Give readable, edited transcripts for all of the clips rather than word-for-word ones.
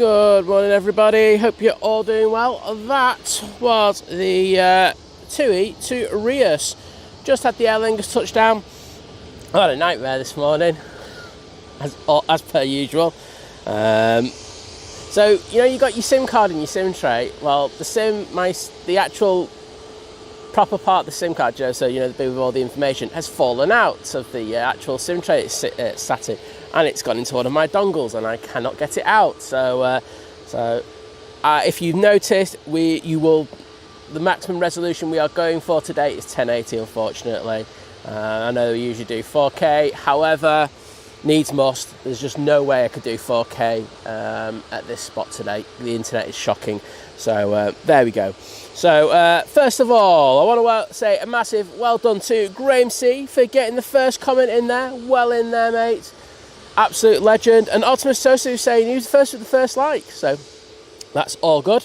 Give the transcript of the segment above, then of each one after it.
Good morning, everybody. Hope you're all doing well. That was the Tui to Rios. Just had the Air Lingus touchdown. I had a nightmare this morning, as per usual. So you know, you got your SIM card in your SIM tray. Well, the actual proper part of the SIM card, so you know, the bit with all the information, has fallen out of the actual SIM tray it's sat in, and it's gone into one of my dongles, and I cannot get it out. So if you've noticed, the maximum resolution we are going for today is 1080. Unfortunately, I know we usually do 4K. However, needs must. There's just no way I could do 4K at this spot today. The internet is shocking. So there we go. So first of all, I want to say a massive well done to Graham C for getting the first comment in there. Well in there, mate. Absolute legend. And Optimus Tosu saying he was the first with the first like. So that's all good.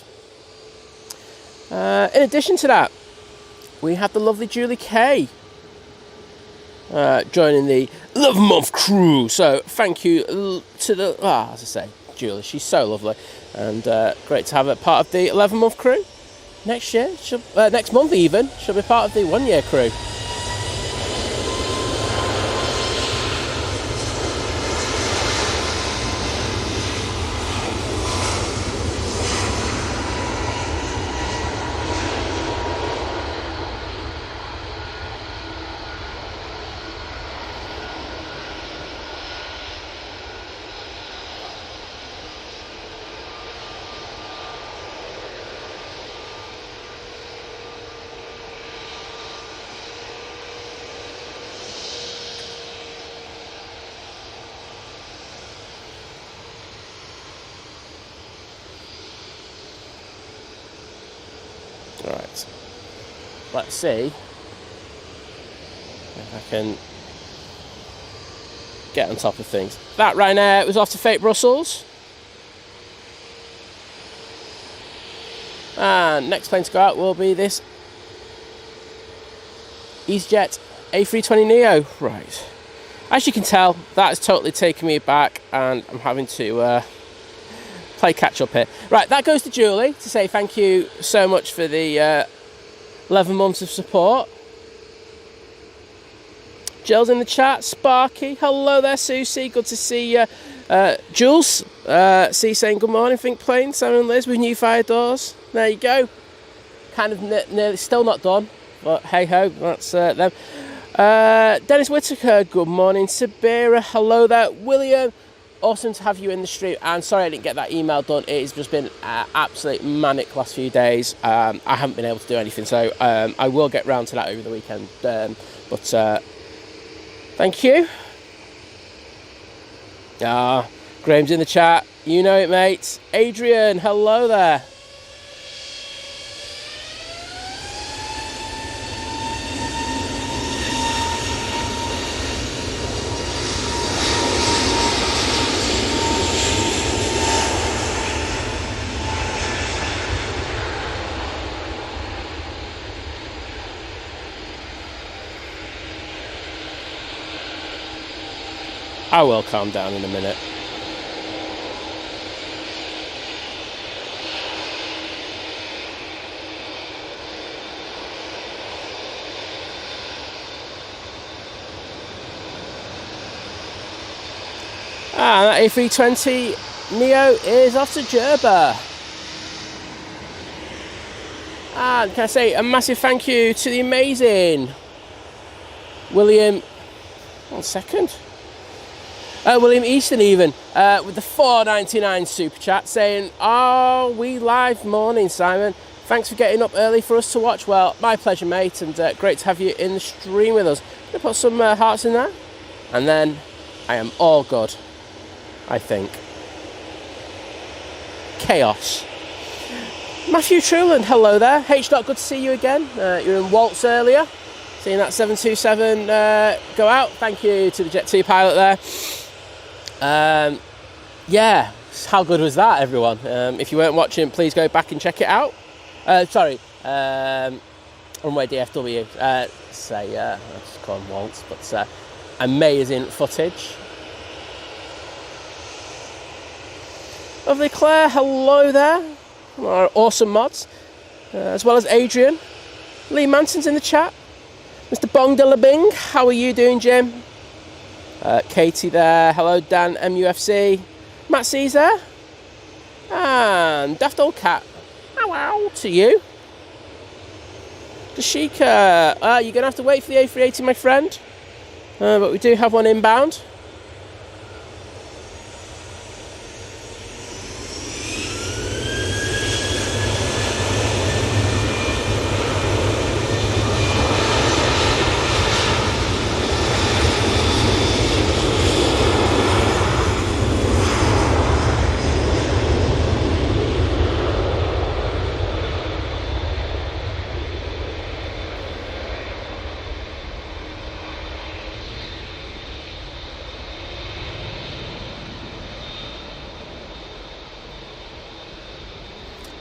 In addition to that, we have the lovely Julie K joining the 11-month crew. So thank you to the, as I say, Julie, she's so lovely, and great to have her part of the 11-month crew. Next year, next month even, she'll be part of the 1-year crew. Right, let's see if I can get on top of things. That Ryanair was off to fake Brussels. And next plane to go out will be this EasyJet A320neo. Right, as you can tell, that has totally taken me back, and I'm having to play catch up here. Right, that goes to Julie to say thank you so much for the 11 months of support. Jill's in the chat. Sparky, hello there. Susie, good to see you. Jules, C saying good morning. Think plane. Sam and Liz with new fire doors. There you go. Kind of nearly, still not done, but hey ho, that's them. Dennis Whitaker, good morning. Sabira, hello there. William, awesome to have you in the stream, and sorry I didn't get that email done. It's just been absolutely manic last few days. I haven't been able to do anything, so I will get round to that over the weekend. But thank you. Graham's in the chat. You know it, mate. Adrian, hello there. I will calm down in a minute. That A320 Neo is off to Jerba. And can I say a massive thank you to the amazing William. 1 second. William Easton even with the $4.99 super chat saying, "Are we live? Morning, Simon. Thanks for getting up early for us to watch." Well, my pleasure, mate, and great to have you in the stream with us. I'm gonna put some hearts in there, and then I am all good, I think. Chaos. Matthew Truland, hello there. H. Dot, good to see you again. You're in Waltz earlier. Seeing that 727 go out. Thank you to the Jet 2 pilot there. Yeah, how good was that, everyone? If you weren't watching, please go back and check it out. Runway DFW. I'll just call them Waltz, but amazing footage. Lovely Claire, hello there. Our awesome mods. As well as Adrian. Lee Manson's in the chat. Mr. Bong de la Bing, how are you doing, Jim? Katie there. Hello, Dan MUFC. Matt C's there. And Daft Old Cat. Ow, ow, to you. Dashika, you're going to have to wait for the A380, my friend. But we do have one inbound.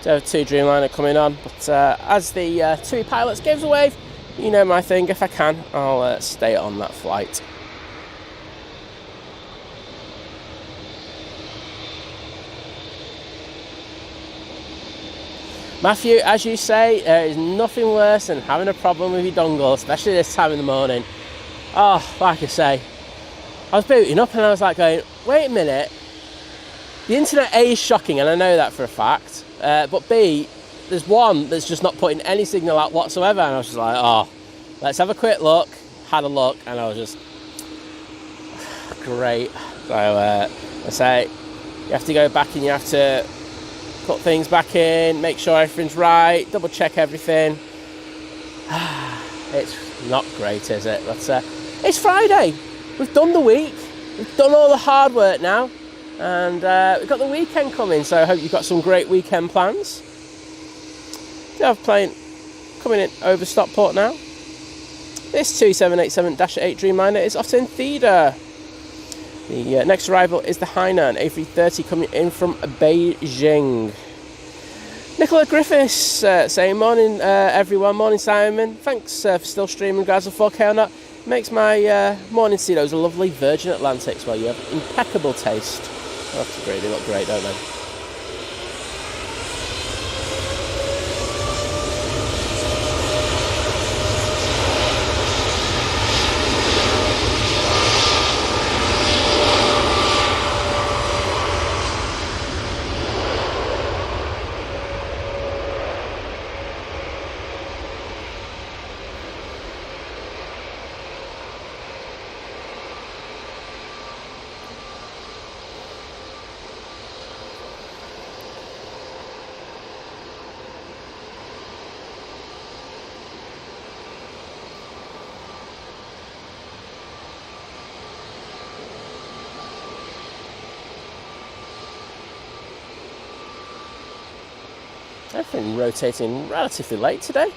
So 2 Dreamliner coming on, but as the TUI pilots gives a wave, you know my thing, if I can, I'll stay on that flight. Matthew, as you say, there is nothing worse than having a problem with your dongle, especially this time in the morning. Oh, like I say, I was booting up and I was like going, wait a minute, the internet A is shocking and I know that for a fact. But B, there's one that's just not putting any signal out whatsoever, and I was just like, oh, let's have a quick look. Had a look, and I was just great. So I say you have to go back and you have to put things back in, make sure everything's right, double check everything. It's not great, is it? But it's Friday. We've done the week. We've done all the hard work now. And we've got the weekend coming, so I hope you've got some great weekend plans. Do have a plane coming in over Stockport now. This 2787-8 Dreamliner is off to Etihad. The next arrival is the Hainan A330 coming in from Beijing. Nicola Griffiths saying, morning everyone, morning Simon. Thanks for still streaming, guys, of 4K or not. Makes my morning see those lovely Virgin Atlantics where you have impeccable taste. I have to agree, they look great, don't they? Everything rotating relatively late today.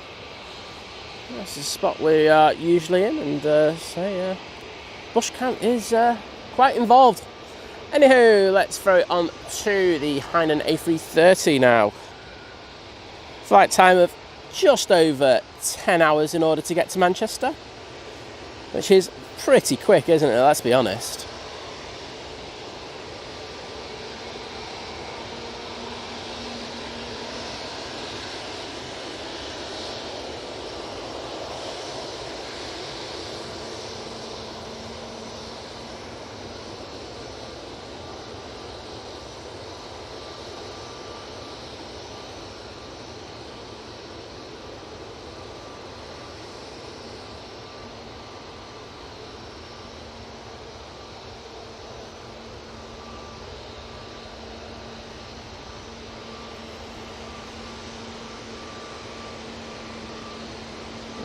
That's the spot we are usually in, and bush count is quite involved. Anywho, let's throw it on to the Hainan A330 now. Flight time of just over 10 hours in order to get to Manchester, which is pretty quick, isn't it? Let's be honest.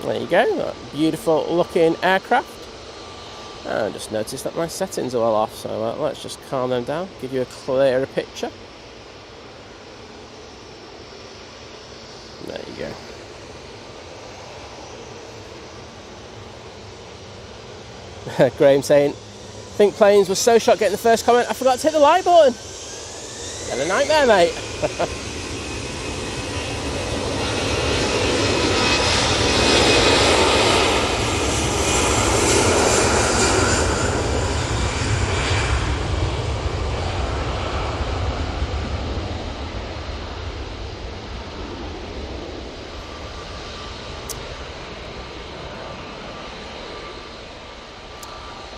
There you go, that beautiful looking aircraft. I just noticed that my settings are all off, so let's just calm them down, give you a clearer picture. There you go. Graham saying, think planes was so shocked getting the first comment, I forgot to hit the like button. Had a nightmare, mate.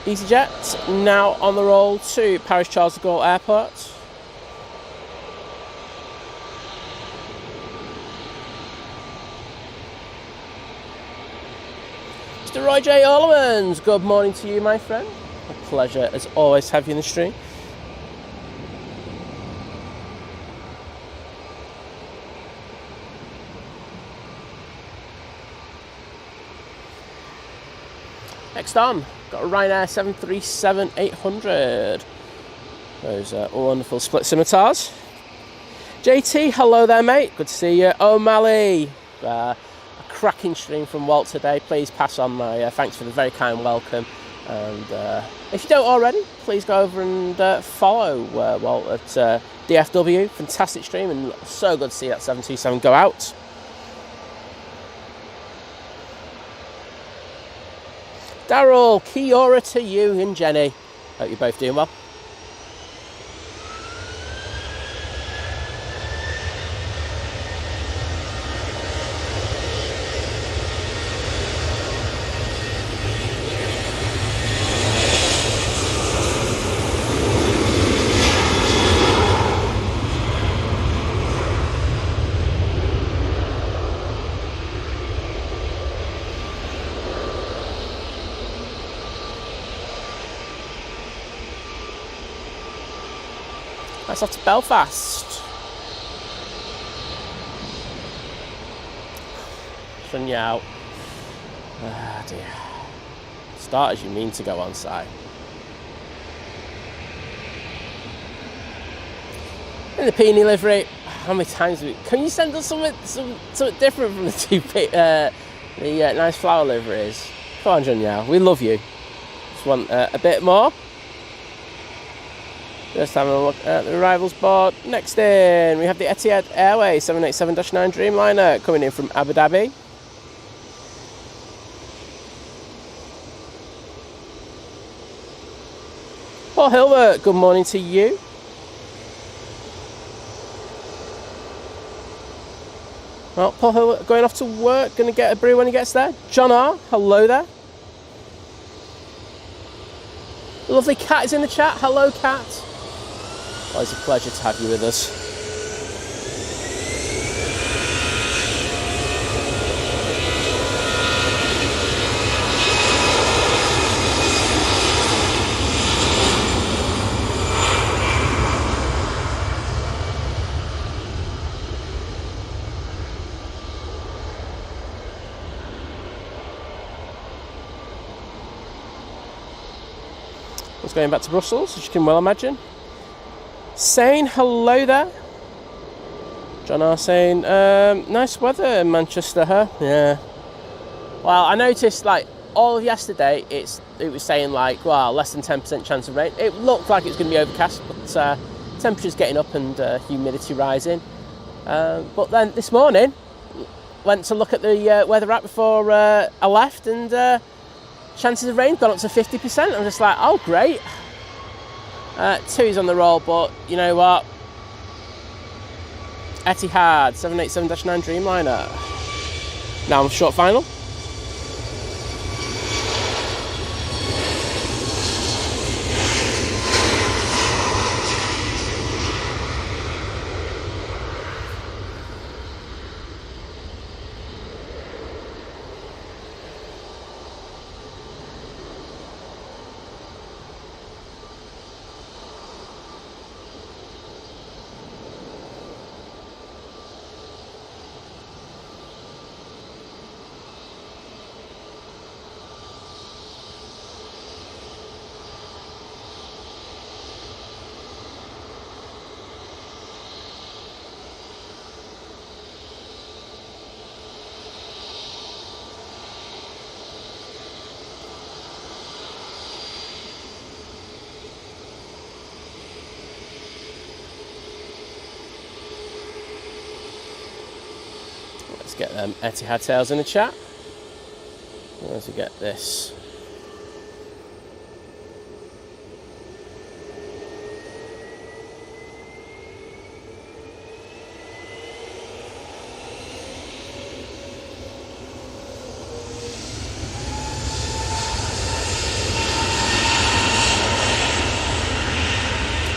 EasyJet now on the roll to Paris Charles de Gaulle Airport. Mr. Roy J. Orlemans, good morning to you, my friend. A pleasure, as always, to have you in the stream. Next on, got a Ryanair 737-800. Those wonderful split scimitars. JT, hello there, mate. Good to see you. O'Malley, a cracking stream from Walt today. Please pass on my thanks for the very kind welcome. And if you don't already, please go over and follow Walt at DFW. Fantastic stream, and so good to see that 727 go out. Daryl, kia ora to you and Jenny. Hope you're both doing well. That's off to Belfast. Shunyao. Ah dear. Start as you mean to go on site. In the Peony livery, how many times can you send us something different from the two nice flower liveries? Come on, Junyao, we love you. Just want a bit more. Just having a look at the arrivals board. Next in, we have the Etihad Airways 787-9 Dreamliner coming in from Abu Dhabi. Paul Hilbert, good morning to you. Well, Paul Hilbert going off to work, going to get a brew when he gets there. John R, hello there. The lovely Cat is in the chat. Hello, Cat. Always a pleasure to have you with us. I was going back to Brussels, as you can well imagine. Saying hello there. John R saying, nice weather in Manchester, huh? Yeah. Well, I noticed like all of yesterday, it was saying like, well, less than 10% chance of rain. It looked like it was going to be overcast, but temperature's getting up and humidity rising. But then this morning, went to look at the weather app before I left, and chances of rain gone up to 50%. I'm just like, oh, great. Two's on the roll, but you know what? Etihad 787-9 Dreamliner. Now short final. Let's get them Etihad tails in the chat. As we get this.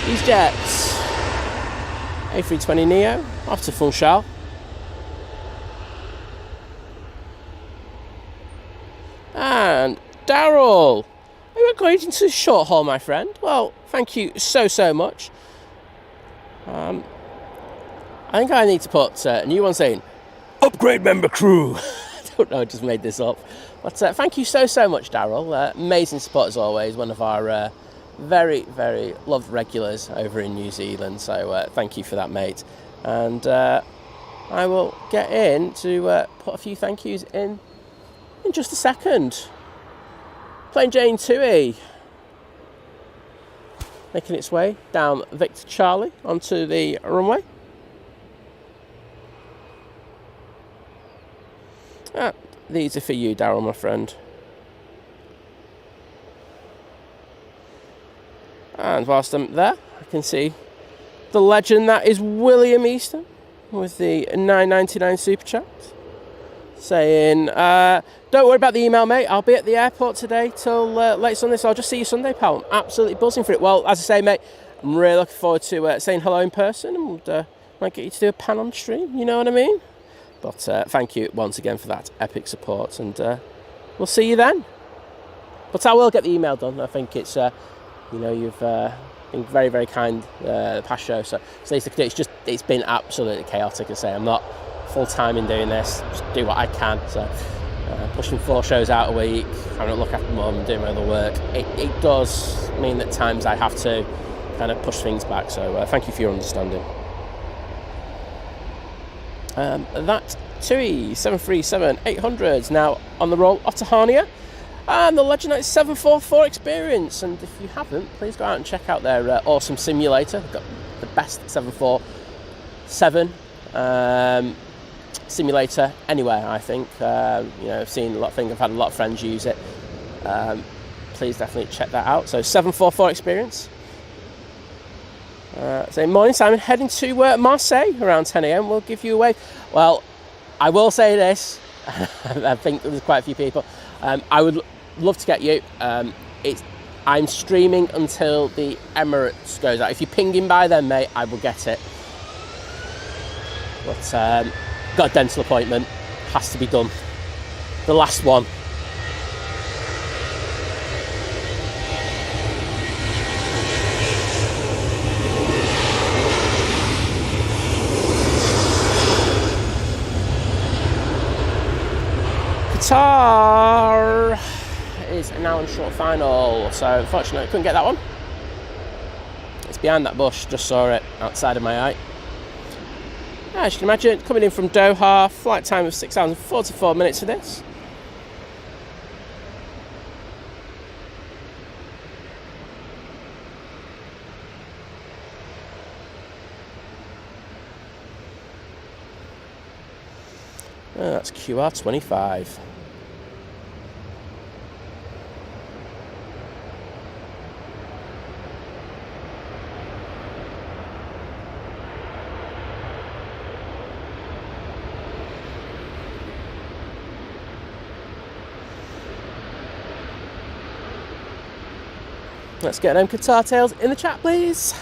These jets, A320neo, off to Funchal. And Daryl, are you going into short haul, my friend? Well, thank you so much. I think I need to put a new one saying, upgrade member crew. I don't know, I just made this up. But thank you so much, Daryl. Amazing support as always, one of our very loved regulars over in New Zealand. So thank you for that, mate. And I will get in to put a few thank yous in just a second. Plain Jane Tui making its way down Victor Charlie onto the runway. These are for you, Daryl, my friend. And whilst I'm there, I can see the legend that is William Easton with the $9.99 super chat, saying, don't worry about the email, mate. I'll be at the airport today till late Sunday, so I'll just see you Sunday, pal. I'm absolutely buzzing for it. Well, as I say, mate, I'm really looking forward to saying hello in person, and might get you to do a pan on stream, you know what I mean? But thank you once again for that epic support, and we'll see you then. But I will get the email done. I think it's, you've been very kind the past show. So it's been absolutely chaotic. I say I'm not full time in doing this. Just do what I can. So pushing 4 shows out a week, having to look after mum, doing my other work. It does mean that at times I have to kind of push things back. So thank you for your understanding. That TUI 737-800 now on the roll off to Harnia, and the Legendite 744 experience. And if you haven't, please go out and check out their awesome simulator. They've got the best 747 simulator anywhere, I think. I've seen a lot of things. I've had a lot of friends use it. Please definitely check that out. So 744 experience. So morning, Simon. Heading to Marseille around 10 a.m. We'll give you a wave. Well, I will say this. I think there's quite a few people. I would love to get you. I'm streaming until the Emirates goes out. If you're pinging by then, mate, I will get it. But got a dental appointment. Has to be done. The last one. Qatar is now in short final, so unfortunately I couldn't get that one. It's behind that bush, just saw it outside of my eye. As you can imagine, coming in from Doha, flight time of 6 hours and 44 minutes for this. That's QR25. Let's get them Qatar tails in the chat, please.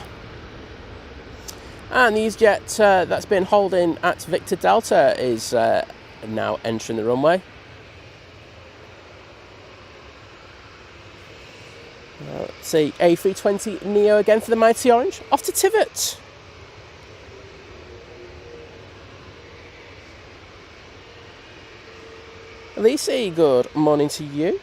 And the EasyJet that's been holding at Victor Delta is now entering the runway. Let's see, A320neo again for the Mighty Orange, off to Tivet. Lisa, good morning to you.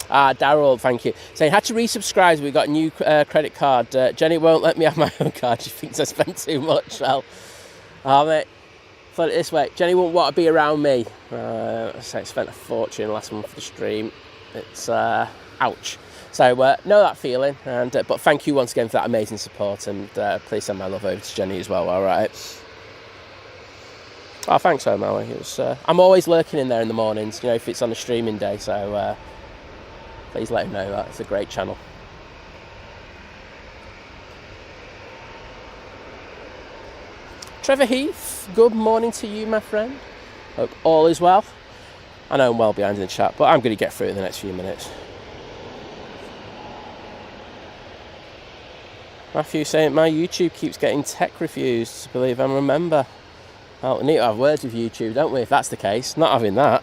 Daryl, thank you. Saying, had to resubscribe, we got a new credit card. Jenny won't let me have my own card. She thinks I spent too much. Well, mate, put it this way, Jenny won't want to be around me. I spent a fortune last month for the stream. It's, ouch. So, know that feeling. And but thank you once again for that amazing support. And please send my love over to Jenny as well, all right? Oh, thanks, O'Malley. I'm always lurking in there in the mornings, if it's on a streaming day. So, please let him know that. It's a great channel. Trevor Heath, good morning to you, my friend. Hope all is well. I know I'm well behind in the chat, but I'm going to get through it in the next few minutes. Matthew saying my YouTube keeps getting tech reviews. I believe I'm a member. Oh, we need to have words with YouTube, don't we, if that's the case? Not having that.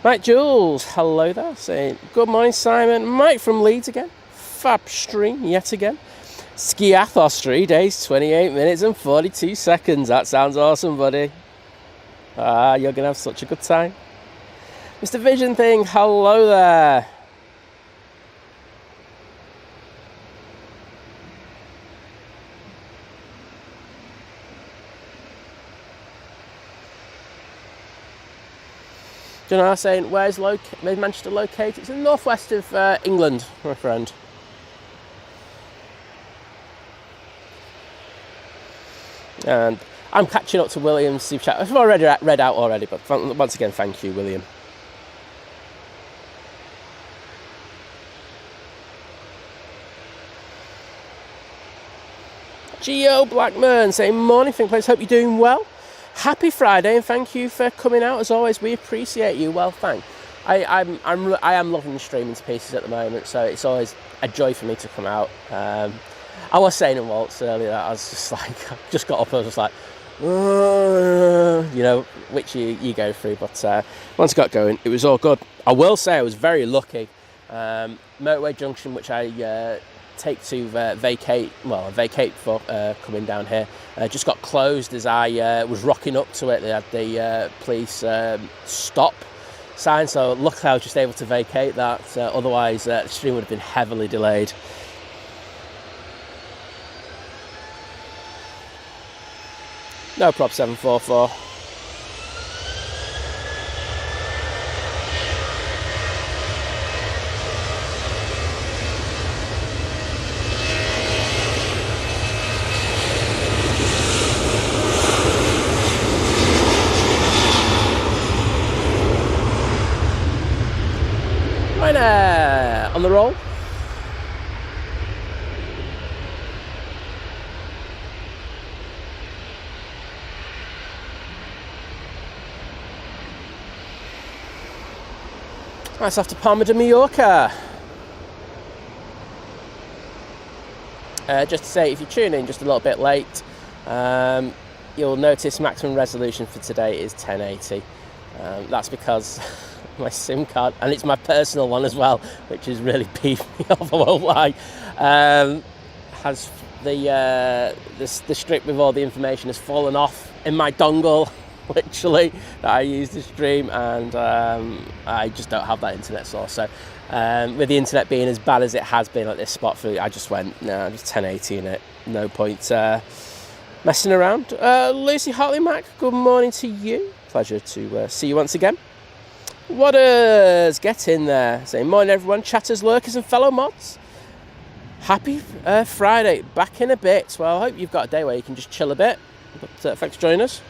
Mike Jules, hello there, saying good morning, Simon. Mike from Leeds again. Fab stream yet again. Skiathos 3 days, 28 minutes and 42 seconds. That sounds awesome, buddy. You're going to have such a good time. Mr. Vision Thing, hello there. John saying, where's Manchester located? It's in the northwest of England, my friend. And I'm catching up to William's super chat. I've already read out already, but once again, thank you, William. Geo Blackburn saying, morning, Think Place, hope you're doing well. Happy Friday and thank you for coming out as always. We appreciate you. Well, thanks. I am loving the streaming to pieces at the moment, so it's always a joy for me to come out. I was saying in Waltz earlier that I was just like, I just got up and I was just like, you know, which you go through. But once I got going, it was all good. I will say I was very lucky. Motorway Junction, which I take to vacate for coming down here, just got closed as I was rocking up to it. They had the police stop sign, so luckily I was just able to vacate that. Otherwise the stream would have been heavily delayed. No prop 744. On the roll. That's off to Palma de Mallorca. Just to say, if you tune in just a little bit late, you'll notice maximum resolution for today is 1080. That's because my SIM card, and it's my personal one as well, which has really peeved me off, I won't lie, has the strip with all the information has fallen off in my dongle, literally, that I use to stream, and I just don't have that internet source. So with the internet being as bad as it has been at this spot for me, I just went, no, just 1080 in it, no point messing around. Lucy Hartley Mac, good morning to you. Pleasure to see you once again. Waters, get in there. Saying morning everyone, chatters, lurkers and fellow mods. Happy Friday, back in a bit. Well, I hope you've got a day where you can just chill a bit. But thanks for joining us.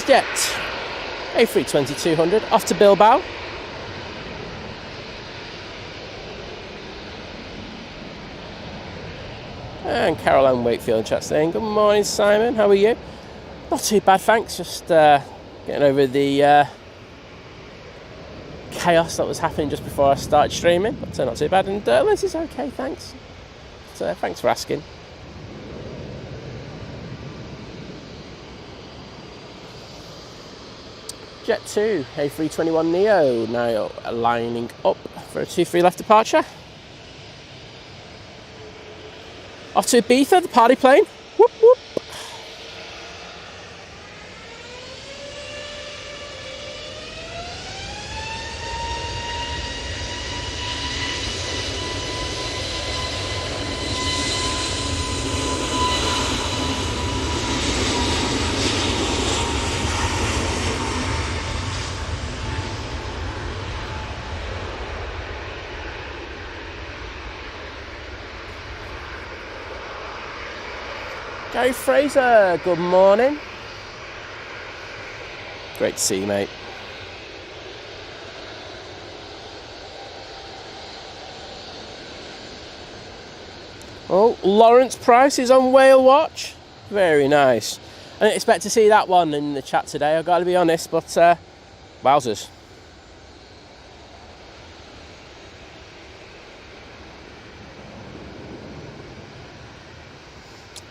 Jet A320-200 off to Bilbao. And Caroline Wakefield in chat saying, good morning Simon, how are you? Not too bad, thanks, just getting over the chaos that was happening just before I started streaming, but not too bad. And Liz is okay, thanks. So, thanks for asking. Jet 2, A321neo, now lining up for a 2-3 left departure. Off to Ibiza, the party plane. Whoop, whoop. Gary Fraser, good morning. Great to see you, mate. Oh, Lawrence Price is on whale watch. Very nice. I didn't expect to see that one in the chat today, I've got to be honest, but wowzers.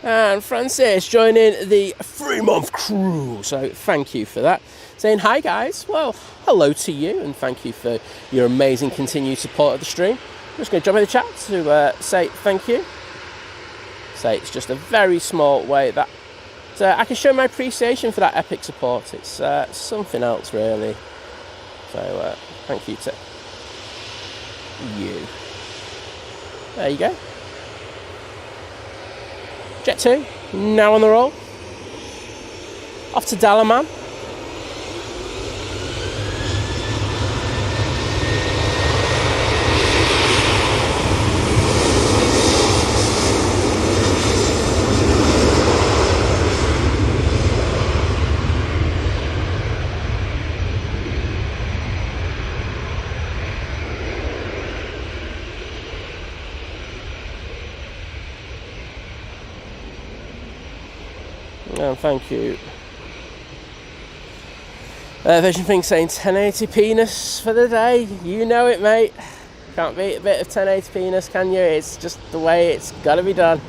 And Francis joining the 3-month crew, so thank you for that. Saying hi guys, well hello to you and thank you for your amazing continued support of the stream. I'm just going to jump in the chat to say thank you. Say it's just a very small way that I can show my appreciation for that epic support. It's something else really. So thank you to you. There you go. Jet 2, now on the roll. Off to Dalaman. Oh, thank you. Vision Thing saying 1080 penis for the day. You know it, mate. Can't beat a bit of 1080 penis, can you? It's just the way it's got to be done.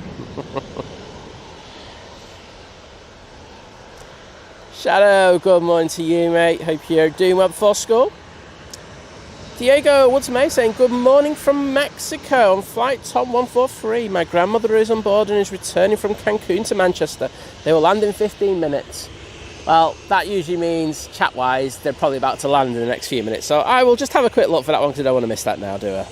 Shadow, good morning to you, mate. Hope you're doing well before school. Diego Woods May saying good morning from Mexico on flight Tom 143. My grandmother is on board and is returning from Cancun to Manchester. They will land in 15 minutes. Well, that usually means chat-wise they're probably about to land in the next few minutes. So I will just have a quick look for that one because I don't want to miss that now, do I?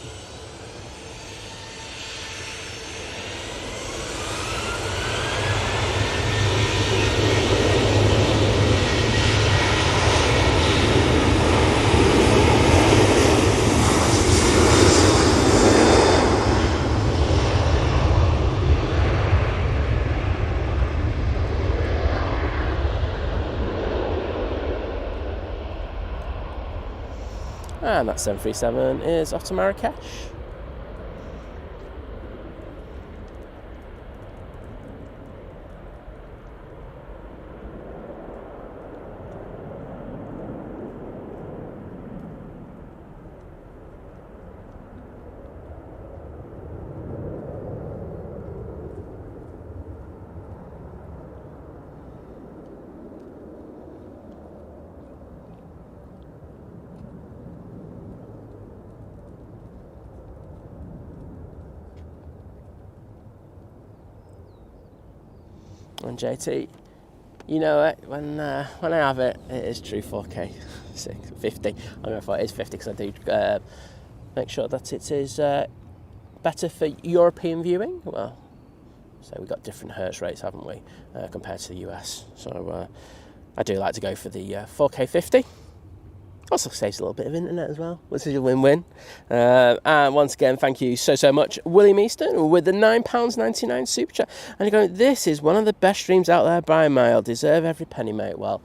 And that 737 is off to Marrakesh. And JT, you know it, when I have it, it is true 4K 50. I don't know if it is 50 because I do make sure that it is better for European viewing. Well, so we've got different hertz rates, haven't we, compared to the US. So I do like to go for the 4K 50. Also saves a little bit of internet as well, which is a win-win. And once again, thank you so much, William Easton, with the £9.99 super chat. And you're going, this is one of the best streams out there by a mile. Deserve every penny, mate. Well,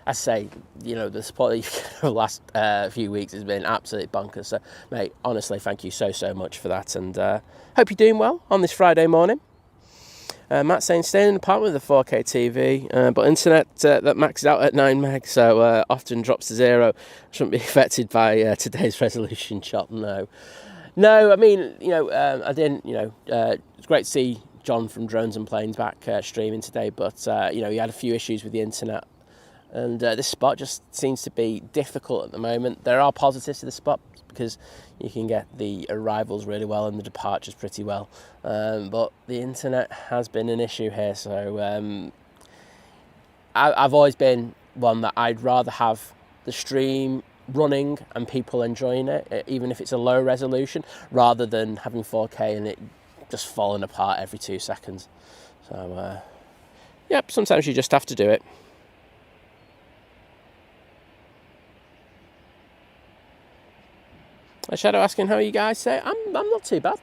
I say, you know, the support that you've got the last few weeks has been absolutely bonkers. So, mate, honestly, thank you so much for that. And hope you're doing well on this Friday morning. Matt saying, staying in an apartment with a 4K TV, but internet that maxes out at 9 meg, so often drops to 0. Shouldn't be affected by today's resolution chop, no. No, I mean, you know, I didn't, you know, it's great to see John from Drones and Planes back streaming today, but, you know, he had a few issues with the internet. And this spot just seems to be difficult at the moment. There are positives to the spot because you can get the arrivals really well and the departures pretty well. But the internet has been an issue here. So I've always been one that I'd rather have the stream running and people enjoying it, even if it's a low resolution, rather than having 4K and it just falling apart every 2 seconds. So, yep, sometimes you just have to do it. Shadow asking how you guys say. I'm not too bad.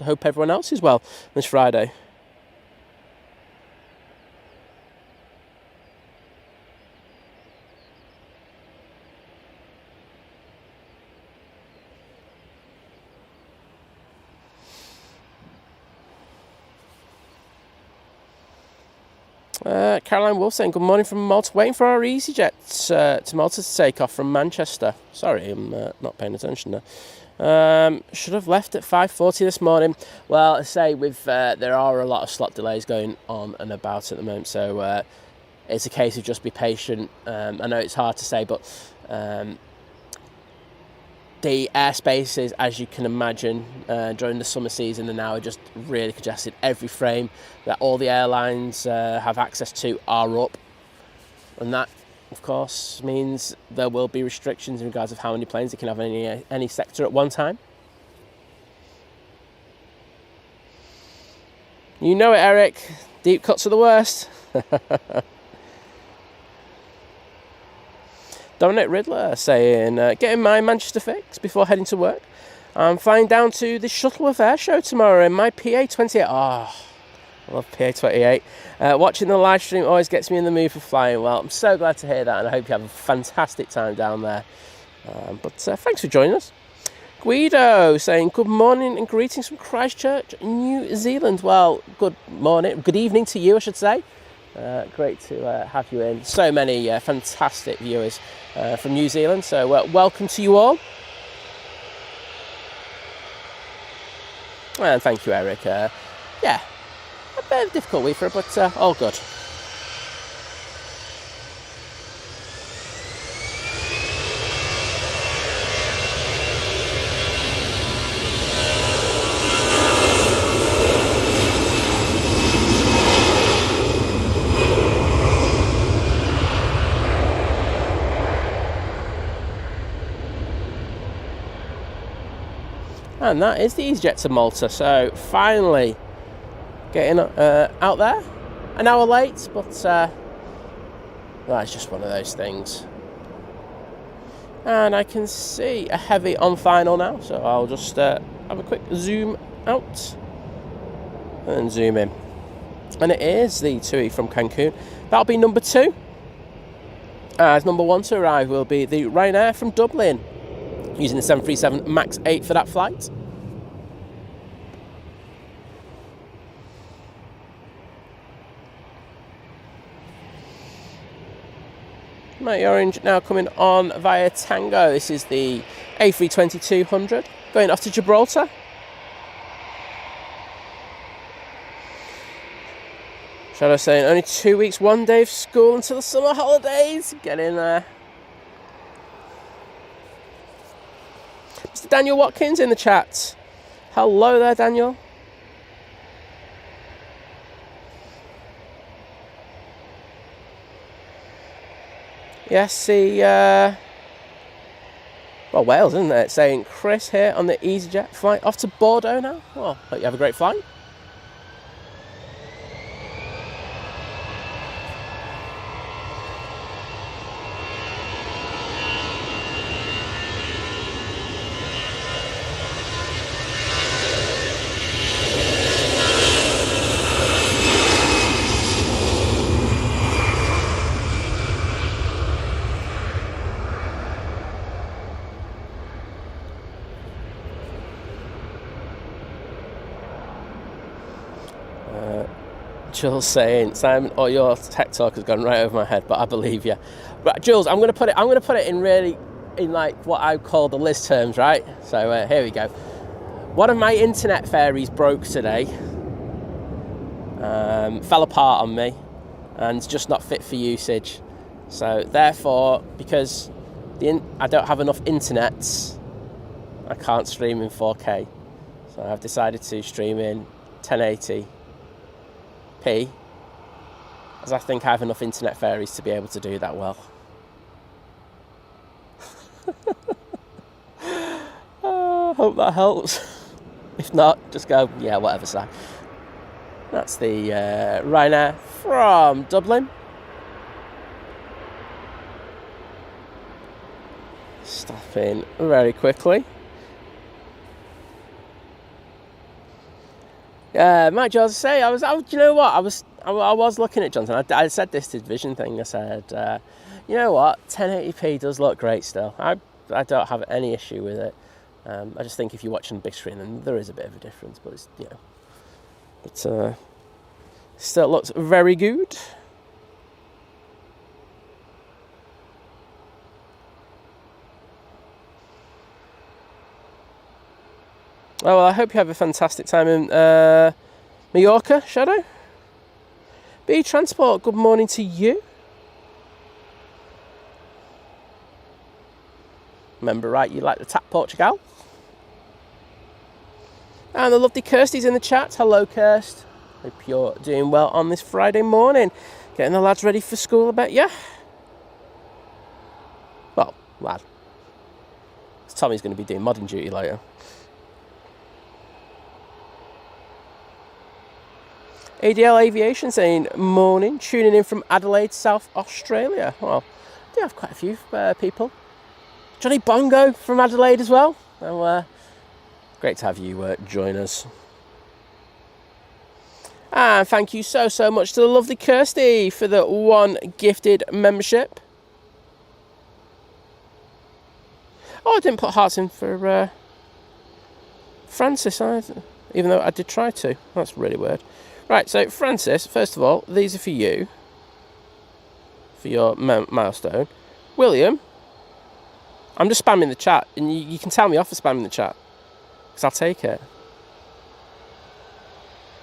I hope everyone else is well this Friday. Caroline Wolf saying, good morning from Malta, waiting for our EasyJet to Malta to take off from Manchester. Sorry, I'm not paying attention there. Should have left at 5:40 this morning. Well, I say there are a lot of slot delays going on and about at the moment, so it's a case of just be patient. I know it's hard to say, but the airspaces, as you can imagine, during the summer season and now are just really congested. Every frame that all the airlines have access to are up. And that, of course, means there will be restrictions in regards of how many planes they can have in any sector at one time. You know it, Eric. Deep cuts are the worst. Dominic Riddler saying, getting my Manchester fix before heading to work. I'm flying down to the Shuttleworth Air Show tomorrow in my PA28. I love PA28. Watching the live stream always gets me in the mood for flying. Well, I'm so glad to hear that, and I hope you have a fantastic time down there. But thanks for joining us. Guido saying, good morning and greetings from Christchurch, New Zealand. Well, good morning, good evening to you, I should say. Great to have you in. So many fantastic viewers from New Zealand, so welcome to you all. And thank you, Eric. Yeah, a bit of a difficult week for it, but all good. And that is the EasyJet to Malta. So finally getting out there. An hour late, but well, it's just one of those things. And I can see a heavy on final now. So I'll just have a quick zoom out and zoom in. And it is the Tui from Cancun. That'll be number 2. As number 1 to arrive will be the Ryanair from Dublin, using the 737 MAX 8 for that flight. Matty Orange now coming on via Tango. This is the A320-200 going off to Gibraltar. Shadow saying only 2 weeks, 1 day of school until the summer holidays. Get in there. Mr. Daniel Watkins in the chat. Hello there, Daniel. Yes, well, Wales, isn't it? Saying Chris here on the EasyJet flight off to Bordeaux now. Well, hope you have a great flight. Jules saying, Simon, oh, your tech talk has gone right over my head, but I believe you. But Jules, I'm going to put it in like what I call the Liz terms, right? So here we go. One of my internet fairies broke today, fell apart on me, and it's just not fit for usage. So therefore, because I don't have enough internet, I can't stream in 4K. So I've decided to stream in 1080p, as I think I have enough internet fairies to be able to do that well. Hope that helps. If not, just go, yeah, whatever, Si. That's the Ryanair from Dublin. Stopping very quickly. Mike Jones say, you know what? I was looking at Johnson. I said this to Vision thing. I said, you know what? 1080p does look great still. I don't have any issue with it. I just think if you're watching the big screen, then there is a bit of a difference. But it's, but still looks very good. Oh, well, I hope you have a fantastic time in Mallorca, Shadow. B Transport, good morning to you. Remember, right, you like to tap Portugal. And the lovely Kirsty's in the chat. Hello, Kirst. Hope you're doing well on this Friday morning. Getting the lads ready for school, I bet, yeah? Well, lad. Tommy's going to be doing modding duty later. ADL Aviation saying, morning, tuning in from Adelaide, South Australia. Well, I do have quite a few people. Johnny Bongo from Adelaide as well. So, great to have you join us. And thank you so much to the lovely Kirsty for the 1 gifted membership. Oh, I didn't put hearts in for Francis either, even though I did try to. That's really weird. Right, so Francis, first of all, these are for you, for your milestone. William, I'm just spamming the chat, and you can tell me off for spamming the chat, because I'll take it.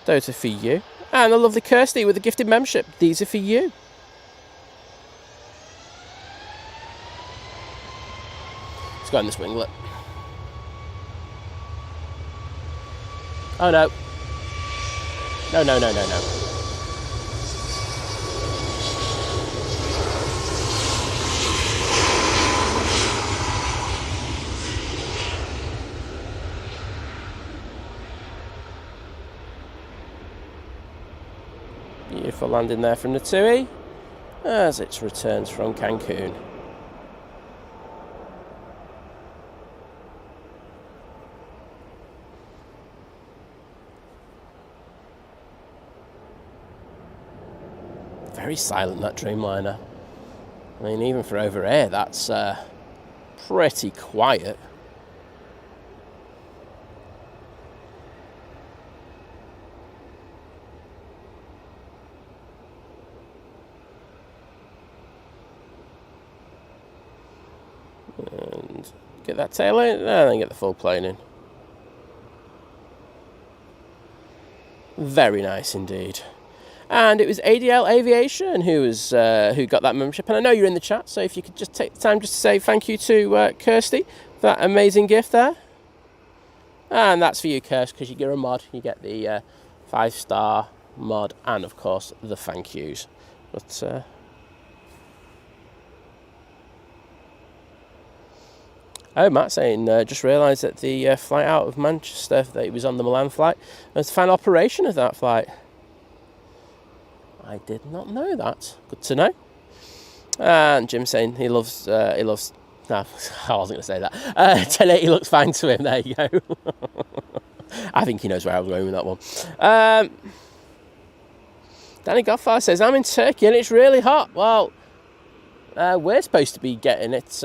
Those are for you. And the lovely Kirsty with the gifted membership. These are for you. Let's go in this winglet. Oh no. No. Beautiful landing there from the Tui as it returns from Cancun. Very silent, that Dreamliner. I mean, even for over air, that's pretty quiet. And get that tail in, and then get the full plane in. Very nice indeed. And it was ADL Aviation who got that membership. And I know you're in the chat, so if you could just take the time just to say thank you to Kirsty for that amazing gift there. And that's for you, Kirst, because you get a mod. You get the 5-star mod and, of course, the thank yous. But oh, Matt saying, just realised that the flight out of Manchester, that it was on the Milan flight, was the final operation of that flight. I did not know that. Good to know. And Jim saying he loves, no, I wasn't going to say that. 1080 looks fine to him. There you go. I think he knows where I was going with that one. Danny Godfather says, I'm in Turkey and it's really hot. Well, we're supposed to be getting it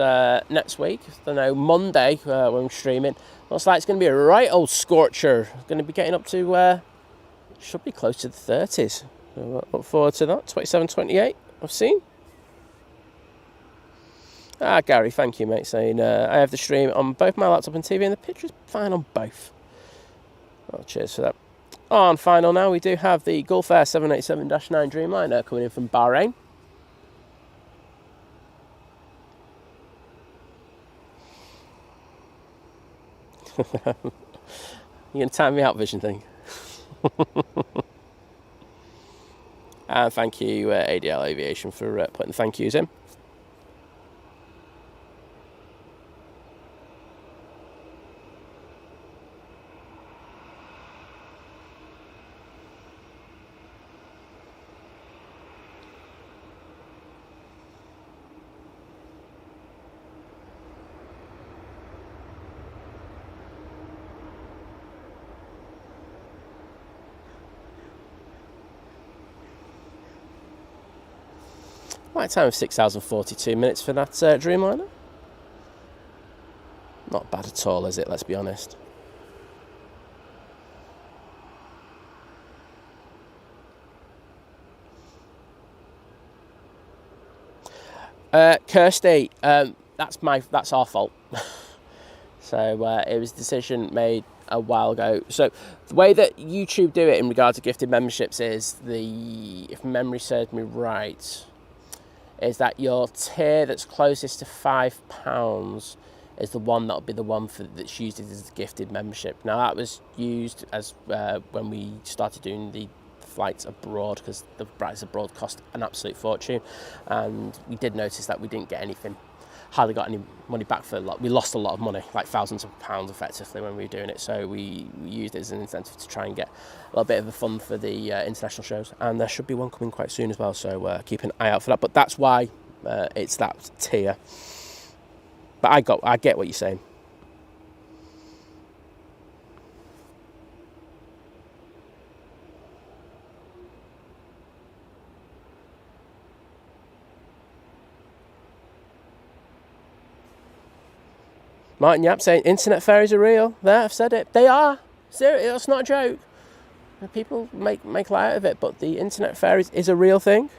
next week. I don't know, Monday when I'm streaming. Looks like it's going to be a right old scorcher. Going to be getting up to, should be close to the 30s. So look forward to that. 27, 28, I've seen. Gary, thank you, mate, saying I have the stream on both my laptop and TV and the picture's fine on both. Oh, cheers for that. On final now, we do have the Gulf Air 787-9 Dreamliner coming in from Bahrain. You're going to time me out, Vision thing. And thank you, ADL Aviation, for putting the thank yous in. Flight time of 6 hours and 42 minutes for that Dreamliner. Not bad at all, is it? Let's be honest. Kirsty, that's our fault. So it was a decision made a while ago. So the way that YouTube do it in regard to gifted memberships is if memory serves me right, is that your tier that's closest to £5 is the one that'll be the one that's used as a gifted membership. Now that was used as when we started doing the flights abroad, because the flights abroad cost an absolute fortune, and we did notice that we didn't get anything, hardly got any money back for a lot. We lost a lot of money, like thousands of pounds effectively when we were doing it, so we used it as an incentive to try and get a little bit of a fund for the international shows, and there should be one coming quite soon as well, so keep an eye out for that. But that's why it's that tier. But I get what you're saying. Martin Yap saying internet fairies are real. There, I've said it. They are. Seriously, that's not a joke. People make light out of it, but the internet fairies is a real thing.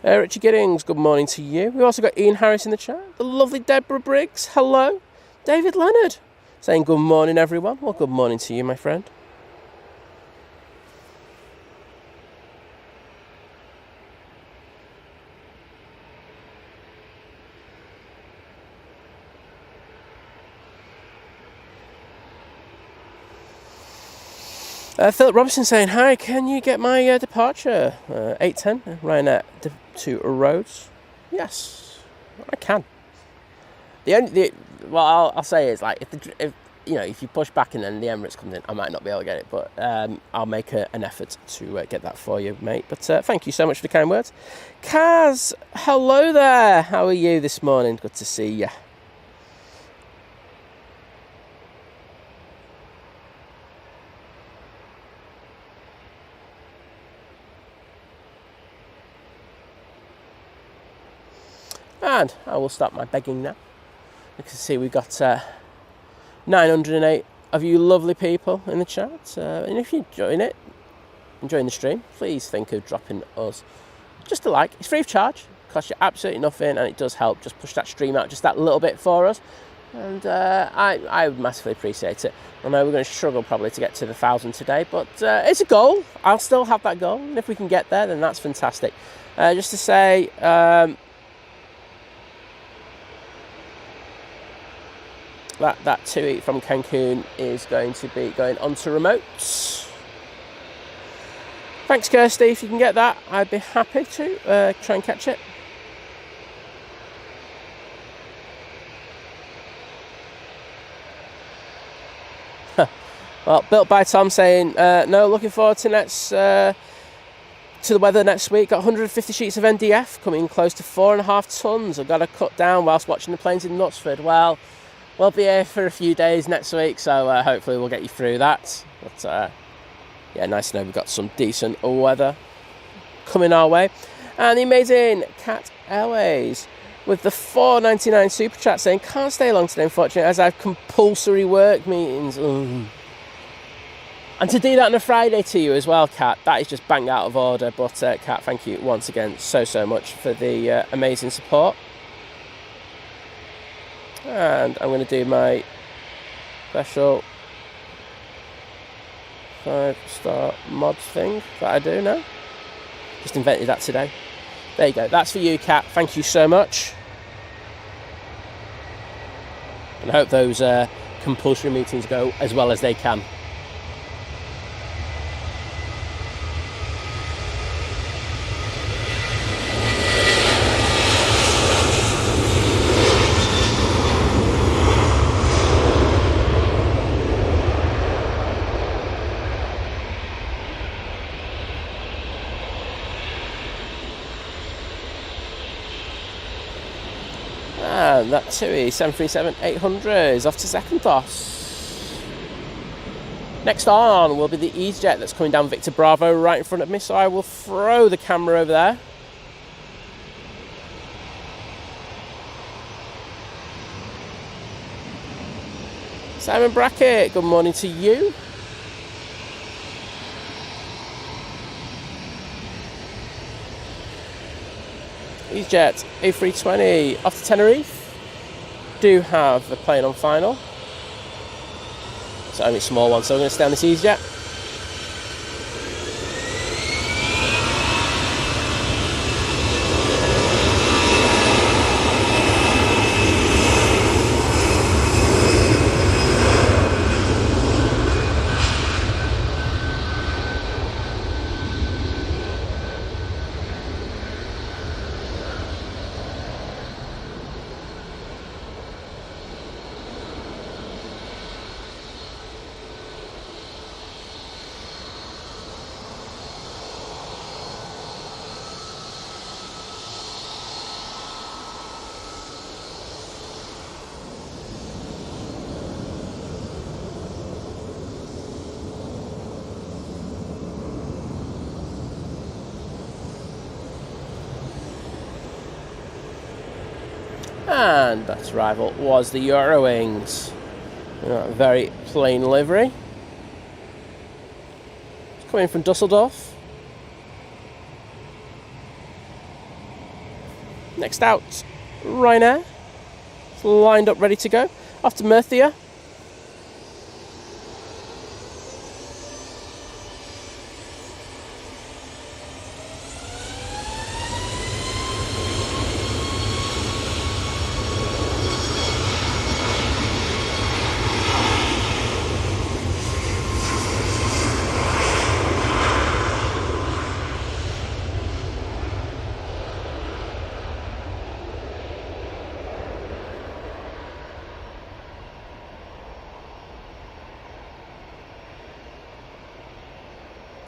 Richard Giddings, good morning to you. We've also got Ian Harris in the chat. The lovely Deborah Briggs, hello. David Leonard saying good morning, everyone. Well, good morning to you, my friend. Philip Robinson saying, hi, can you get my departure? 810, Ryanair to Rhodes. Yes, I can. I'll say is, like, if you push back and then the Emirates comes in, I might not be able to get it, but I'll make an effort to get that for you, mate. But thank you so much for the kind words. Kaz, hello there. How are you this morning? Good to see you. And I will start my begging now. You can see we've got 908 of you lovely people in the chat. And if you're enjoying the stream, please think of dropping us just a like. It's free of charge, costs you absolutely nothing, and it does help just push that stream out just that little bit for us. And I would massively appreciate it. I know we're going to struggle probably to get to the 1,000 today, but it's a goal. I'll still have that goal, and if we can get there, then that's fantastic. Just to say... That Tui from Cancun is going to be going onto remotes. Thanks, Kirsty. If you can get that, I'd be happy to try and catch it. Well, built by Tom saying, no, looking forward to the weather next week. Got 150 sheets of NDF coming close to 4.5 tons. I've got to cut down whilst watching the planes in Knutsford. Well, we'll be here for a few days next week, so hopefully we'll get you through that. But yeah, nice to know we've got some decent weather coming our way. And the amazing Cat Airways with the $4.99 super chat saying, can't stay long today, unfortunately, as I have compulsory work meetings. Ooh. And to do that on a Friday to you as well, Kat, that is just bang out of order. But Kat, thank you once again so much for the amazing support. And I'm going to do my special 5-star mods thing that I do now. Just invented that today. There you go. That's for you, Kat. Thank you so much. And I hope those compulsory meetings go as well as they can. And that Tui 737-800 is off to second toss. Next on will be the EasyJet that's coming down Victor Bravo right in front of me, so I will throw the camera over there. Simon Brackett, good morning to you. EasyJet A320 off to Tenerife. Do have the plane on final. It's only a small one, so we're going to stay on this EasyJet. And that arrival was the Eurowings. Very plain livery. It's coming from Dusseldorf. Next out, Ryanair. It's lined up ready to go. Off to Murcia.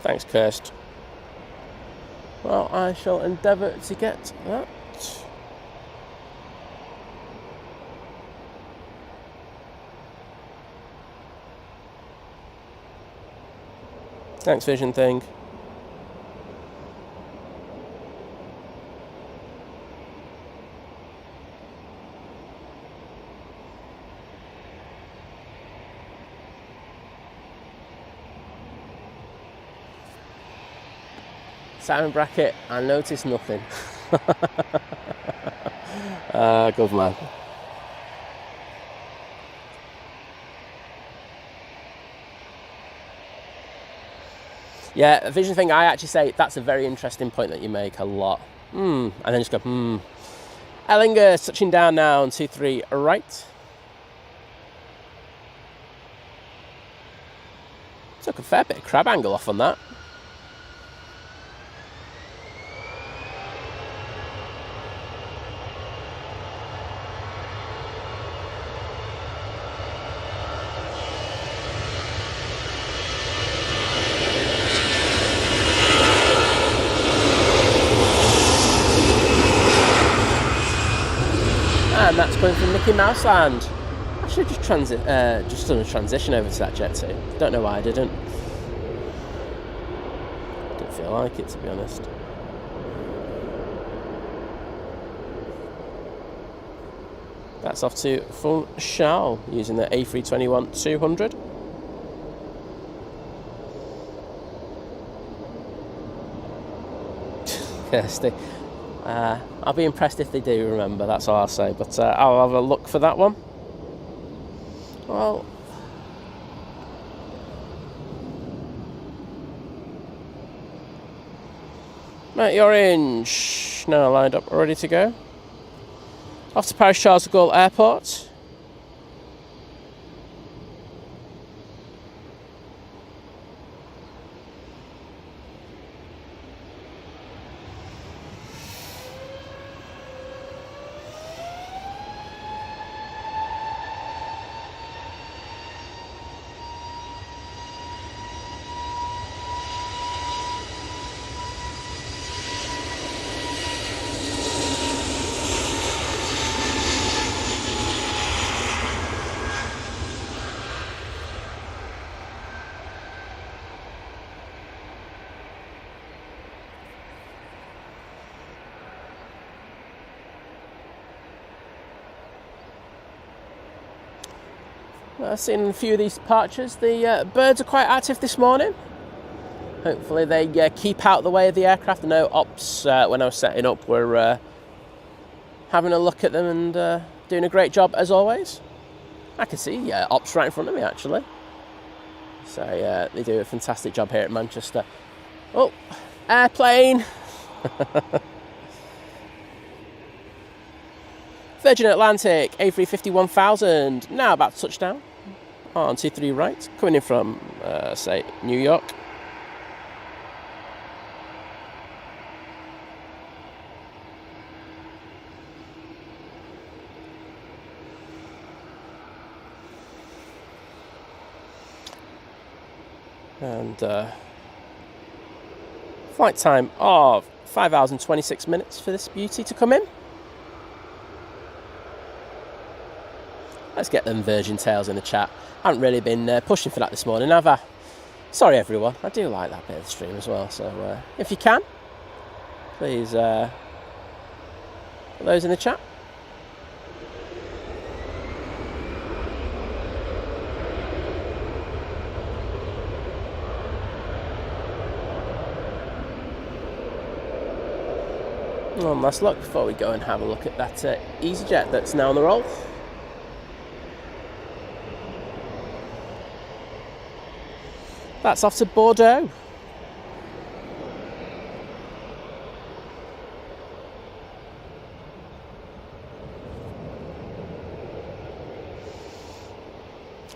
Thanks, Kirst. Well, I shall endeavour to get that. Thanks, Vision Thing. Simon Brackett, I noticed nothing. Good man. Yeah, a Vision Thing, I actually say that's a very interesting point that you make a lot. And then just go, Lingus touching down now on 23 right. Took a fair bit of crab angle off on that. And that's coming from Mickey Mouse Land. I should just done a transition over to that jet too. Don't know why I didn't. Didn't feel like it, to be honest. That's off to Funchal using the A321-200. Kirsty. I'll be impressed if they do remember, that's all I'll say. But I'll have a look for that one. Well, Matty Orange now lined up, ready to go. Off to Paris Charles de Gaulle Airport. I've seen a few of these departures. The birds are quite active this morning. Hopefully they keep out the way of the aircraft. I know ops, when I was setting up, were having a look at them and doing a great job as always. I can see ops right in front of me actually. So they do a fantastic job here at Manchester. Oh, airplane! Virgin Atlantic A350-1000, now about to touch down on 23 right, coming in from, say, New York. And flight time of 5 hours and 26 minutes for this beauty to come in. Let's get them Virgin Tales in the chat. I haven't really been pushing for that this morning, have I? Sorry everyone, I do like that bit of the stream as well, so if you can, please put those in the chat. One last look before we go and have a look at that EasyJet that's now on the roll. That's off to Bordeaux.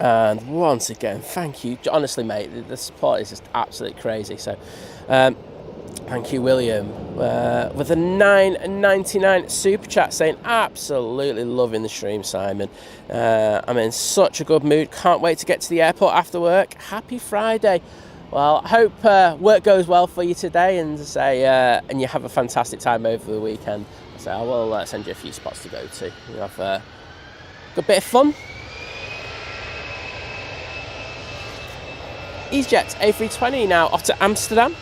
And once again, thank you. Honestly, mate, the support is just absolutely crazy. So, thank you, William, with a $9.99 super chat saying, absolutely loving the stream, Simon. I'm in such a good mood. Can't wait to get to the airport after work. Happy Friday. Well, I hope work goes well for you today, and and you have a fantastic time over the weekend. So I will send you a few spots to go to. You have a good bit of fun. EasyJet A320 now off to Amsterdam.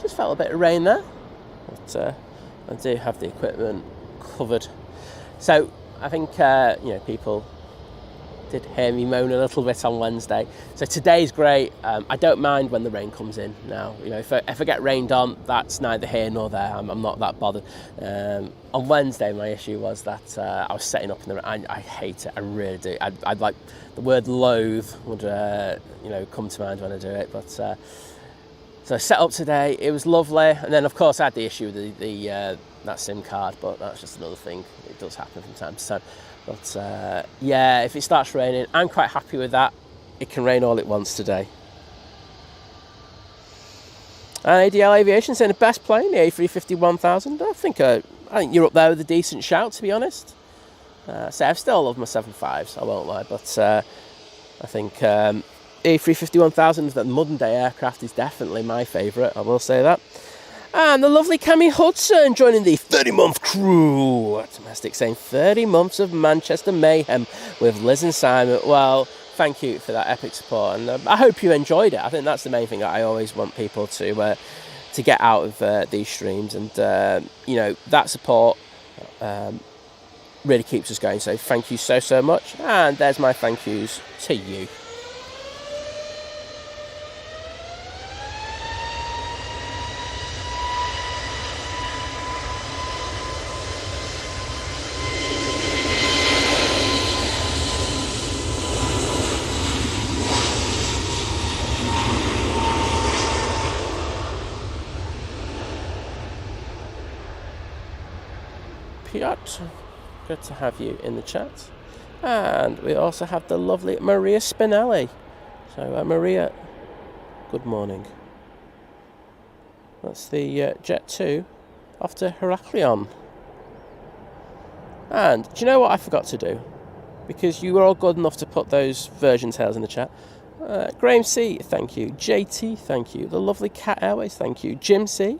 Just felt a bit of rain there, but I do have the equipment covered. So I think people did hear me moan a little bit on Wednesday. So today's great. I don't mind when the rain comes in now. If I get rained on, that's neither here nor there. I'm not that bothered. On Wednesday, my issue was that I was setting up in the rain. I hate it. I really do. I'd like the word loathe would come to mind when I do it, but. So I set up today, it was lovely, and then of course I had the issue with that SIM card, but that's just another thing. It does happen from time to time. But if it starts raining, I'm quite happy with that. It can rain all it wants today. ADL Aviation saying the best plane, the A350-1000. I think you're up there with a decent shout, to be honest. So I still love my 7.5s, I won't lie, but I think A350-1000, that modern day aircraft, is definitely my favourite, I will say that. And the lovely Cammy Hudson joining the 30-month crew. Domestic saying 30 months of Manchester mayhem with Liz and Simon. Well, thank you for that epic support, and I hope you enjoyed it. I think that's the main thing that I always want people to get out of these streams, and that support really keeps us going. So thank you so much, and there's my thank yous to you. Piotr, good to have you in the chat. And we also have the lovely Maria Spinelli. So Maria, good morning. That's the Jet 2 off to Heraklion. And do you know what I forgot to do? Because you were all good enough to put those Virgin Tales in the chat. Graham C, thank you. JT, thank you. The lovely Cat Airways, thank you. Jim C,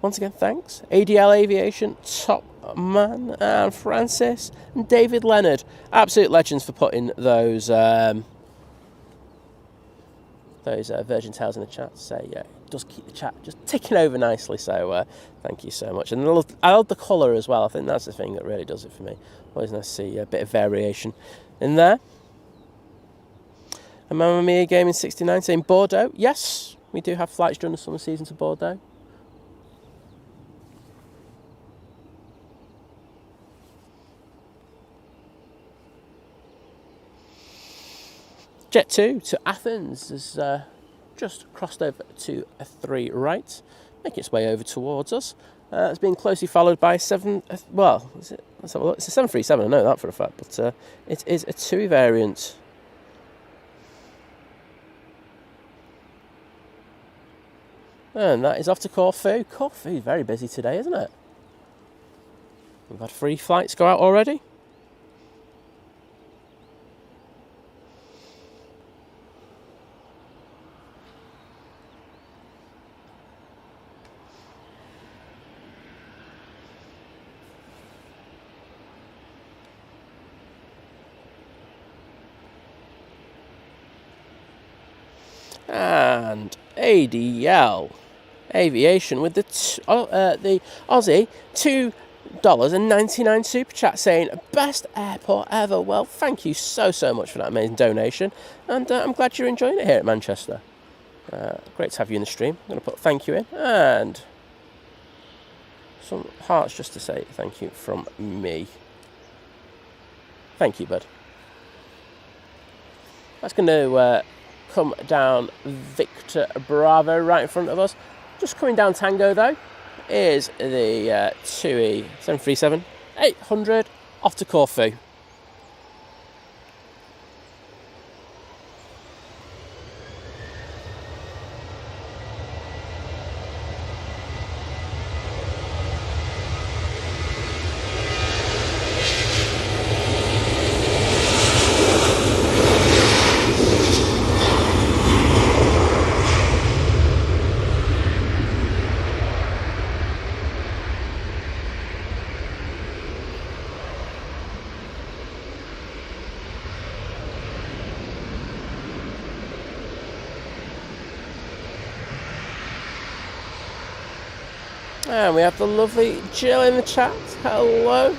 once again, thanks. ADL Aviation, top man. And Francis and David Leonard, absolute legends for putting those those Virgin Tales in the chat say it does keep the chat just ticking over nicely. So thank you so much. And I love the colour as well. I think that's the thing that really does it for me. Always nice to see a bit of variation in there. And Mamma Mia Gaming 69 saying Bordeaux. Yes, we do have flights during the summer season to Bordeaux. Jet 2 to Athens has just crossed over to a 3 right, making its way over towards us. It's being closely followed by it's a 737, I know that for a fact, but it is a TUI variant. And that is off to Corfu. Corfu, very busy today, isn't it? We've had 3 flights go out already. And ADL Aviation with the Aussie $2.99 super chat saying best airport ever. Well, thank you so much for that amazing donation, and I'm glad you're enjoying it here at Manchester. Great to have you in the stream. I'm going to put thank you in and some hearts just to say thank you from me. Thank you, bud. That's going to come down Victor Bravo right in front of us. Just coming down Tango though is the TUI 737-800 off to Corfu. And we have the lovely Jill in the chat. Hello.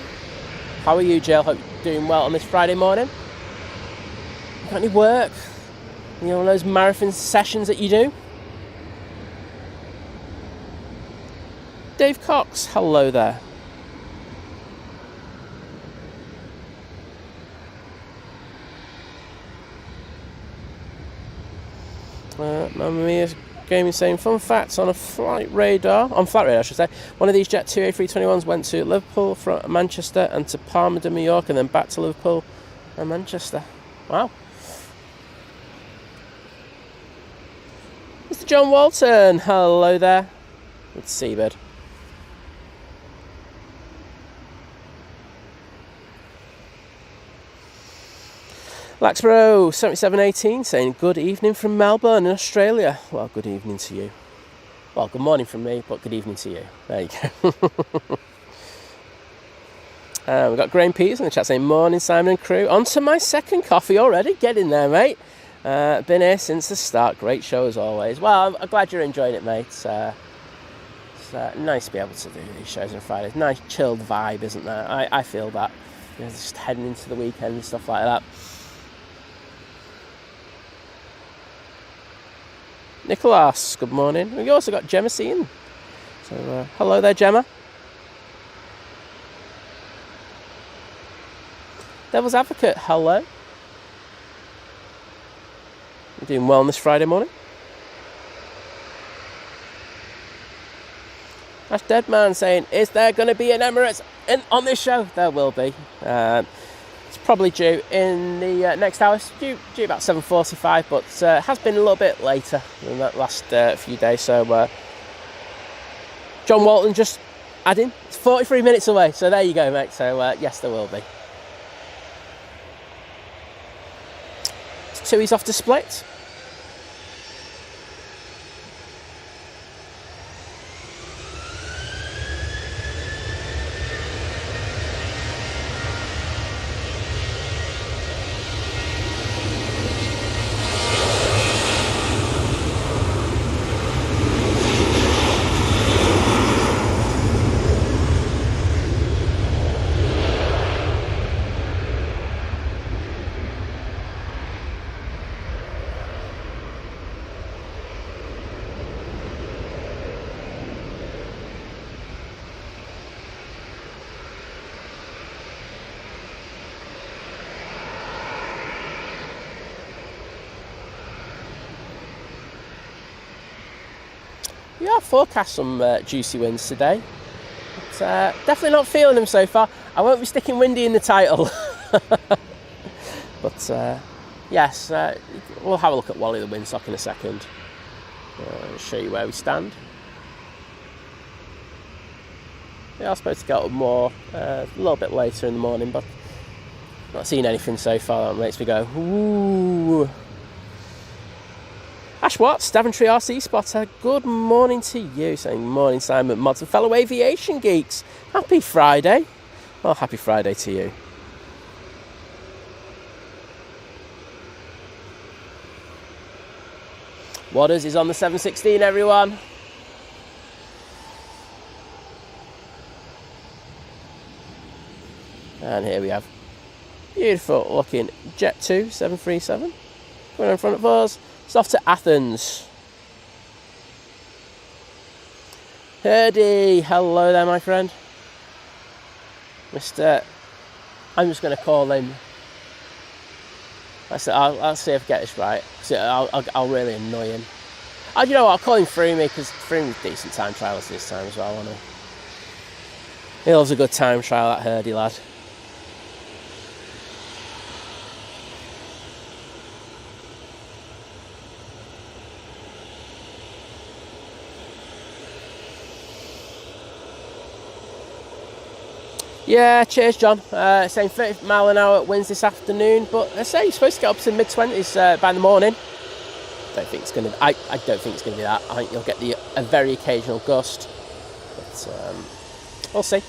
How are you, Jill? Hope you're doing well on this Friday morning. Got any work? You know, one of those marathon sessions that you do? Dave Cox, hello there. Mamma Mia Gaming saying fun facts on flight radar, I should say. One of these Jet 2 A321s went to Liverpool from Manchester and to Palma de Mallorca and then back to Liverpool and Manchester. Wow. Mr. John Walton, hello there. It's Seabird. Laxbro 7718 saying good evening from Melbourne in Australia. Well, good evening to you. Well, good morning from me, but good evening to you. There you go. We've got Graham Peters in the chat saying morning Simon and crew. On to my second coffee already. Get in there, mate. Been here since the start. Great show as always. Well, I'm glad you're enjoying it, mate. It's nice to be able to do these shows on Fridays. Nice chilled vibe, isn't there? I feel that. You know, just heading into the weekend and stuff like that. Nicholas, good morning. We've also got Gemma Sean. So, hello there, Gemma. Devil's Advocate, hello. You doing well on this Friday morning? Ash Deadman saying, is there going to be an Emirates on this show? There will be. It's probably due in the next hour. It's due about 7:45, but has been a little bit later than that last few days. So John Walton just adding, it's 43 minutes away. So there you go, mate. So yes, there will be. TUI's off to Split. we are forecast some juicy winds today. But, definitely not feeling them so far. I won't be sticking windy in the title. But yes, we'll have a look at Wally the windsock in a second. I'll show you where we stand. Yeah, I was supposed to get up more a little bit later in the morning, but not seen anything so far that makes me go, ooh. Ash Watts, Daventry RC Spotter, good morning to you. Saying morning, Simon, mods and fellow aviation geeks. Happy Friday. Well, happy Friday to you. Waters is on the 716, everyone. And here we have beautiful looking Jet 2 737 going in front of us. It's off to Athens. Herdy, hello there, my friend. Mr. I'm just going to call him. I'll see if I get this right. I'll really annoy him. Oh, you know what? I'll call him Freemy, because Freemy's decent time trialist this time as well, won't he? He loves a good time trial, that Herdy lad. Yeah, cheers, John. Saying 30 mile an hour winds this afternoon, but I say you're supposed to get up to mid-20s by the morning. I don't think it's going to. I don't think it's going to be that. I think you'll get a very occasional gust, but we'll see.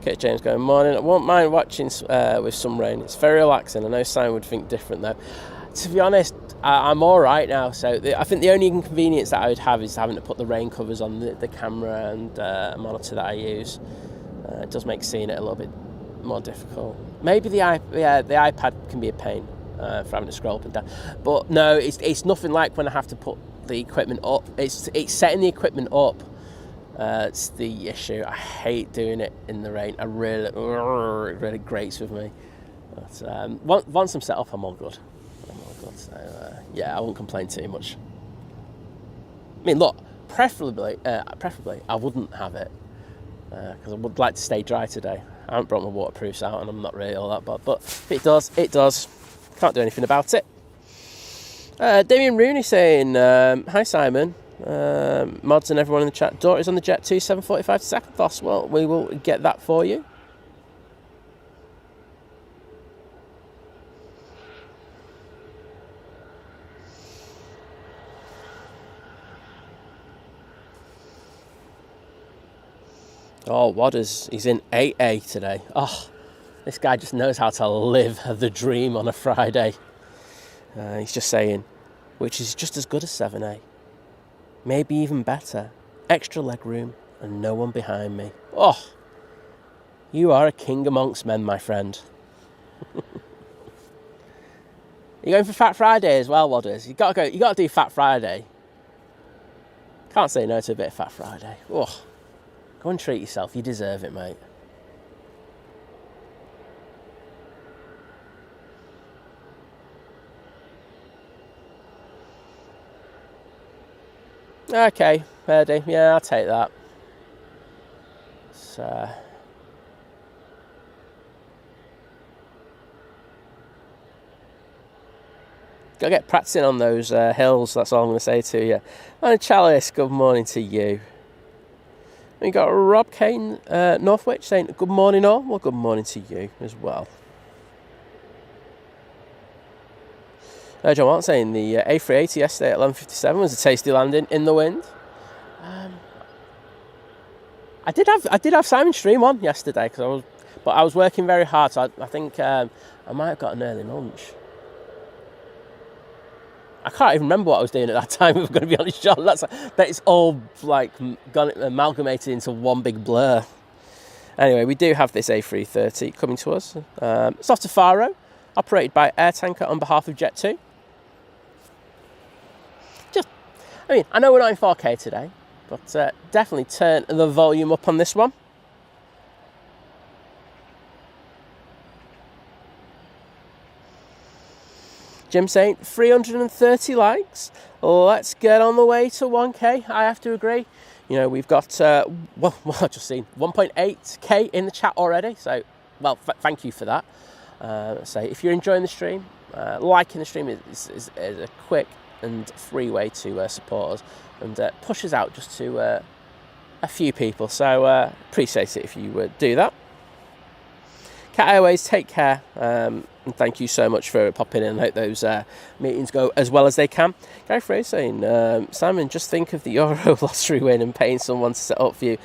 Okay, James going, morning. I won't mind watching with some rain. It's very relaxing. I know Simon would think different though. To be honest, I'm all right now. So I think the only inconvenience that I would have is having to put the rain covers on the camera and monitor that I use. It does make seeing it a little bit more difficult. Maybe the iPad can be a pain for having to scroll up and down. But no, it's nothing like when I have to put the equipment up. It's setting the equipment up. It's the issue. I hate doing it in the rain. It really grates with me. But once I'm set up, I'm all good. So yeah, I won't complain too much. I mean, look, preferably, I wouldn't have it because I would like to stay dry today. I haven't brought my waterproofs out, and I'm not really all that bad. But if it does, it does. Can't do anything about it. Damien Rooney saying, "Hi Simon." Mods and everyone in the chat. Daughter's on the Jet 2 745 to second boss. Well, we will get that for you. Oh, Wadders, he's in 8A today. Oh, this guy just knows how to live the dream on a Friday. He's just saying, which is just as good as 7A. Maybe even better. Extra leg room and no one behind me. Oh, you are a king amongst men, my friend. You going for Fat Friday as well, Wadders? You got to do Fat Friday. Can't say no to a bit of Fat Friday. Oh, go and treat yourself. You deserve it, mate. Okay, Eddie. Yeah, I'll take that. So, gotta get practicing on those hills. That's all I'm going to say to you. And Chalice, good morning to you. We got Rob Kane, Northwich, saying good morning all. Well, good morning to you as well. John Watt saying the A380 yesterday at 11:57 was a tasty landing in the wind. I did have Simon Stream on yesterday because I was But I was working very hard, so I think I might have got an early lunch. I can't even remember what I was doing at that time, if I'm going to be honest, John. That's all like gone amalgamated into one big blur. Anyway, we do have this A330 coming to us. It's off to Faro, operated by Air Tanker on behalf of Jet2. I know we're not in 4K today, but definitely turn the volume up on this one. Jim saying 330 likes. Let's get on the way to 1K. I have to agree. You know, we've got, I've just seen 1.8K in the chat already. So, well, thank you for that. So if you're enjoying the stream, liking the stream is a quick and free way to support us and push us out just to a few people. So appreciate it if you would do that. Cat Airways, take care. And thank you so much for popping in. I hope those meetings go as well as they can. Gary Fraser saying, Simon, just think of the Euro lottery win and paying someone to set up for you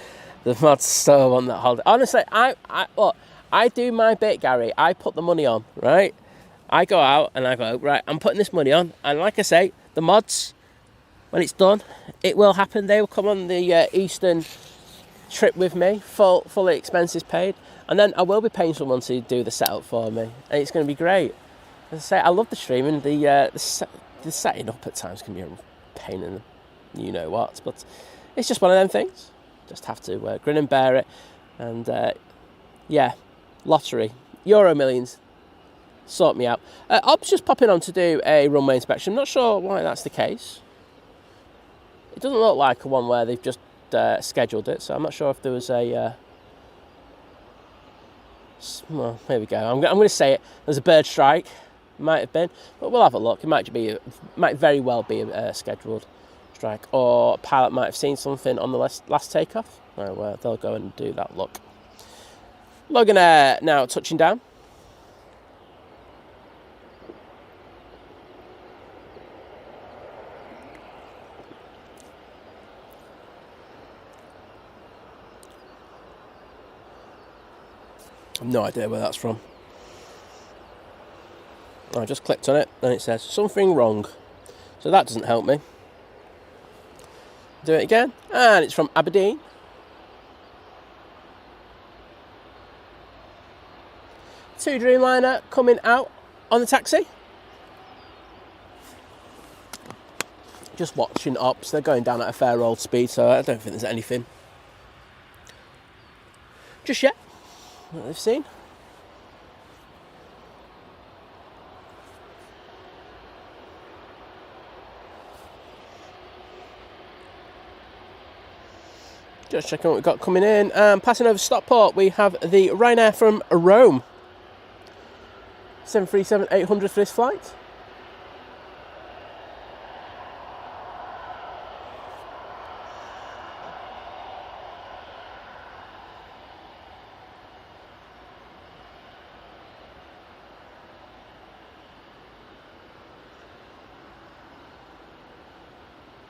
the mod store on that holiday. Honestly, I do my bit, Gary. I put the money on, right? I go out and I go, right, I'm putting this money on. And like I say, the mods, when it's done, it will happen. They will come on the Eastern trip with me, fully expenses paid. And then I will be paying someone to do the setup for me. And it's going to be great. As I say, I love the streaming. The setting up at times can be a pain in the you-know-what. But it's just one of them things. Just have to grin and bear it. And, yeah, lottery. Euro Millions. Sort me out. Ob's just popping on to do a runway inspection. I'm not sure why that's the case. It doesn't look like one where they've just scheduled it. So I'm not sure if there was a... well, here we go. I'm going to say it. There's a bird strike. Might have been, but we'll have a look. It might very well be a scheduled strike, or a pilot might have seen something on the last takeoff. So they'll go and do that. Look, Logan Air now touching down. I've no idea where that's from. I just clicked on it and it says something wrong. So that doesn't help me. Do it again. And it's from Aberdeen. Two Dreamliner coming out on the taxi. Just watching ops. They're going down at a fair old speed, so I don't think there's anything just yet that they've seen. Just checking what we've got coming in. Passing over Stockport, we have the Ryanair from Rome. 737-800 for this flight.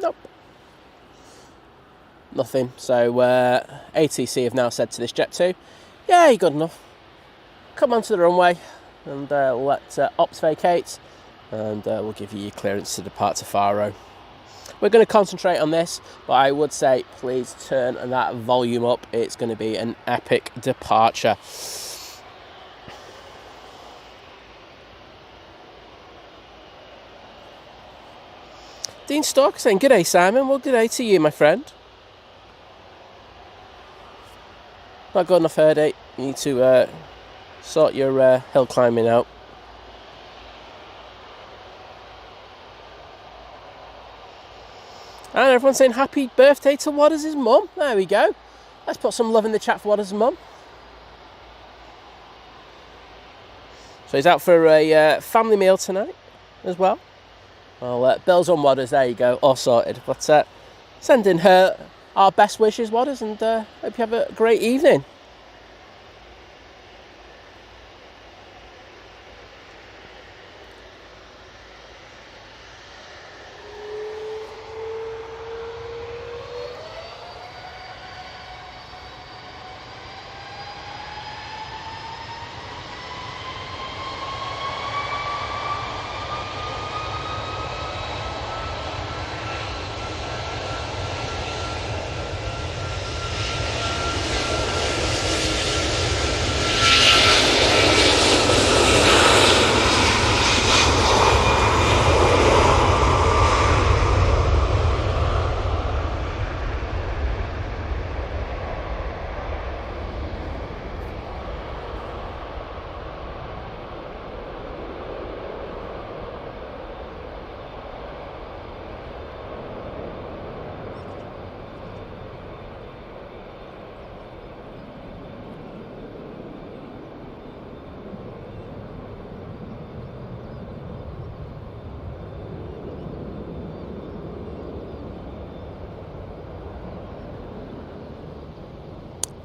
Nope. Nothing. So ATC have now said to this Jet2, yeah, you're good enough. Come onto the runway and let ops vacate, and we'll give you your clearance to depart to Faro. We're going to concentrate on this, but I would say please turn that volume up. It's going to be an epic departure. Dean Stork saying, "G'day, Simon." Well, g'day to you, my friend. Not got enough headache. You need to sort your hill climbing out. And everyone's saying happy birthday to Wadders' mum. There we go. Let's put some love in the chat for Wadders' mum. So he's out for a family meal tonight as well. Well, Bill's on Wadders, there you go, all sorted. But sending her our best wishes, Wadders, and hope you have a great evening.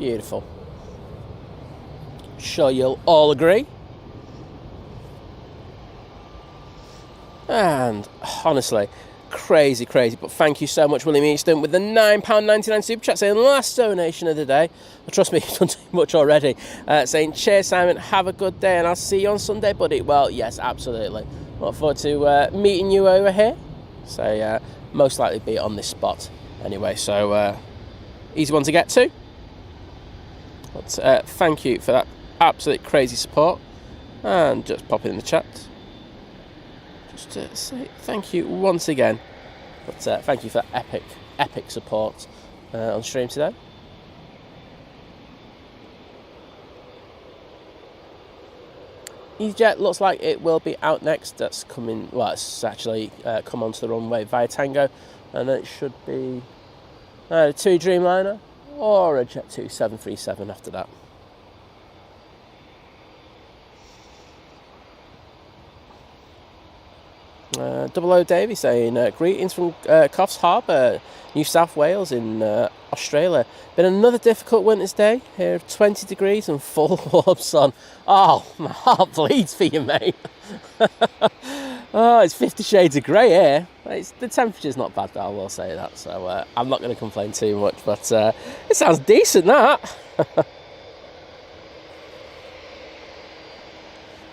Beautiful. Sure you'll all agree. And honestly, crazy, but thank you so much, William Easton, with the £9.99 super chat, saying last donation of the day. Well, trust me, you've done too much already. Saying, cheers, Simon, have a good day, and I'll see you on Sunday, buddy. Well, yes, absolutely. Look forward to meeting you over here. So, most likely be on this spot anyway. So, easy one to get to. But thank you for that absolute crazy support. And just pop it in the chat. Just to say thank you once again. But thank you for that epic support on stream today. EasyJet looks like it will be out next. That's coming. Well, it's actually come onto the runway via Tango, and it should be a TUI Dreamliner or a Jet2 737 after that. Double O Davey saying, greetings from Coffs Harbour, New South Wales in Australia. Been another difficult winter's day here, 20 degrees and full warm sun. Oh, my heart bleeds for you, mate. Oh, it's 50 shades of grey here. The temperature's not bad, though, I will say that. So I'm not going to complain too much, but it sounds decent, that.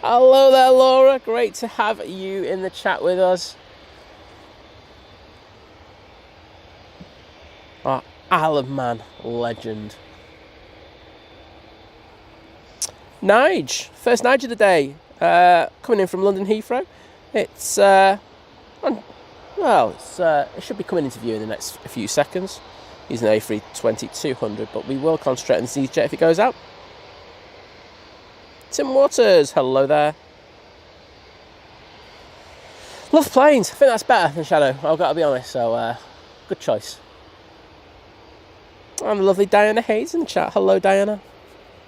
Hello there, Laura. Great to have you in the chat with us. Oh, Isle of Man legend. Nige, first Nige of the day, coming in from London Heathrow. It's it should be coming into view in the next few seconds. He's an A320-200, but we will concentrate on the EasyJet if it goes out. Tim Waters, hello there. Love planes. I think that's better than Shadow, I've got to be honest, so good choice. And the lovely Diana Hayes in the chat. Hello, Diana.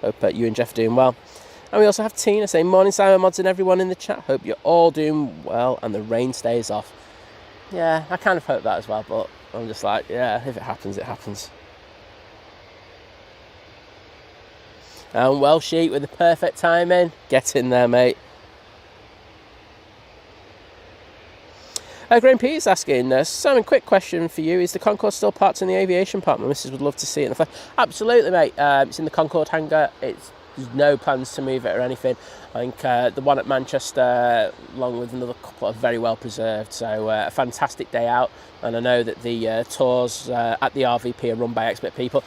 Hope you and Jeff are doing well. And we also have Tina saying, morning, Simon Mods and everyone in the chat. Hope you're all doing well and the rain stays off. Yeah, I kind of hope that as well, but I'm just like, yeah, if it happens, it happens. And well, Sheet with the perfect timing. Get in there, mate. Graham Peters asking, Simon, quick question for you. Is the Concorde still parked in the aviation park? My missus would love to see it in the flesh. Absolutely, mate. It's in the Concorde hangar. There's no plans to move it or anything. I think the one at Manchester, along with another couple, are very well preserved. So a fantastic day out. And I know that the tours at the RVP are run by expert people.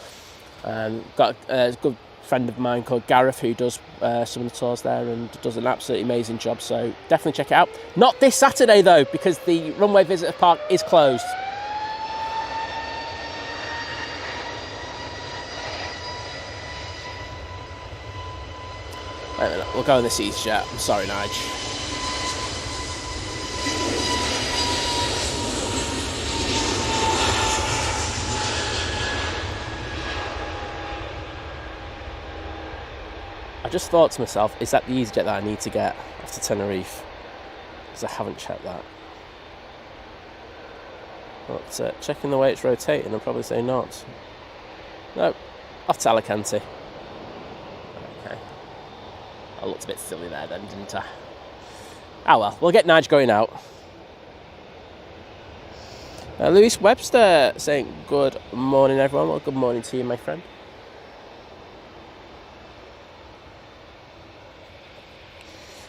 Got a good friend of mine called Gareth who does some of the tours there and does an absolutely amazing job, so definitely check it out. Not this Saturday though, because the Runway Visitor Park is closed. Wait a minute, we'll go on this EasyJet. I'm sorry, Nige. I just thought to myself, is that the EasyJet that I need to get after Tenerife? Because I haven't checked that. But checking the way it's rotating, I'll probably say not. No, off to Alicante. Okay. I looked a bit silly there then, didn't I? Ah well, we'll get Nige going out. Louis Webster saying, good morning everyone. Well, good morning to you, my friend.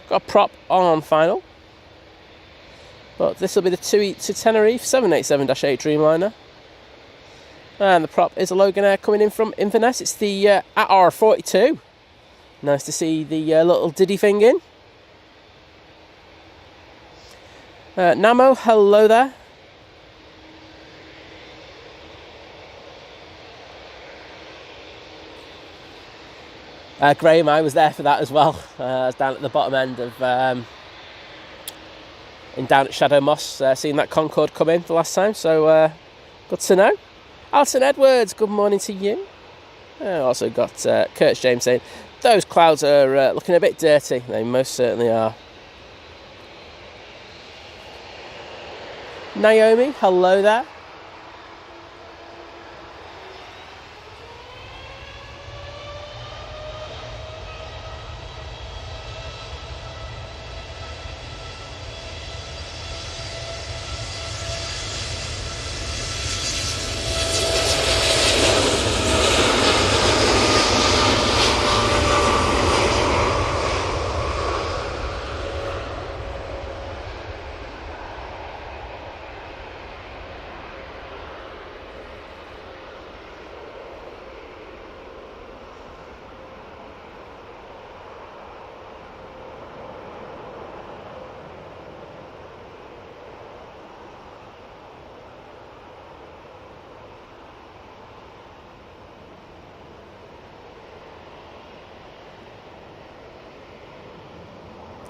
Got a prop on final, but this will be the TUI to Tenerife 787-8 Dreamliner, and the prop is a Loganair coming in from Inverness. It's the AR42. Nice to see the little diddy thing in. Namo, hello there. Graham, I was there for that as well. I was down at the bottom end of, down at Shadow Moss, seeing that Concorde come in the last time, so good to know. Alton Edwards, good morning to you. Also got Kurt James saying, those clouds are looking a bit dirty. They most certainly are. Naomi, hello there.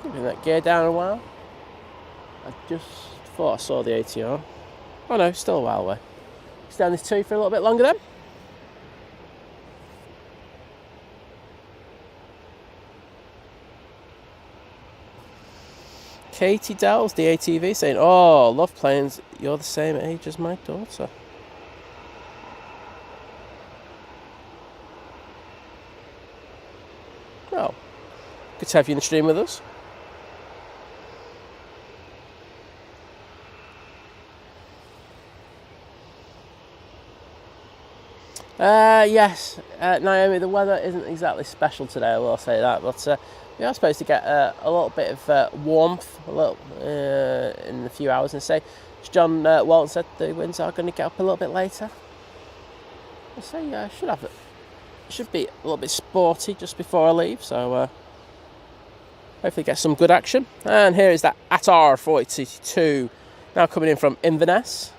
Keeping that gear down a while. I just thought I saw the ATR. Oh no, still a while away. Stay on this Tui for a little bit longer then. Katie Dells, the ATV, saying, "Oh, love planes. You're the same age as my daughter." Well, good to have you in the stream with us. Yes, Naomi, the weather isn't exactly special today, I will say that, but we are supposed to get a little bit of warmth in a few hours, and say, as John Walton said, the winds are going to get up a little bit later. I'll say should be a little bit sporty just before I leave, so hopefully get some good action. And here is that ATAR 42 now coming in from Inverness.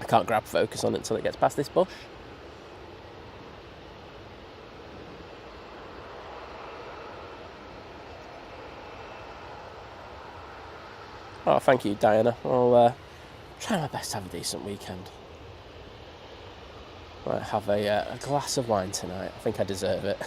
I can't grab focus on it until it gets past this bush. Oh, thank you, Diana. I'll try my best to have a decent weekend. Might have a glass of wine tonight. I think I deserve it.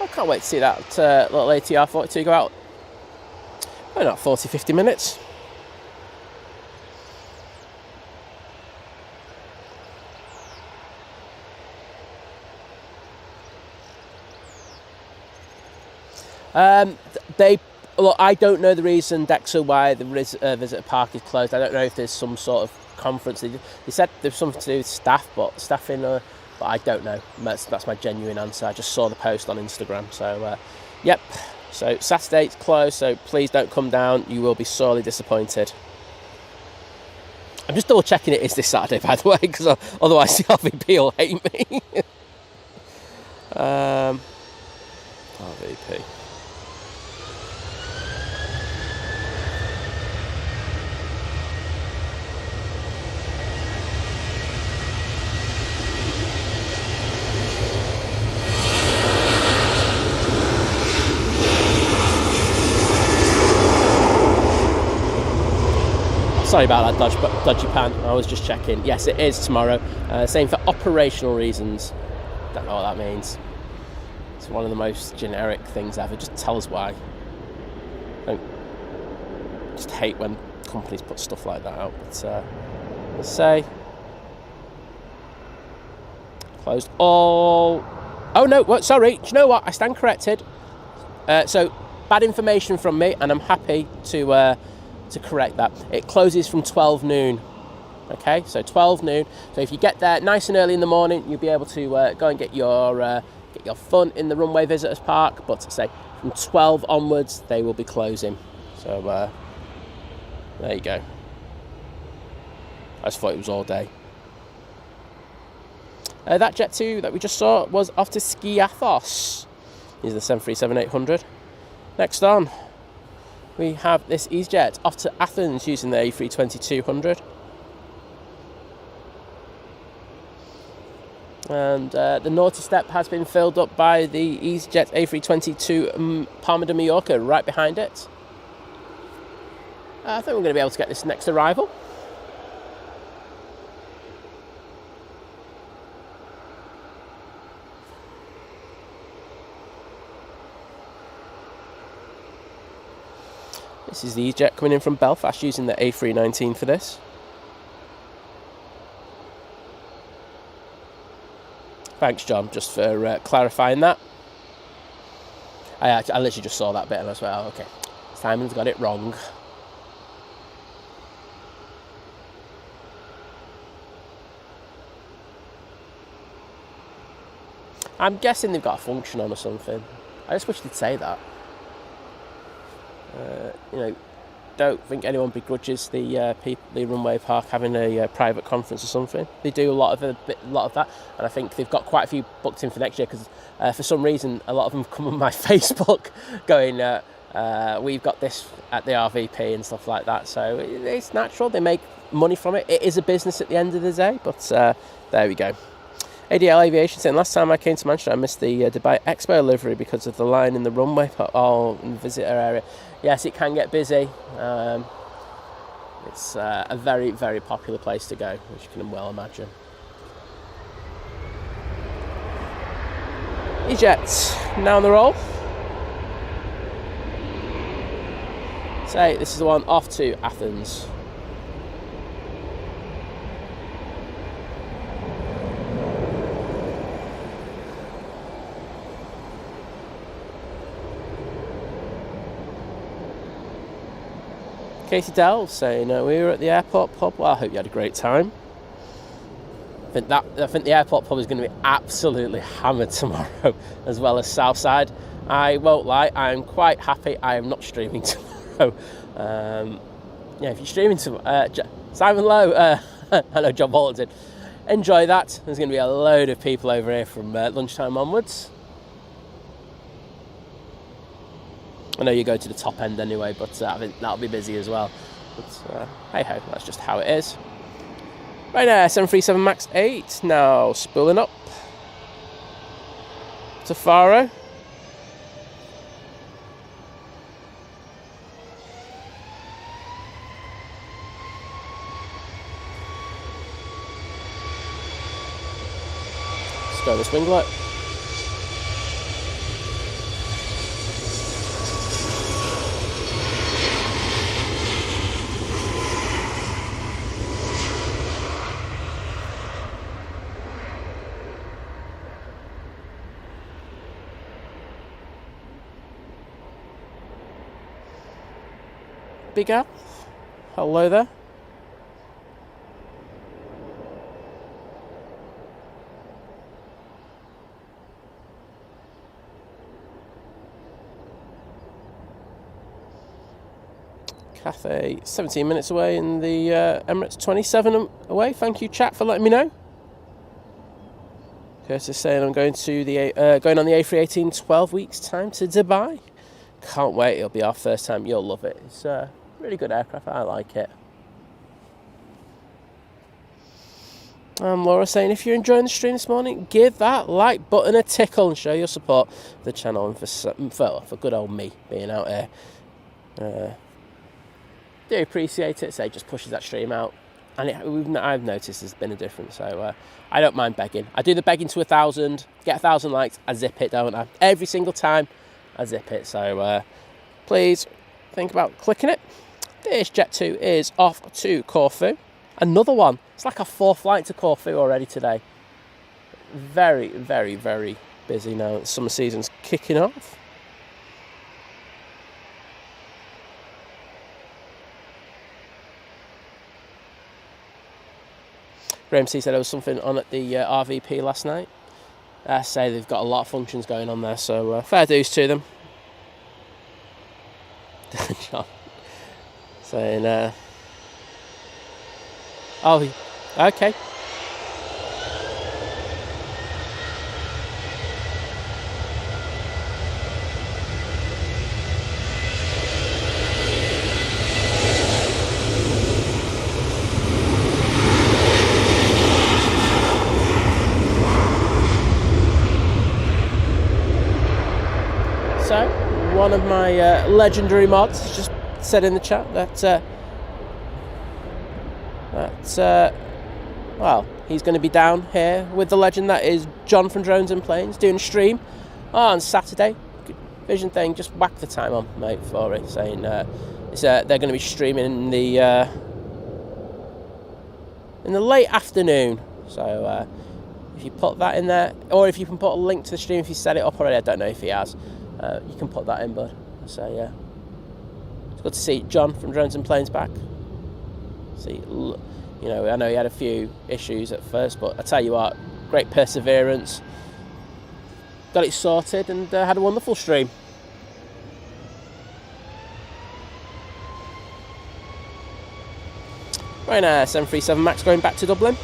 I can't wait to see that little ATR 42 go out. Why not 40-50 minutes? I don't know the reason, Dexter, why the visitor park is closed. I don't know if there's some sort of conference. They said there's something to do with staffing. But I don't know. That's my genuine answer. I just saw the post on Instagram. So, yep. So Saturday's closed, so please don't come down. You will be sorely disappointed. I'm just double checking it is this Saturday, by the way, because otherwise the RVP will hate me. RVP. Sorry about that dodgy pan. I was just checking. Yes, it is tomorrow. Same for operational reasons. Don't know what that means. It's one of the most generic things ever. Just tell us why. I just hate when companies put stuff like that out. But let's say closed all. Oh no! What? Sorry. Do you know what? I stand corrected. So bad information from me, and I'm happy to correct that. It closes from 12 noon. Okay, so 12 noon. So if you get there nice and early in the morning, you'll be able to go and get your fun in the Runway Visitors Park. But say from 12 onwards, they will be closing. So there you go. I just thought it was all day. That Jet 2 that we just saw was off to Skiathos. These are the 737-800. Next on, we have this EasyJet off to Athens using the A320-200. And the naughty step has been filled up by the EasyJet A320 to Palma de Mallorca right behind it. I think we're going to be able to get this next arrival. This is the EasyJet coming in from Belfast using the A319 for this. Thanks, John, just for clarifying that. I literally just saw that bit and I was like, oh, okay, Simon's got it wrong. I'm guessing they've got a function on or something. I just wish they'd say that. don't think anyone begrudges the Runway Park having a private conference or something. They do a lot of that, and I think they've got quite a few booked in for next year, because for some reason a lot of them come on my Facebook going, we've got this at the RVP and stuff like that. So it's natural, they make money from it. It is a business at the end of the day, but there we go. ADL Aviation saying, last time I came to Manchester I missed the Dubai Expo livery because of the line in the runway in the visitor area. Yes, it can get busy. It's a very, very popular place to go, which you can well imagine. EasyJet, now on the roll. So this is the one off to Athens. Katie Dell saying, we were at the airport pub. Well, I hope you had a great time. I think the airport pub is going to be absolutely hammered tomorrow, as well as Southside. I won't lie, I'm quite happy I am not streaming tomorrow. If you're streaming tomorrow, Simon Lowe, I know John Bolton did. Enjoy that. There's going to be a load of people over here from lunchtime onwards. I know you go to the top end anyway, but I think that'll be busy as well. But hey ho, that's just how it is. Right now, 737 MAX 8 now spooling up to Faro. Let's go this winglet. Big Al, hello there. Cathay, 17 minutes away, in the Emirates 27 away. Thank you, chat, for letting me know. Curtis saying I'm going to going on the A380 in 12 weeks' time to Dubai. Can't wait. It'll be our first time. You'll love it. It's really good aircraft. I like it. Laura saying, if you're enjoying the stream this morning, give that like button a tickle and show your support for the channel and for good old me being out here. Do appreciate it. So it just pushes that stream out, and I've noticed there's been a difference. So I don't mind begging. I do the begging to 1,000, get 1,000 likes, I zip it, don't I? Every single time I zip it. So please think about clicking it. This Jet 2 is off to Corfu. Another one. It's like a 4th flight to Corfu already today. Very, very, very busy now. The summer season's kicking off. Graham C said there was something on at the RVP last night. I say they've got a lot of functions going on there, so fair dues to them. John saying, oh, okay. So, one of my legendary mods just said in the chat that well, he's going to be down here with the legend that is John from Drones and Planes doing a stream on Saturday. Vision thing, just whack the time on, mate, for it, saying they're going to be streaming in the late afternoon. So if you put that in there, or if you can put a link to the stream if you set it up already, I don't know if he has. You can put that in, bud. So yeah, it's good to see John from Drones and Planes back. See, you know, I know he had a few issues at first, but I tell you what, great perseverance. Got it sorted and had a wonderful stream. Ryanair 737 MAX going back to Dublin.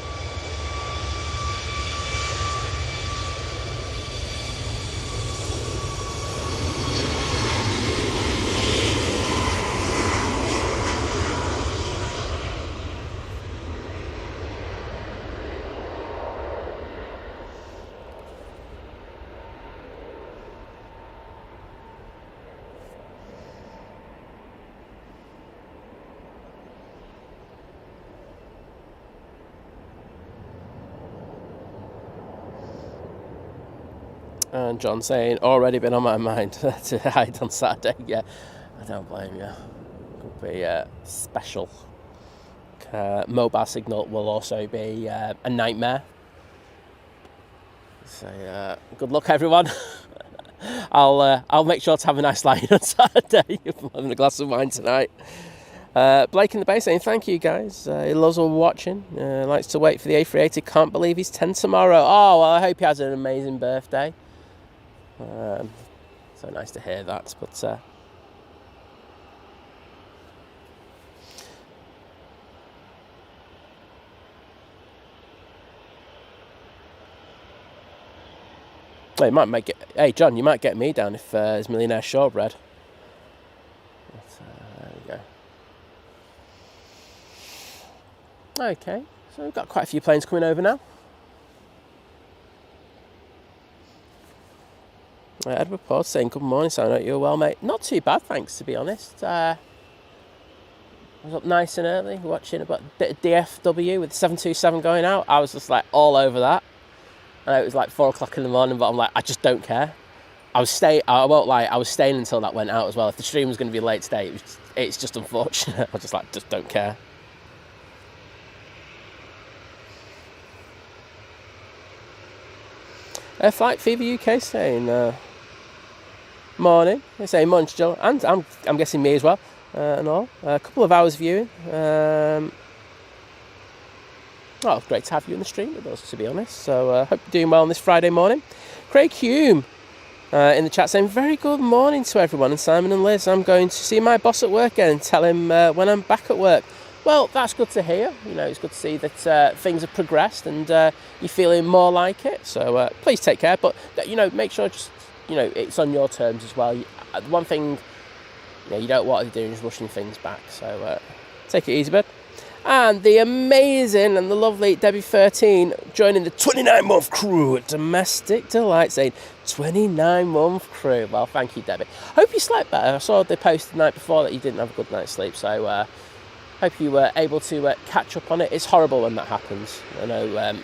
And John saying, already been on my mind to hide on Saturday. Yeah, I don't blame you. Could be special. Mobile signal will also be a nightmare. So good luck, everyone. I'll make sure to have a nice line on Saturday. I'm having a glass of wine tonight. Blake in the bay saying, thank you guys. He loves all watching. Likes to wait for the A380. Can't believe he's 10 tomorrow. Oh, well, I hope he has an amazing birthday. So nice to hear that. But well, you might make it. Hey, John, you might get me down if there's millionaire shortbread. But, there we go. Okay, so we've got quite a few planes coming over now. Edward Port saying, good morning, sound like you're well, mate. Not too bad, thanks, to be honest. I was up nice and early, watching a bit of DFW with the 727 going out. I was just like all over that. I know it was like 4 o'clock in the morning, but I'm like, I just don't care. I won't lie, I was staying until that went out as well. If the stream was going to be late today, it's just unfortunate. I was just like, just don't care. Flight Fever UK saying, morning. They say morning, Joe, and I'm guessing me as well, and all. A couple of hours viewing. Oh, great to have you in the stream with us, to be honest. So hope you're doing well on this Friday morning. Craig Hume in the chat saying, very good morning to everyone, and Simon and Liz. I'm going to see my boss at work again and tell him when I'm back at work. Well, that's good to hear. You know, it's good to see that things have progressed and you're feeling more like it. So please take care. But, you know, make sure just, you know, it's on your terms as well. One thing, you know, you don't want to be doing is rushing things back. So take it easy, bud. And the amazing and the lovely Debbie 13 joining the 29-month crew at Domestic Delight, saying 29-month crew. Well, thank you, Debbie. Hope you slept better. I saw they posted the night before that you didn't have a good night's sleep. So hope you were able to catch up on it. It's horrible when that happens. I know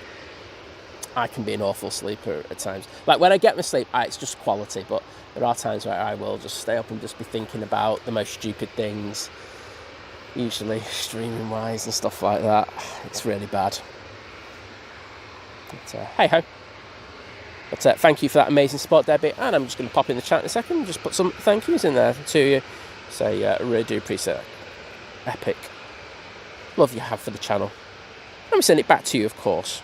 I can be an awful sleeper at times. Like when I get my sleep, it's just quality. But there are times where I will just stay up and just be thinking about the most stupid things, usually streaming wise and stuff like that. It's really bad. But hey ho. But thank you for that amazing support, Debbie. And I'm just going to pop in the chat in a second and just put some thank yous in there to you. So I really do appreciate it. Epic love you have for the channel. Let me send it back to you, of course.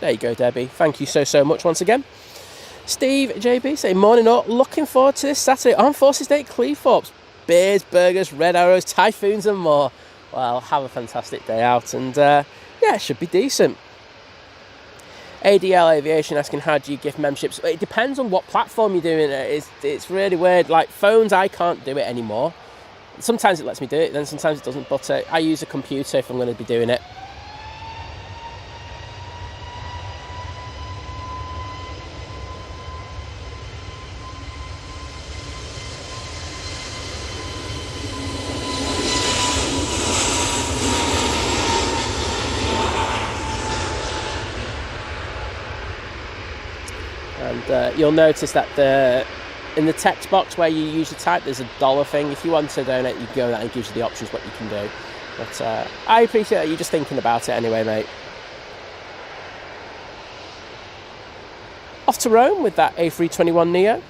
There you go, Debbie. Thank you so much once again. Steve JB saying, morning all. Looking forward to this Saturday. Armed Forces Day, Cleethorpes. Beers, burgers, red arrows, typhoons and more. Well, have a fantastic day out and yeah, it should be decent. ADL Aviation asking, how do you gift memberships? It depends on what platform you're doing it. It's really weird. Like phones, I can't do it anymore. Sometimes it lets me do it, then sometimes it doesn't. But I use a computer if I'm going to be doing it. And you'll notice that in the text box where you usually type, there's a $1 thing. If you want to donate, you go that and it gives you the options what you can do. But I appreciate that you're just thinking about it anyway, mate. Off to Rome with that A321neo.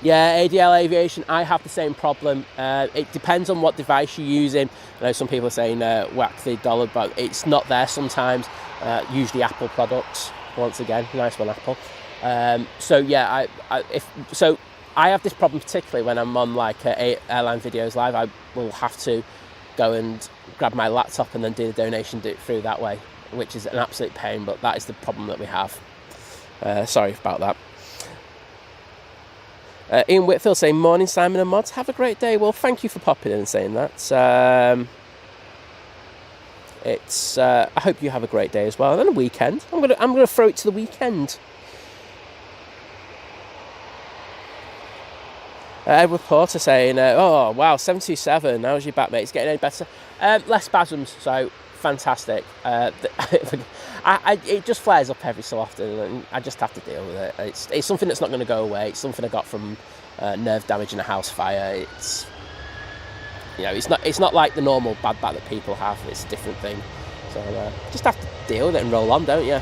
Yeah, ADL Aviation, I have the same problem. It depends on what device you're using. I know some people are saying whack the dollar, but it's not there sometimes. Usually Apple products, once again, nice one, Apple. So yeah, I have this problem particularly when I'm on like airline videos live. I will have to go and grab my laptop and then do the donation, do it through that way, which is an absolute pain, but that is the problem that we have. Sorry about that. Ian Whitfield saying, morning Simon and Mods, have a great day. Well, thank you for popping in and saying that. I hope you have a great day as well, and then a weekend. I'm gonna throw it to the weekend. Edward Porter saying, oh wow, 727, how's your back, mate? It's getting any better? Less spasms, so fantastic. It just flares up every so often, and I just have to deal with it. It's something that's not going to go away. It's something I got from nerve damage in a house fire. It's, you know, it's not like the normal bad back that people have. It's a different thing. So just have to deal with it and roll on, don't you?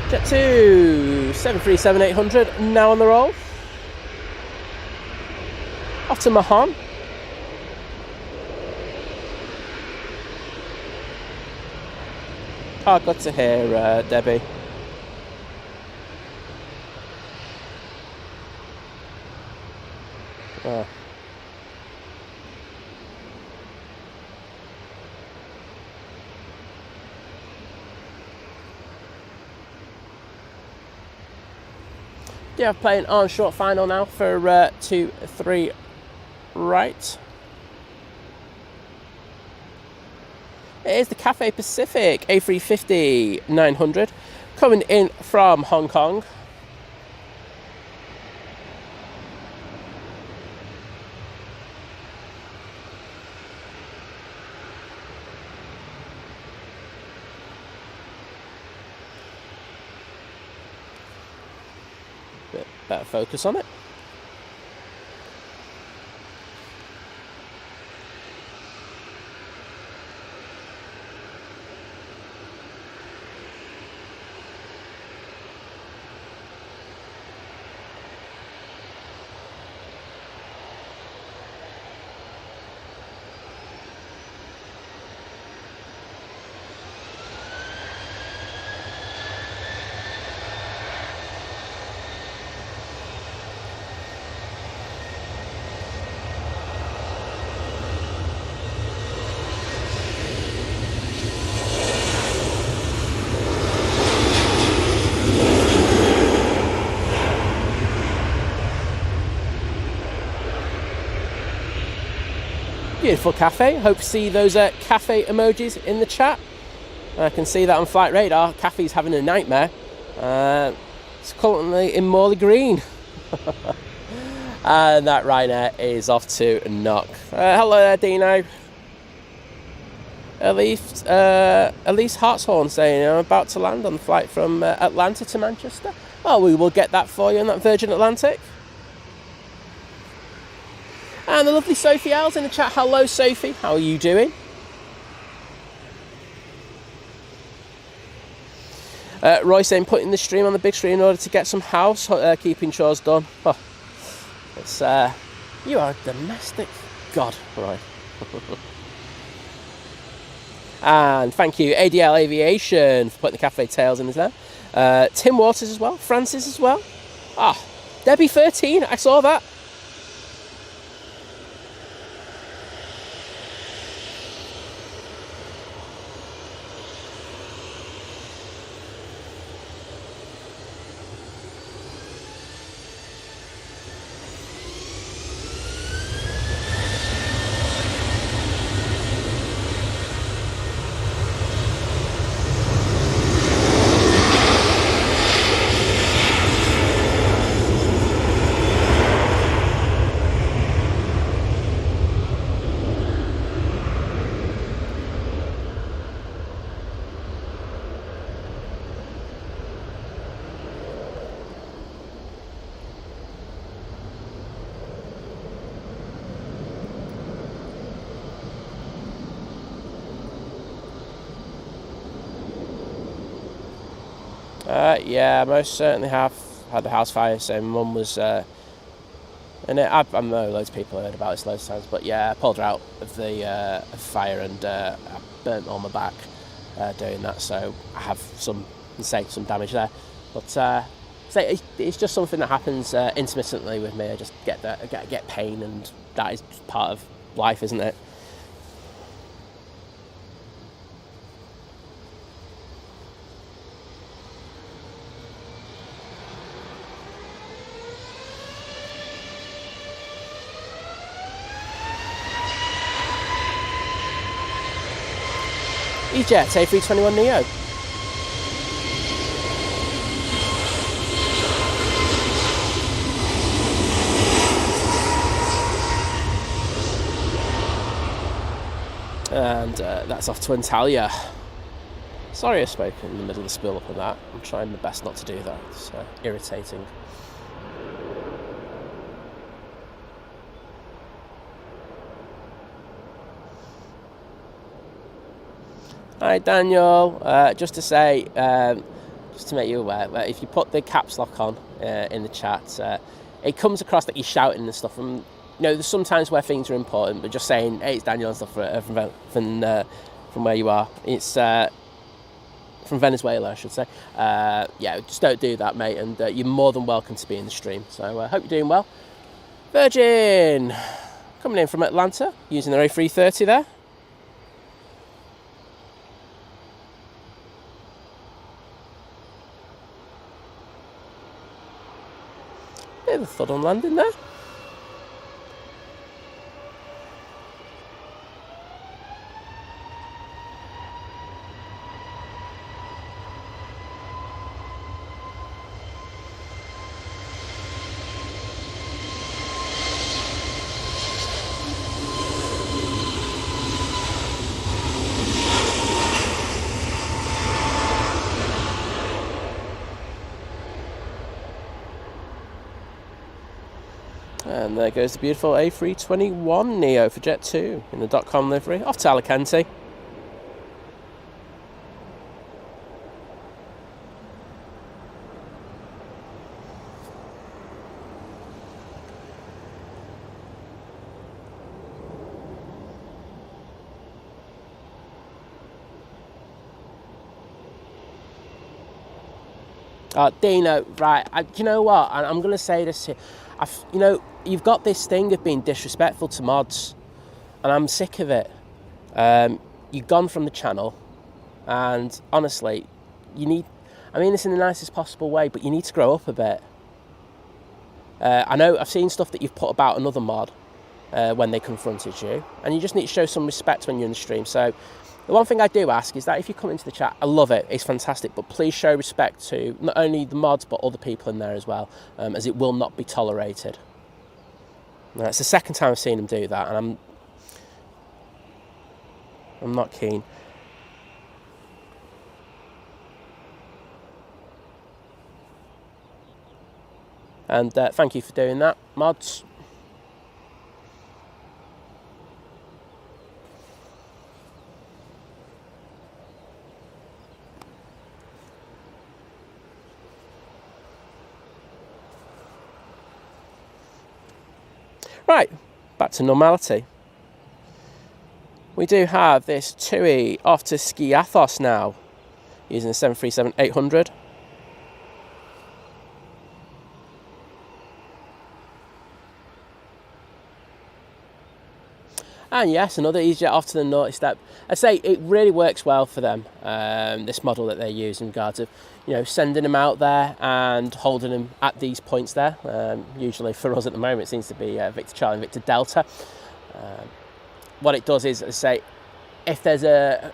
Jet 2, 737-800, now on the roll. Off to Mahon. Oh, good to hear, Debbie. Oh. Yeah, playing on short final now for 2-3 right. It is the Cathay Pacific A350-900 coming in from Hong Kong. Better focus on it. Beautiful cafe. Hope to see those cafe emojis in the chat. I can see that on Flight Radar. Cathy's having a nightmare. It's currently in Morley Green. And that Ryanair is off to knock. Hello there, Dino. Elise Hartshorn saying, I'm about to land on the flight from Atlanta to Manchester. Well, we will get that for you on that Virgin Atlantic. And the lovely Sophie Al's in the chat. Hello, Sophie. How are you doing? Roy saying, putting the stream on the big screen in order to get some housekeeping chores done. Oh, it's you are a domestic god, Roy. And thank you, ADL Aviation, for putting the cafe tails in there. Tim Waters as well. Francis as well. Ah, Debbie 13. I saw that. Yeah, I most certainly have had a house fire. So my mum was and I know loads of people heard about this loads of times, but yeah, I pulled her out of the fire and I burnt all my back doing that, so I have some damage there. But it's just something that happens intermittently with me. I just get pain, and that is part of life, isn't it? EasyJet A321neo. And that's off to Antalya. Sorry I spoke in the middle of the spill up of that. I'm trying my best not to do that. It's irritating. Hi Daniel, just to say, just to make you aware, if you put the caps lock on in the chat, it comes across that you're shouting and stuff. And there's some times where things are important, but just saying, hey, it's Daniel and stuff from where you are. It's from Venezuela, I should say. Yeah, just don't do that, mate, and you're more than welcome to be in the stream. So I hope you're doing well. Virgin, coming in from Atlanta, using their A330 there. Bit of a thud on landing there. And there goes the beautiful A321neo for Jet 2 in the .com livery, off to Alicante. Dino, right, you know what, I'm going to say this here. You've got this thing of being disrespectful to mods, and I'm sick of it. You've gone from the channel, and honestly, I mean this in the nicest possible way, but you need to grow up a bit. I know I've seen stuff that you've put about another mod when they confronted you, and you just need to show some respect when you're in the stream. So the one thing I do ask is that if you come into the chat, I love it, it's fantastic, but please show respect to not only the mods but other people in there as well, as it will not be tolerated. Now, it's the second time I've seen him do that, and I'm not keen. And thank you for doing that, mods. Right, back to normality. We do have this TUI off to Skiathos now, using the 737-800. And yes, another EasyJet off to the naughty step. I say it really works well for them, this model that they use in regards of, sending them out there and holding them at these points there. Usually for us at the moment, it seems to be Victor Charlie and Victor Delta. What it does is, say, if there's a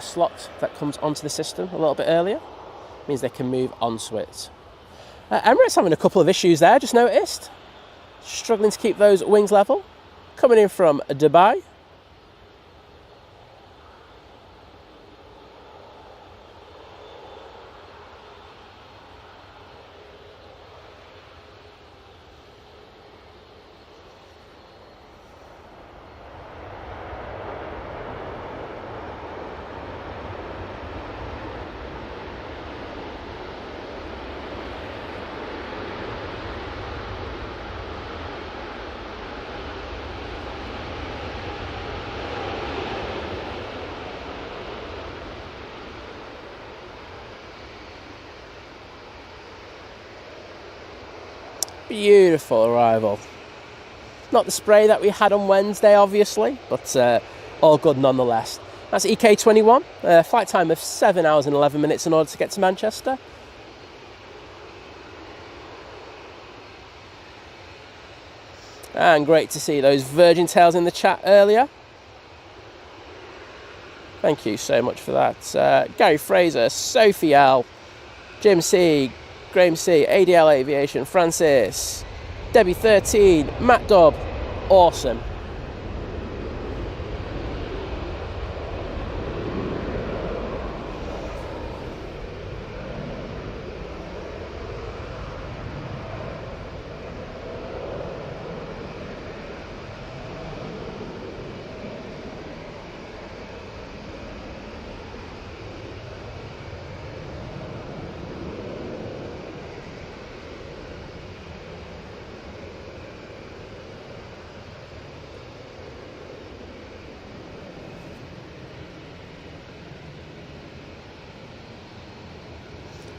slot that comes onto the system a little bit earlier, it means they can move onto it. Emirates having a couple of issues there, just noticed. Struggling to keep those wings level. Coming in from Dubai. Beautiful arrival. Not the spray that we had on Wednesday, obviously, but all good nonetheless. That's EK21, flight time of 7 hours and 11 minutes in order to get to Manchester. And great to see those Virgin Tails in the chat earlier. Thank you so much for that. Gary Fraser, Sophie L, Jim C, Graham C, ADL Aviation, Francis, Debbie 13, Matt Dobb, awesome.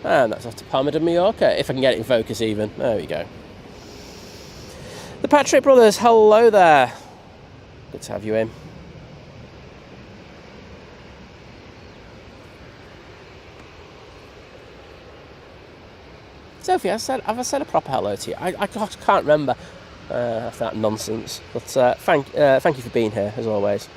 And that's off to Palma de Mallorca, if I can get it in focus even. There we go. The Patrick Brothers, hello there. Good to have you in. Sophie, have I said a proper hello to you? I can't remember after that nonsense. But thank you for being here, as always.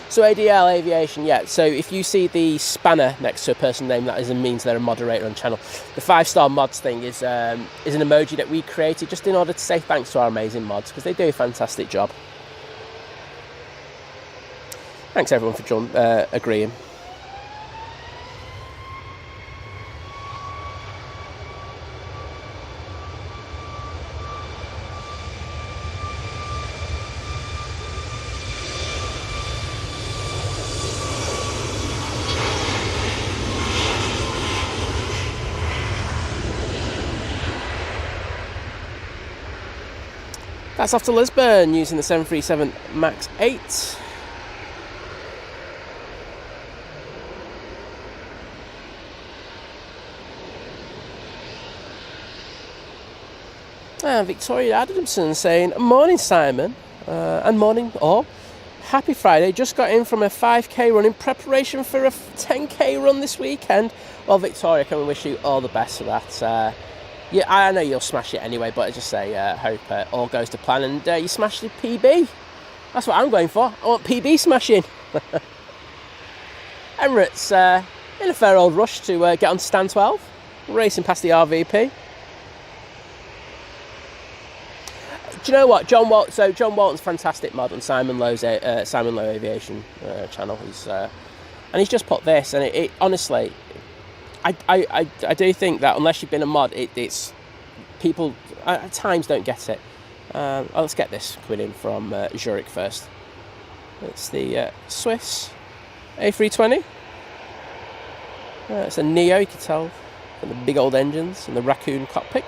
So ADL Aviation, yeah. So if you see the spanner next to a person name, that means they're a moderator on channel. The 5-star mods thing is an emoji that we created just in order to say thanks to our amazing mods, because they do a fantastic job. Thanks everyone for agreeing. That's off to Lisbon using the 737 MAX 8. And Victoria Adamson saying, morning Simon, and morning all. Happy Friday, just got in from a 5k run in preparation for a 10k run this weekend. Well, Victoria, can we wish you all the best for that. Yeah, I know you'll smash it anyway, but I just say hope all goes to plan and you smash the PB. That's what I'm going for. I want PB smashing. Emirates in a fair old rush to get on to stand 12, racing past the RVP. Do you know what, John Walton's fantastic mod on Simon Lowe Aviation channel. He's just put this, and it honestly. I do think that unless you've been a mod, it's people at times don't get it. Let's get this coming in from Zurich first. It's the Swiss A380. It's a Neo, you can tell, and the big old engines and the raccoon cockpit.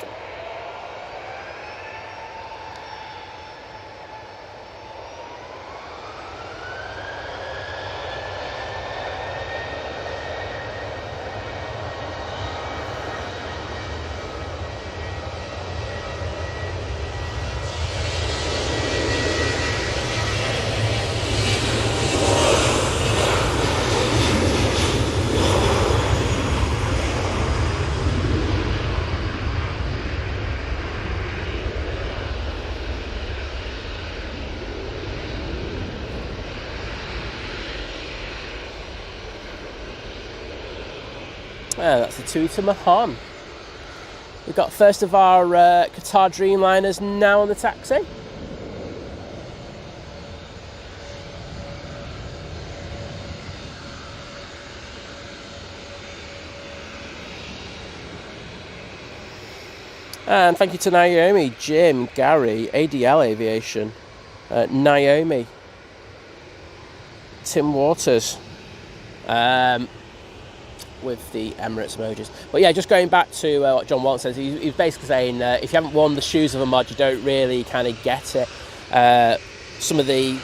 That's the Tui to Mahan. We've got first of our Qatar Dreamliners now on the taxi. And thank you to Naomi, Jim, Gary, ADL Aviation, Naomi, Tim Waters. With the Emirates emojis. But yeah, just going back to what John Walton says, he's basically saying if you haven't worn the shoes of a mod, you don't really kind of get it. Some of the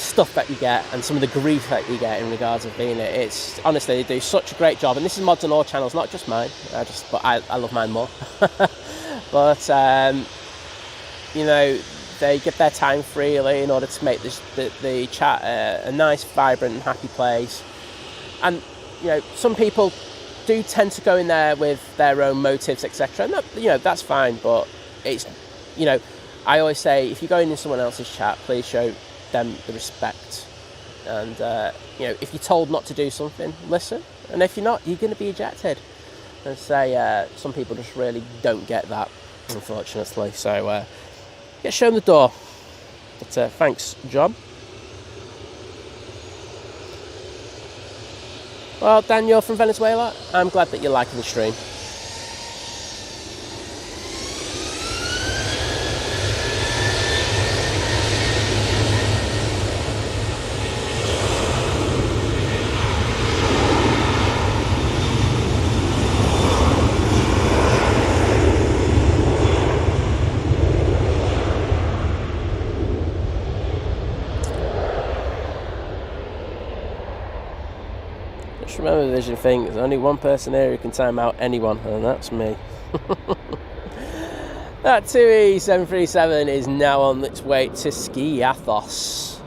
stuff that you get and some of the grief that you get in regards of being it. It's honestly, they do such a great job, and this is mods on all channels, not just mine. But I love mine more. But you know, they give their time freely in order to make the chat a nice, vibrant, and happy place. And you know, some people do tend to go in there with their own motives, etc. And that, you know, that's fine. But it's, you know, I always say, if you go into someone else's chat, please show them the respect. And you know, if you're told not to do something, listen. And if you're not, you're going to be ejected. And say some people just really don't get that, unfortunately. So get shown the door. But thanks, John. Well, Daniel from Venezuela, I'm glad that you're liking the stream. Remember the vision thing, there's only one person here who can time out anyone, and that's me. That TUI 737 is now on its way to Skiathos.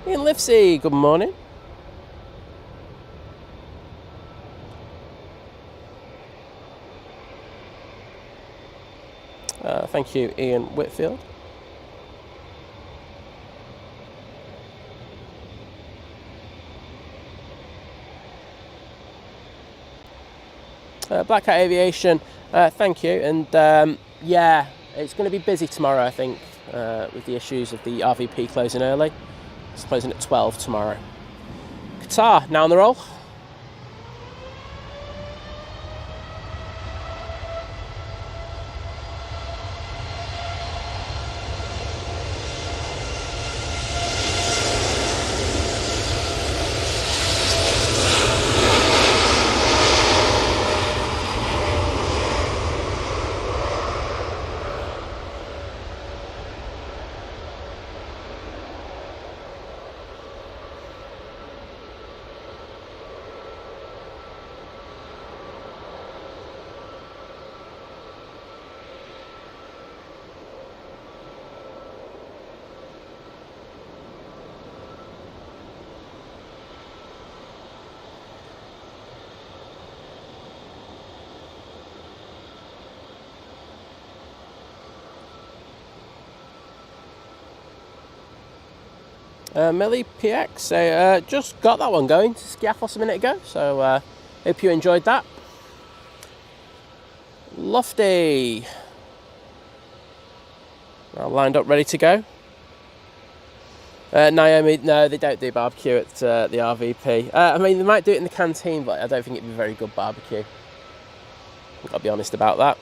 Ian Livesey, good morning. Thank you, Ian Whitfield. Black Cat Aviation, thank you, and yeah, it's going to be busy tomorrow, I think, with the issues of the RVP closing early. It's closing at 12 tomorrow. Qatar, now on the roll. Millie PX, just got that one going to Skiathos a minute ago, so hope you enjoyed that. Lofty, all lined up, ready to go. Naomi, no, they don't do barbecue at the RVP. I mean, they might do it in the canteen, but I don't think it'd be very good barbecue. I've got to be honest about that.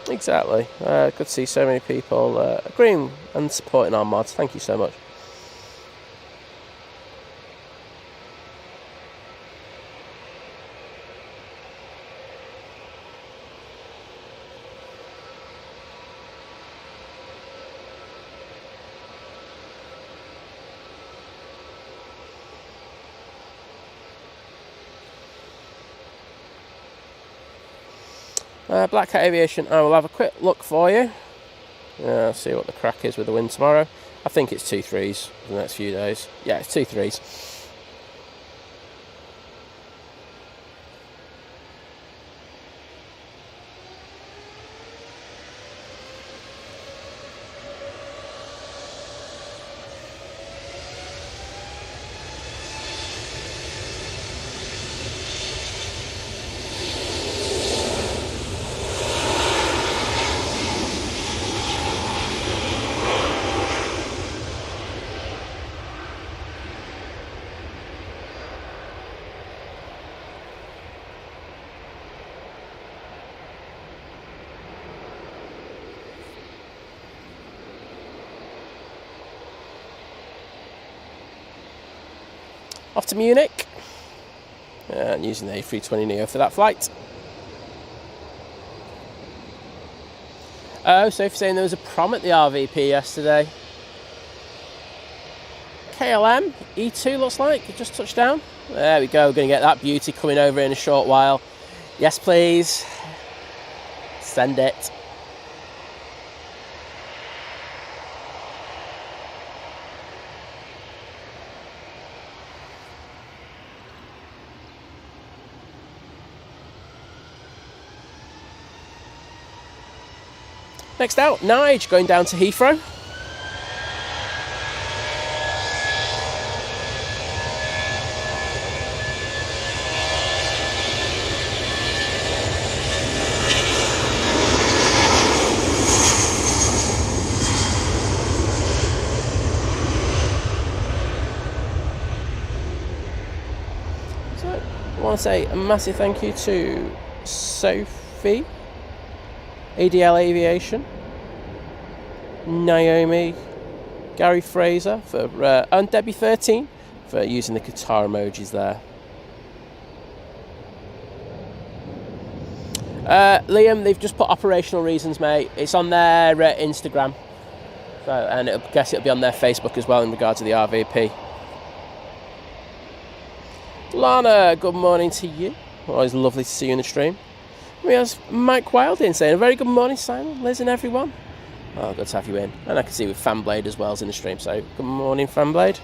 Exactly. Good to see so many people agreeing and supporting our mods. Thank you so much. Black Cat Aviation, I will have a quick look for you. See what the crack is with the wind tomorrow. I think it's 2-3s for the next few days. Yeah, it's 2-3s. Off to Munich, and using the A320neo for that flight. Oh, Sophie saying there was a prom at the RVP yesterday. KLM E2 looks like it just touched down. There we go. We're going to get that beauty coming over in a short while. Yes, please. Send it. Next out, Nige going down to Heathrow. So, I want to say a massive thank you to Sophie, ADL Aviation, Naomi, Gary Fraser and Debbie 13 for using the Qatar emojis there. Liam, they've just put operational reasons, mate. It's on their Instagram, so, and I guess it'll be on their Facebook as well in regard to the RVP. Lana, good morning to you. Always lovely to see you in the stream. We have Mike Wilding saying a very good morning, Simon, Liz and everyone. Oh, good to have you in. And I can see with Fanblade as well as in the stream, so good morning, Fanblade.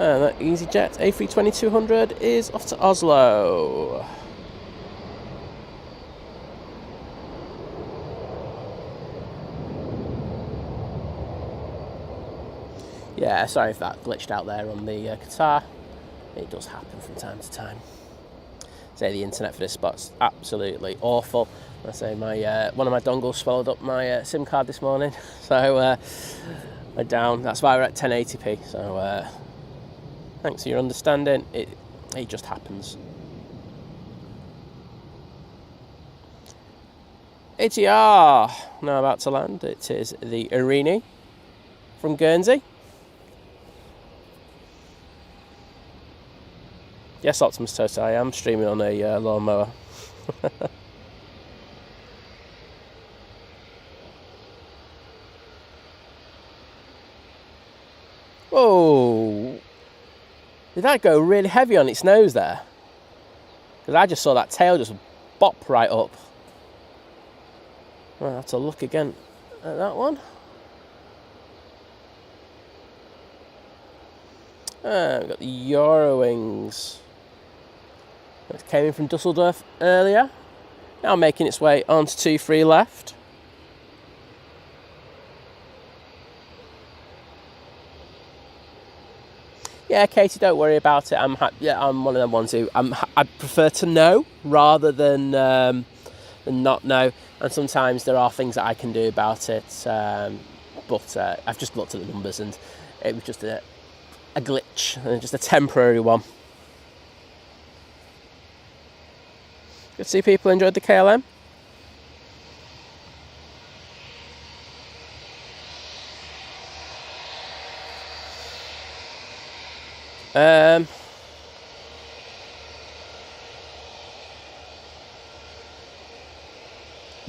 And that EasyJet A320-200 is off to Oslo. Yeah, sorry if that glitched out there on the Qatar. It does happen from time to time. Say the internet for this spot's absolutely awful. I say my one of my dongles swallowed up my SIM card this morning, so we're down. That's why we're at 1080p. So. Thanks for your understanding. It just happens. ATR now about to land. It is the Irini from Guernsey. Yes, Optimus Toast, I am streaming on a lawnmower. Whoa! Did that go really heavy on its nose there? Because I just saw that tail just bop right up. I'll have to look again at that one. We've got the Eurowings. It came in from Dusseldorf earlier. Now making its way onto 2-3 left. Yeah, Katie, don't worry about it. I'm one of them ones who I prefer to know rather than not know. And sometimes there are things that I can do about it, but I've just looked at the numbers and it was just a glitch, just a temporary one. Good to see people enjoyed the KLM.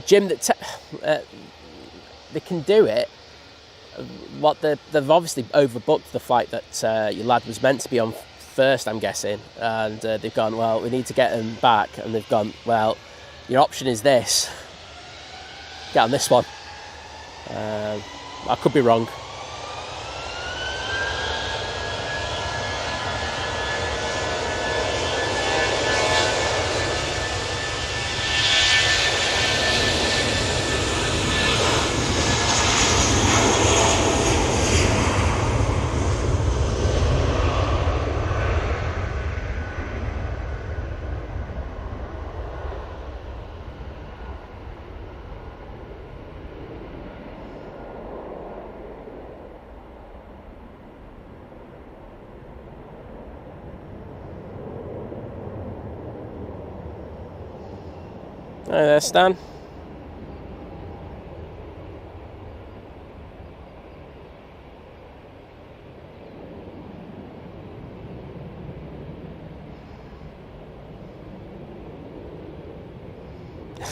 Jim, they can do it. They've obviously overbooked the flight that your lad was meant to be on first, I'm guessing, and they've gone, well, we need to get him back, and they've gone, well, your option is this. Get on this one. I could be wrong. Hi there, Stan.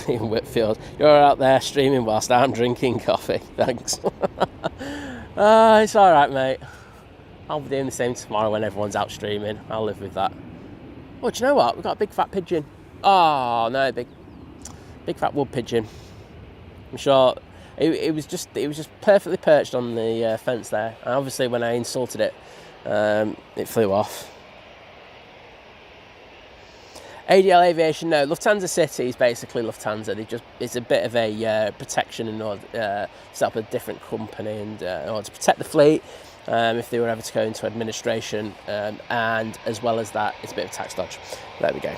In Whitfield, you're out there streaming whilst I'm drinking coffee. Thanks. It's all right, mate. I'll be doing the same tomorrow when everyone's out streaming. I'll live with that. Oh, do you know what? We've got a big fat pigeon. Oh no, big fat wood pigeon. I'm sure it was just perfectly perched on the fence there. And obviously, when I insulted it, it flew off. ADL Aviation, no. Lufthansa City is basically Lufthansa. It's a bit of a protection in order to set up a different company and in order to protect the fleet if they were ever to go into administration. And as well as that, it's a bit of a tax dodge. There we go.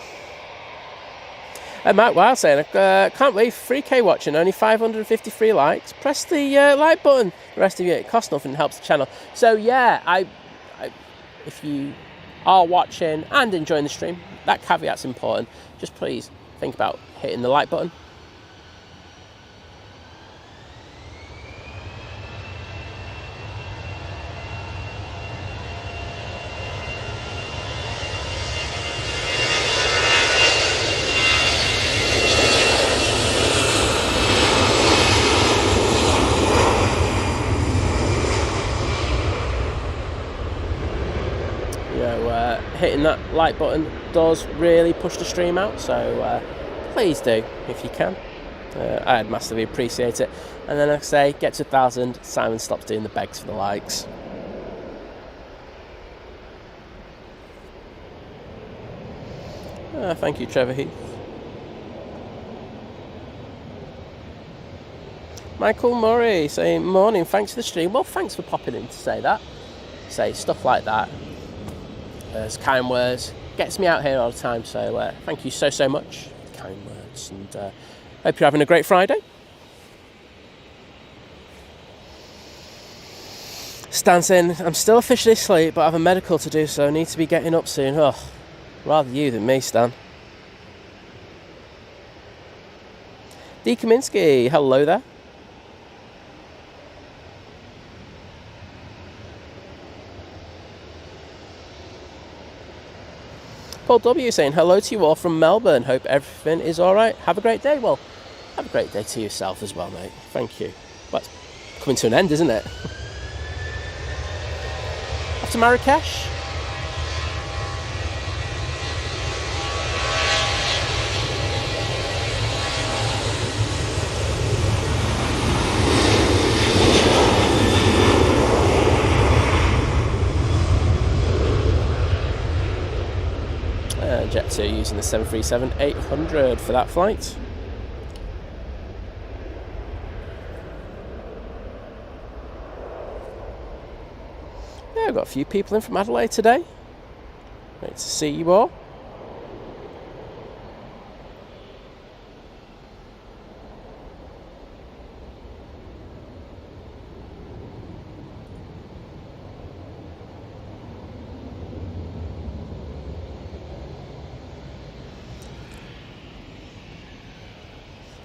Matt Wild saying, can't believe 3K watching, only 553 likes. Press the like button. The rest of you, it costs nothing, helps the channel. So yeah, I if you are watching and enjoying the stream, that caveat's important. Just please think about hitting the like button. Hitting that like button does really push the stream out, so please do if you can. I'd massively appreciate it. And then, like I say, get to 1,000, Simon stops doing the begs for the likes. Thank you, Trevor Heath. Michael Murray saying, morning, thanks for the stream. Well, thanks for popping in to say that. Say stuff like that. As kind words, gets me out here all the time, so thank you so much. Kind words, and hope you're having a great Friday. Stan saying, I'm still officially asleep, but I have a medical to do, so I need to be getting up soon. Oh, rather you than me, Stan. D. Kaminsky, hello there. Paul W saying hello to you all from Melbourne. Hope everything is all right. Have a great day. Well, have a great day to yourself as well, mate. Thank you. Well, it's coming to an end, isn't it? Off to Marrakesh. Jet2 using the 737-800 for that flight. Yeah, I've got a few people in from Adelaide today. Great to see you all.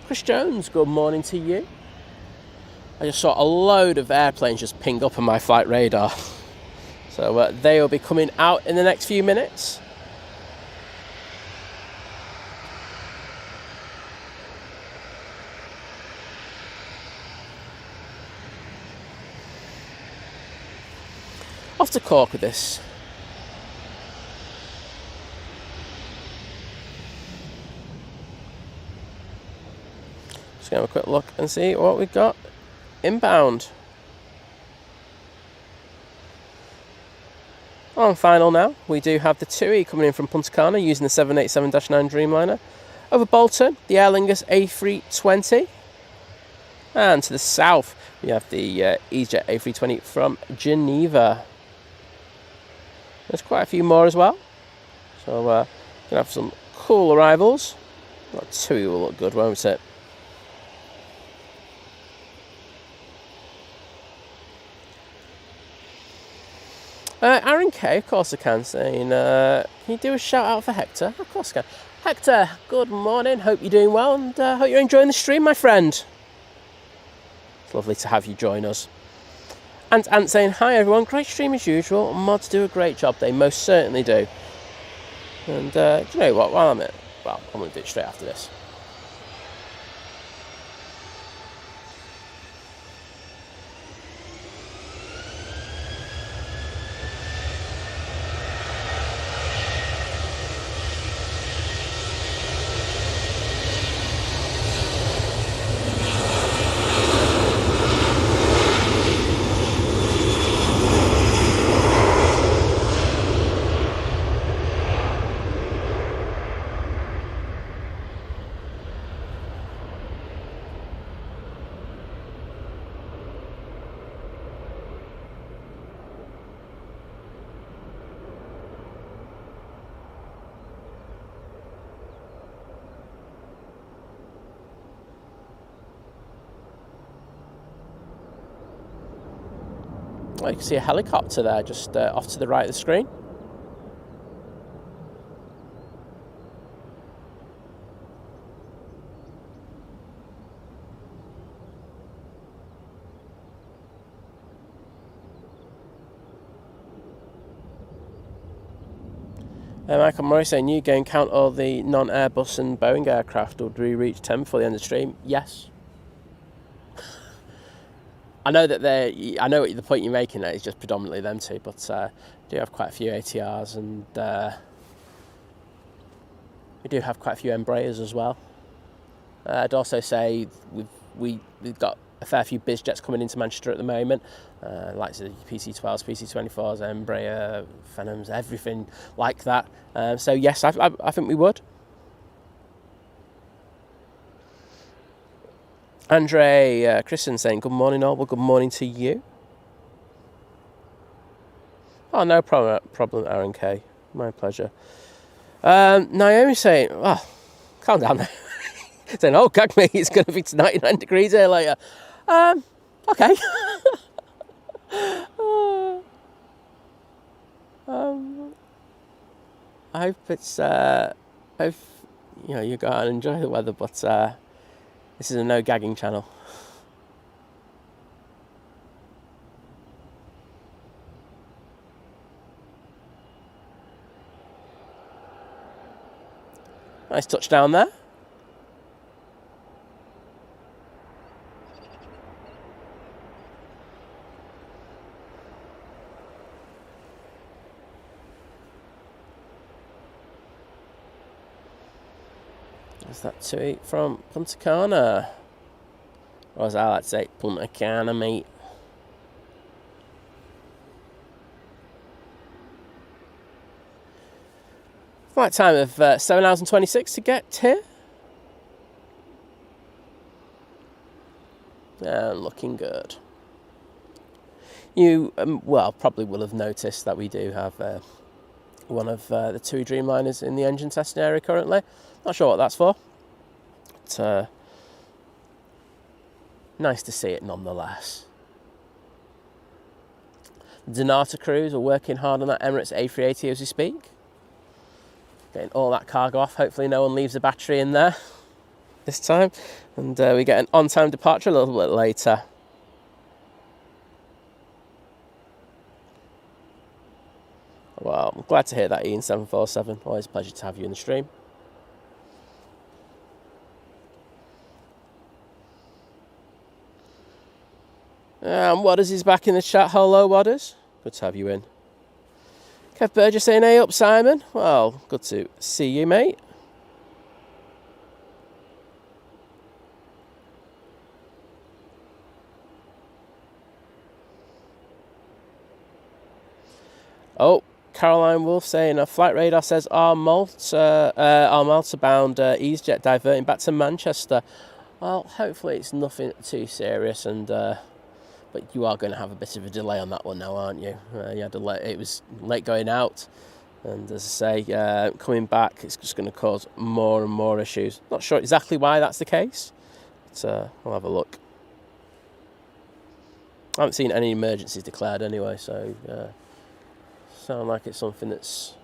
Chris Jones, good morning to you. I just saw a load of airplanes just ping up on my flight radar. So they will be coming out in the next few minutes. Off to Cork with this. Just gonna have a quick look and see what we've got inbound. On final now, we do have the Tui coming in from Punta Cana using the 787-9 Dreamliner. Over Bolton, the Lingus A380. And to the south, we have the EasyJet A320 from Geneva. There's quite a few more as well. So we're going to have some cool arrivals. That Tui will look good, won't it? Aaron K, of course I can, saying, can you do a shout out for Hector? Of course I can. Hector, good morning. Hope you're doing well and hope you're enjoying the stream, my friend. It's lovely to have you join us. And Ant saying, hi everyone, great stream as usual. Mods do a great job, they most certainly do. And do you know what, while I'm going to do it straight after this. Oh, you can see a helicopter there just off to the right of the screen. Michael Murray saying, you go and count all the non-Airbus and Boeing aircraft, or do we reach 10 before the end of the stream? Yes. I know that I know what the point you're making there is just predominantly them two, but we do have quite a few ATRs and we do have quite a few Embraers as well. I'd also say we've got a fair few biz jets coming into Manchester at the moment, like the PC-12s, PC-24s, Embraer, Phantoms, everything like that. So yes, I think we would. Andre Christian saying, good morning all, well, good morning to you. Oh, no problem, Aaron K. My pleasure. Naomi saying, oh, calm down there. Saying, oh, gag me, it's going to be 99 degrees here later. Okay. I hope it's, you go out and enjoy the weather, but this is a no gagging channel. Nice touchdown there. There's that Tui from Punta Cana. Or as I like to say, Punta Cana, mate. Flight time of 7 hours and 26 to get here. And looking good. You, probably will have noticed that we do have one of the Tui Dreamliners in the engine testing area currently. Not sure what that's for, but nice to see it nonetheless. The Donata crews are working hard on that Emirates A380 as we speak. Getting all that cargo off. Hopefully no one leaves a battery in there this time. And we get an on-time departure a little bit later. Well, I'm glad to hear that, Ian 747. Always a pleasure to have you in the stream. Wadders is back in the chat. Hello, Wadders. Good to have you in. Kev Burgess saying, hey up, Simon. Well, good to see you, mate. Oh, Caroline Wolf saying, a flight radar says our Malta-bound EasyJet diverting back to Manchester. Well, hopefully it's nothing too serious, and but you are going to have a bit of a delay on that one now, aren't you? It was late going out, and as I say, coming back, it's just going to cause more and more issues. Not sure exactly why that's the case, but we'll have a look. I haven't seen any emergencies declared anyway, so sound like it's something that's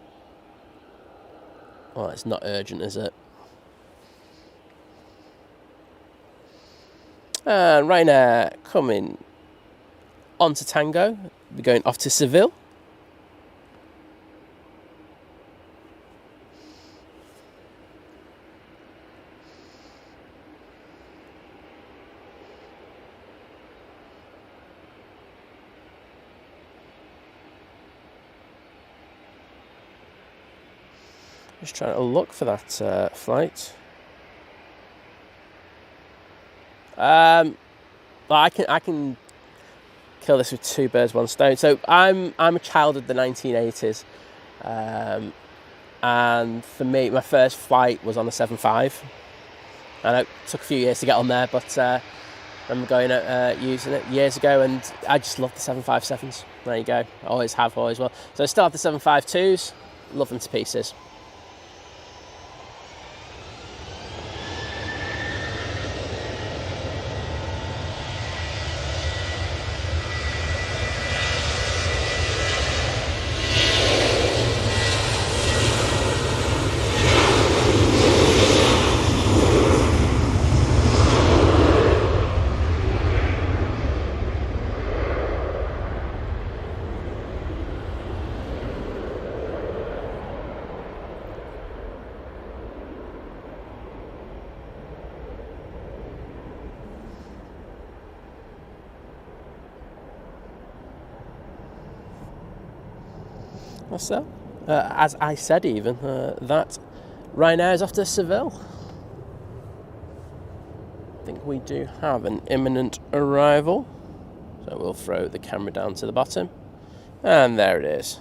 Well, it's not urgent, is it? And Ryanair coming on to Tango. We're going off to Seville. Just trying to look for that flight. Well, I can kill this with two birds, one stone. So I'm a child of the 1980s, and for me, my first flight was on the 75. And it took a few years to get on there, but I remember going using it years ago, and I just love the 757s. There you go. Always have, always will. So I still have the 752s. Love them to pieces. So, as I said even, that Ryanair is off to Seville. I think we do have an imminent arrival. So we'll throw the camera down to the bottom. And there it is.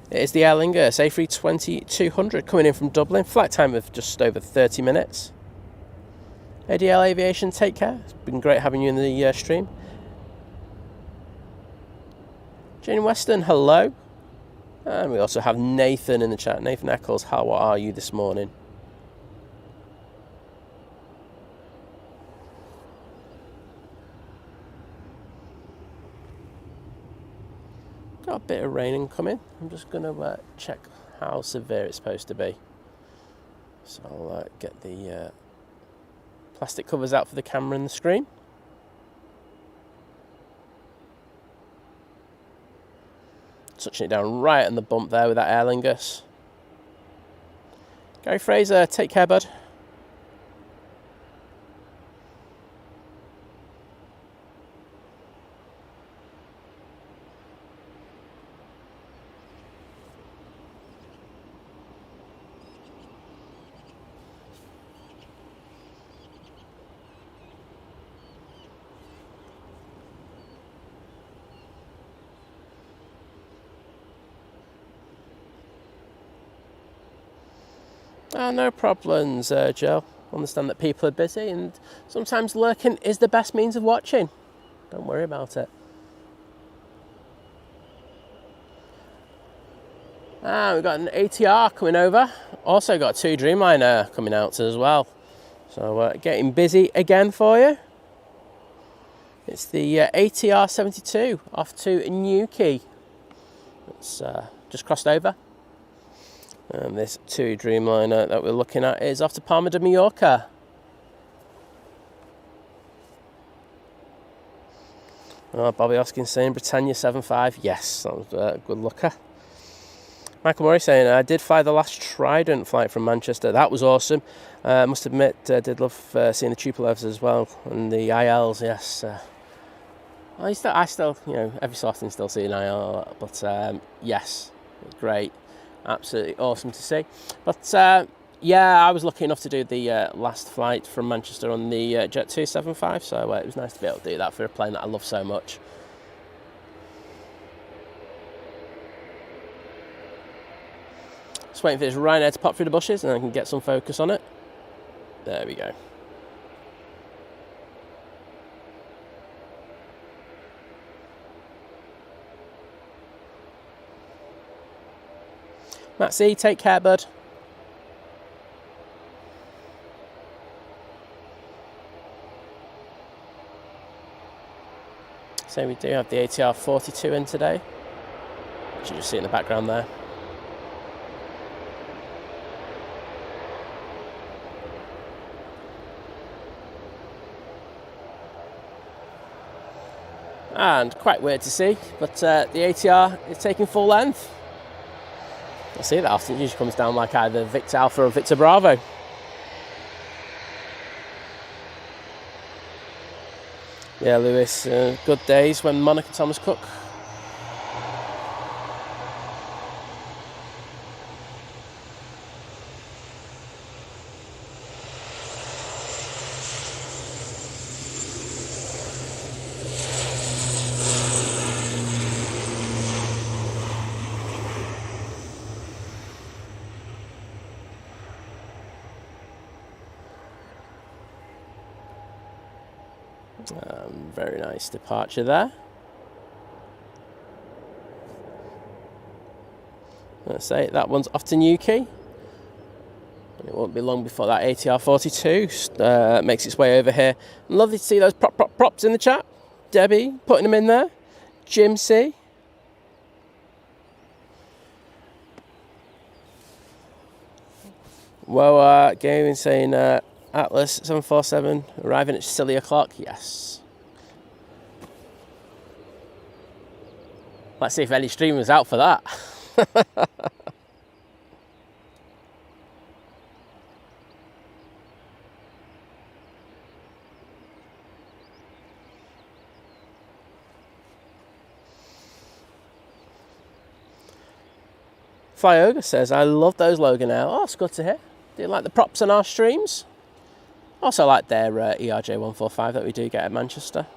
It is the Aer Lingus A320-200 coming in from Dublin. Flight time of just over 30 minutes. ADL Aviation, take care. It's been great having you in the stream. Jane Weston, hello. And we also have Nathan in the chat. Nathan Eccles, how are you this morning? Got a bit of rain incoming. I'm just going to check how severe it's supposed to be. So I'll get the plastic covers out for the camera and the screen. Touching it down right on the bump there with that Aer Lingus. Gary Fraser, take care, bud. No problems, Joe. Understand that people are busy and sometimes lurking is the best means of watching. Don't worry about it. We've got an ATR coming over. Also got two Dreamliner coming out as well. So getting busy again for you. It's the ATR 72 off to Newquay. It's just crossed over. And this two Dreamliner that we're looking at is off to Palma de Mallorca. Oh, Bobby Hoskins saying Britannia 75. Yes, that was a good looker. Michael Murray saying, I did fly the last Trident flight from Manchester. That was awesome. Must admit, did love seeing the Tupolev as well. And the ILs, yes. I still, you know, every so often still see an IL. But yes, great. Absolutely awesome to see. But yeah, I was lucky enough to do the last flight from Manchester on the Jet 275, so it was nice to be able to do that for a plane that I love so much. Just waiting for this Ryanair to pop through the bushes and I can get some focus on it. There we go. Matt C, take care, bud. So we do have the ATR 42 in today, which you just see in the background there. And quite weird to see, but the ATR is taking full length. I see that often. It usually comes down like either Victor Alpha or Victor Bravo. Yeah, Lewis, good days when Monica Thomas Cook. Very nice departure there. Let's say that one's off to Newquay. And it won't be long before that ATR 42 makes its way over here. Lovely to see those props in the chat. Debbie putting them in there. Jim C. Well, Gavin saying Atlas 747 arriving at silly o'clock. Yes. Let's see if any streamers out for that. Flyoga says, I love those Logan Air. Oh, it's good to hear. Do you like the props on our streams? Also like their ERJ 145 that we do get at Manchester.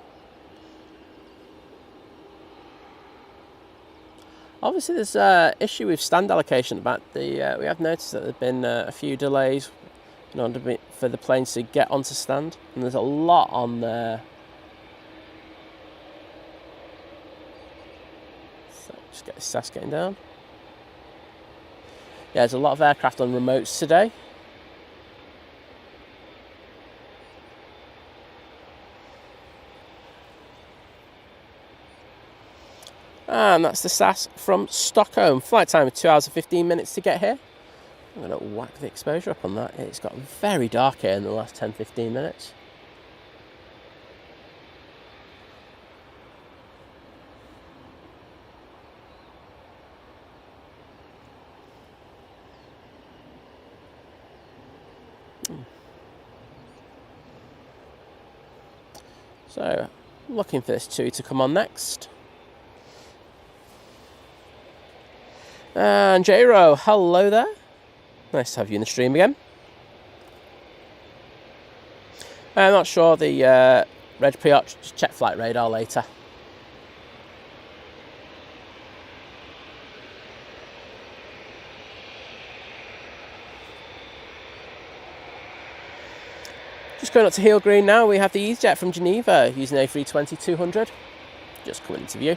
Obviously, there's an issue with stand allocation about the. We have noticed that there've been a few delays in order for the planes to get onto stand, and there's a lot on there. So just get the SAS getting down. Yeah, there's a lot of aircraft on remotes today. And that's the SAS from Stockholm. Flight time of 2 hours and 15 minutes to get here. I'm going to whack the exposure up on that. It's got very dark here in the last 10-15 minutes. So, looking for this TUI to come on next. And J-Ro, hello there. Nice to have you in the stream again. I'm not sure the Reg Pre-Op, just check flight radar later. Just going up to Heel Green now, we have the EasyJet from Geneva using A320-200. Just coming into view.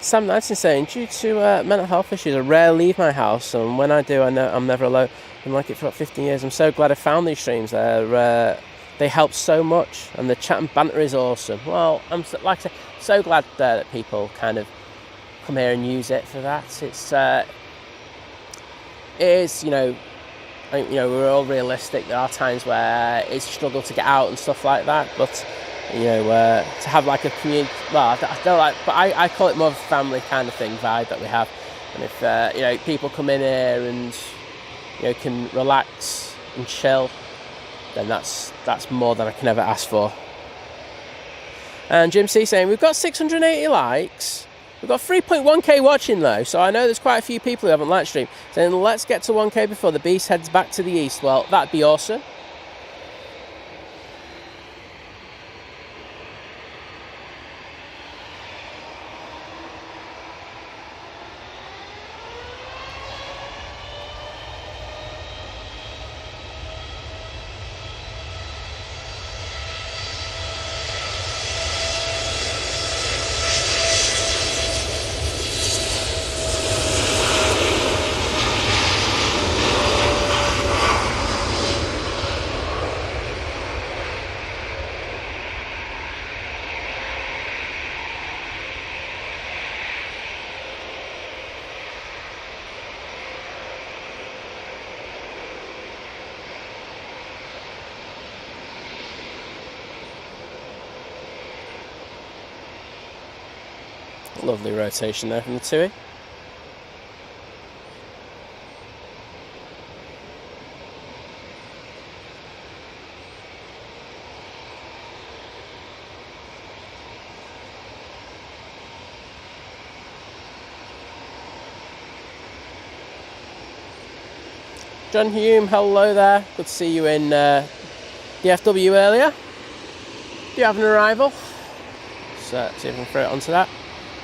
Sam Knightson saying, due to mental health issues, I rarely leave my house, and when I do, I know I'm never alone. I've been like it for about 15 years. I'm so glad I found these streams. They help so much, and the chat and banter is awesome. Well, I'm like I say, so glad that people kind of come here and use it for that. It is, you know, I think, you know, we're all realistic. There are times where it's a struggle to get out and stuff like that, but you know, to have like a community, well, I don't like, but I call it more of a family kind of thing vibe that we have. And if, you know, people come in here and, you know, can relax and chill, then that's more than I can ever ask for. And Jim C saying, we've got 680 likes. We've got 3.1k watching though, so I know there's quite a few people who haven't liked stream. Saying, let's get to 1k before the beast heads back to the east. Well, that'd be awesome. Lovely rotation there from the Tui. John Hume, hello there. Good to see you in DFW earlier. Do you have an arrival? So see if I can throw it onto that.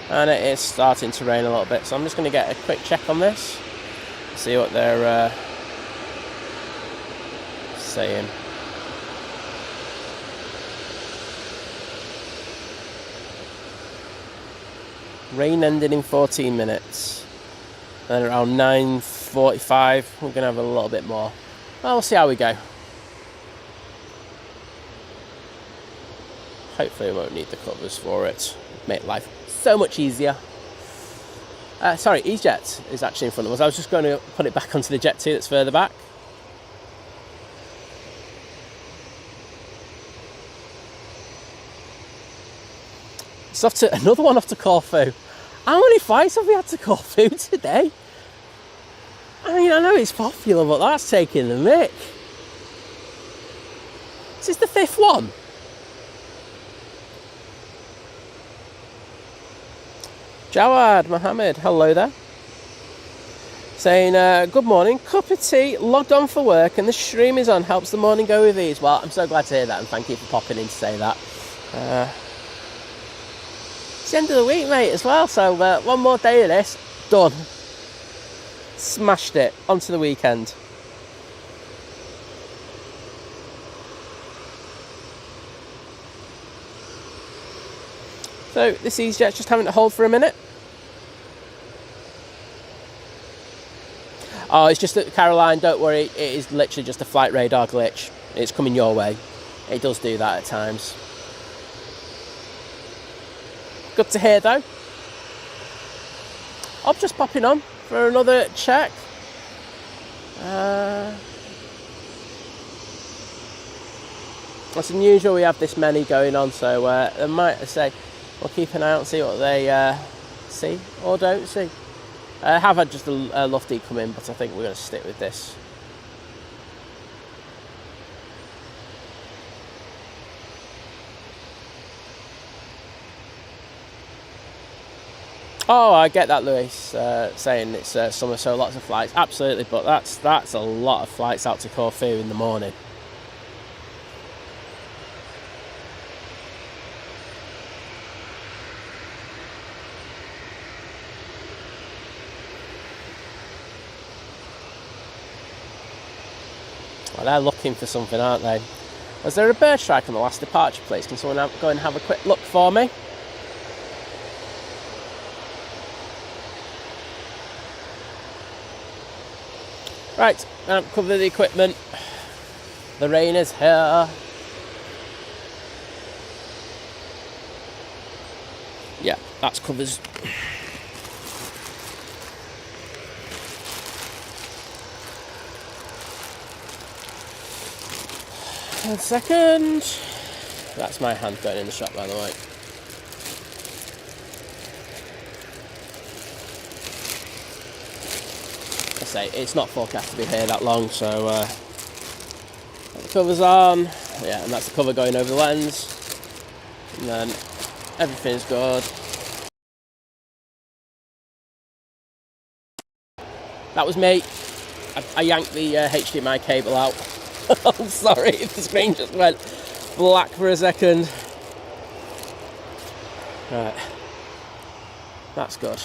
And it is starting to rain a little bit, so I'm just going to get a quick check on this. See what they're saying. Rain ended in 14 minutes. Then around 9:45, we're going to have a little bit more. Well, we'll see how we go. Hopefully we won't need the covers for it. Make life so much easier. Sorry, EasyJet is actually in front of us. I was just going to put it back onto the Jet 2 that's further back. It's off to another one off to Corfu. How many flights have we had to Corfu today? I mean, I know it's popular, but that's taking the mick. Is this the 5th one? Jawad Mohammed, hello there. Saying, good morning, cup of tea, logged on for work, and the stream is on, helps the morning go with ease. Well, I'm so glad to hear that, and thank you for popping in to say that. It's the end of the week, mate, as well, so one more day of this, done. Smashed it, onto the weekend. So, this EasyJet's just having to hold for a minute. Oh, it's just that, Caroline, don't worry, it is literally just a flight radar glitch. It's coming your way. It does do that at times. Good to hear, though. I'm just popping on for another check. It's unusual we have this many going on, so I might say we'll keep an eye out and see what they see or don't see. I have had just a lofty come in, but I think we're going to stick with this. Oh, I get that, Lewis, saying it's summer, so lots of flights. Absolutely, but that's a lot of flights out to Corfu in the morning. Well, they're looking for something, aren't they? Was there a bird strike on the last departure, please? Can someone go and have a quick look for me? Right, cover the equipment. The rain is here. Yeah, that's covers. 1 second. That's my hand going in the shop, by the way. I say it's not forecast to be here that long, so the cover's on. Yeah, and that's the cover going over the lens, and then everything's good. That was me. I yanked the HDMI cable out. I'm sorry if the screen just went black for a second. Right, that's good.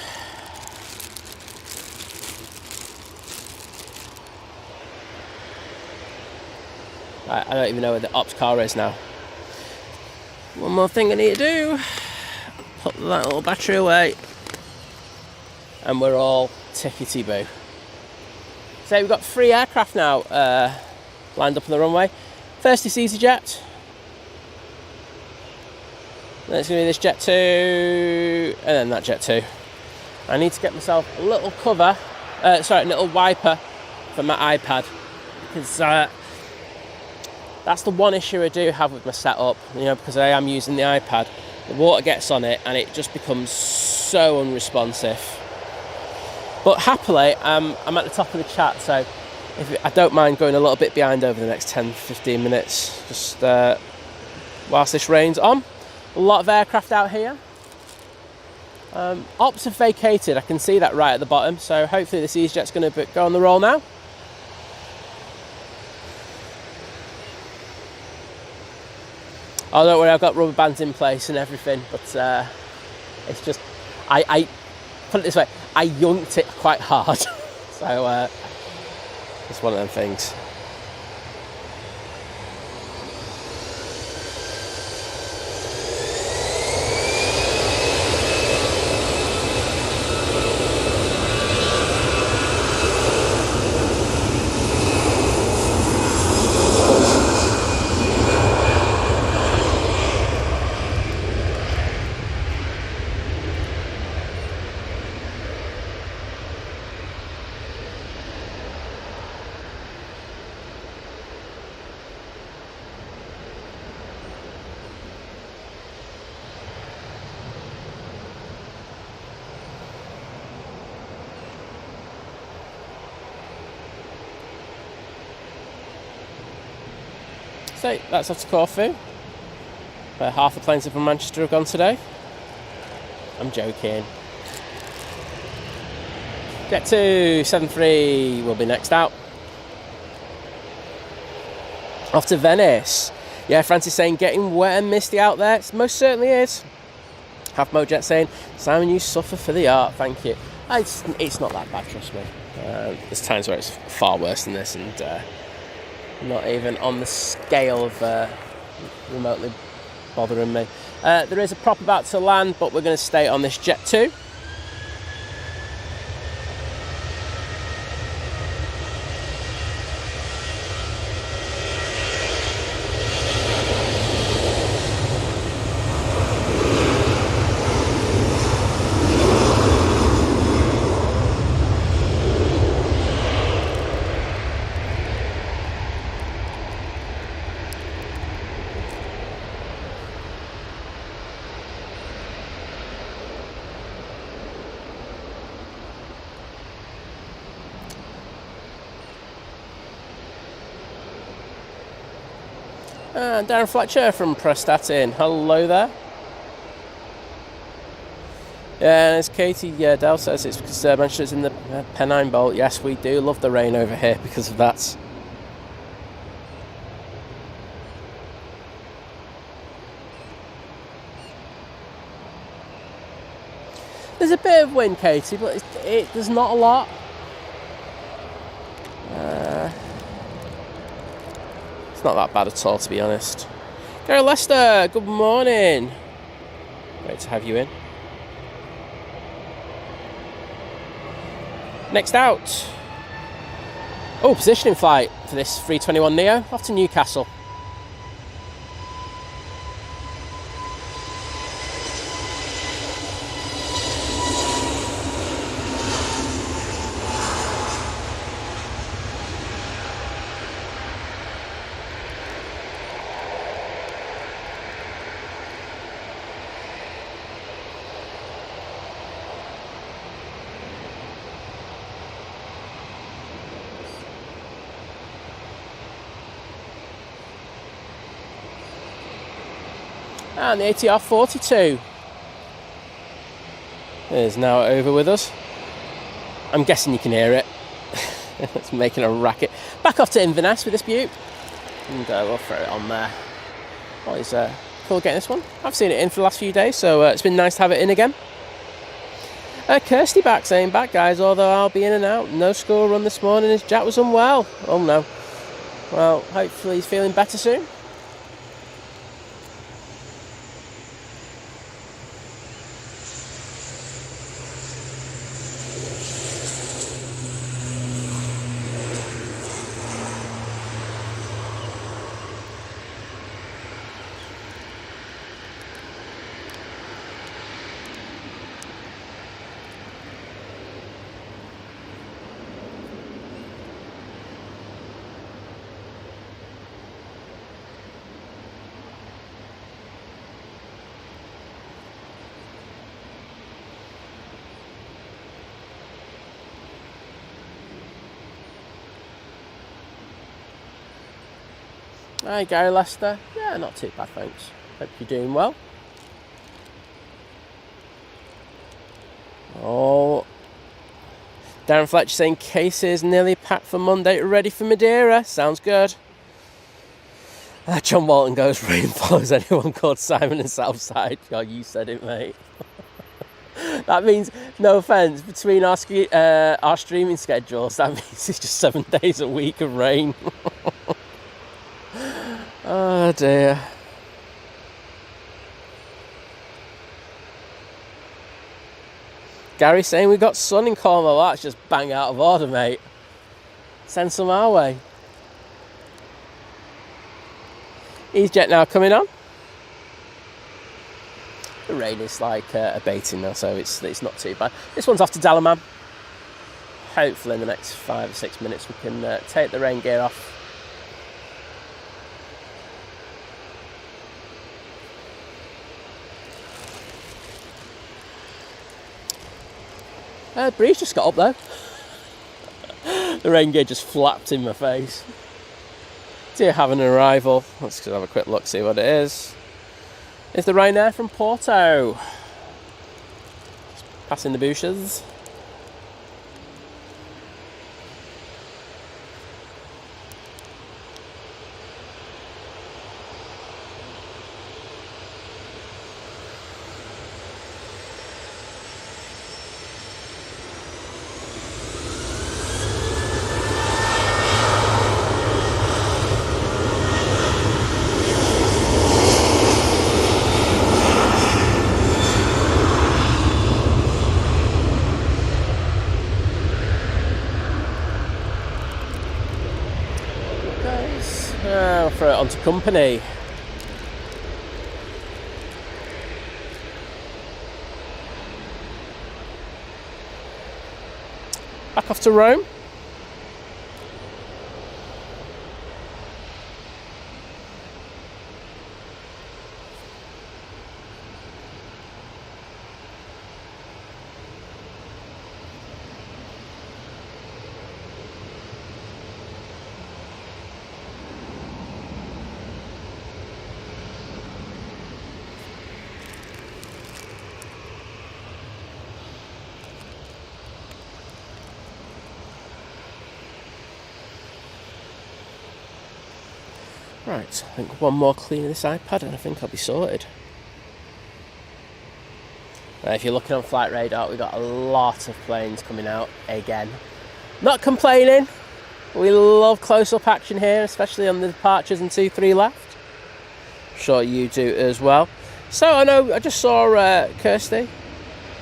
Right, I don't even know where the ops car is now. One more thing I need to do. Put that little battery away. And we're all tickety-boo. So we've got 3 aircraft now lined up on the runway. First is EasyJet. Then it's going to be this Jet 2, and then that Jet 2. I need to get myself a little cover, a little wiper for my iPad, because that's the one issue I do have with my setup, because I am using the iPad. the water gets on it and it just becomes so unresponsive. But happily, I'm at the top of the chat, so I don't mind going a little bit behind over the next 10-15 minutes, just whilst this rain's on. A lot of aircraft out here. Ops have vacated, I can see that right at the bottom, so hopefully this EasyJet's going to go on the roll now. Oh, don't worry, I've got rubber bands in place and everything, but it's just, I put it this way, I yunked it quite hard, so it's one of them things. So that's off to Corfu, where half the planes from Manchester have gone today. I'm joking. Jet 273 will be next out. Off to Venice. Yeah, Francis saying getting wet and misty out there. It most certainly is. Half Mojet saying, Simon, you suffer for the art. Thank you. It's not that bad, trust me. There's times where it's far worse than this, and not even on the scale of remotely bothering me. There is a prop about to land, but we're going to stay on this Jet 2. And Darren Fletcher from Prestatyn. Hello there. Yeah, and as Katie Dell says, it's because Manchester's in the Pennine Bowl. Yes, we do love the rain over here because of that. There's a bit of wind, Katie, but there's not a lot. It's not that bad at all, to be honest. Gary Lester, good morning. Great to have you in. Next out. Oh, positioning flight for this 321neo off to Newcastle. And the ATR 42 is now over with us. I'm guessing you can hear it. It's making a racket. Back off to Inverness with this beaut. And we'll throw it on there. Always cool getting this one. I've seen it in for the last few days, so it's been nice to have it in again. Kirsty back saying, back guys, although I'll be in and out. No school run this morning as Jack was unwell. Oh no. Well, hopefully he's feeling better soon. Hi Gary Lester. Yeah, not too bad, thanks. Hope you're doing well. Oh, Darren Fletcher saying cases nearly packed for Monday, ready for Madeira. Sounds good. John Walton goes, rain follows anyone called Simon in Southside. Oh, you said it, mate. That means, no offence, between our streaming schedules, that means it's just 7 days a week of rain. Oh dear. Gary saying we got sun in Cornwall. Well, that's just bang out of order, mate. Send some our way. EasyJet now coming on. The rain is like abating now, so it's not too bad. This one's off to Dalaman. Hopefully in the next 5 or 6 minutes we can take the rain gear off. Breeze just got up though. The rain gear just flapped in my face. Do you have an arrival? Let's just have a quick look, see what it is. It's the Ryanair from Porto. Passing the bushes. Throw it onto company. Back off to Rome. Right, I think one more clean of this iPad and I think I'll be sorted. If you're looking on Flight Radar, we've got a lot of planes coming out again. Not complaining. We love close-up action here, especially on the departures and 2-3 left. I'm sure you do as well. So I just saw Kirsty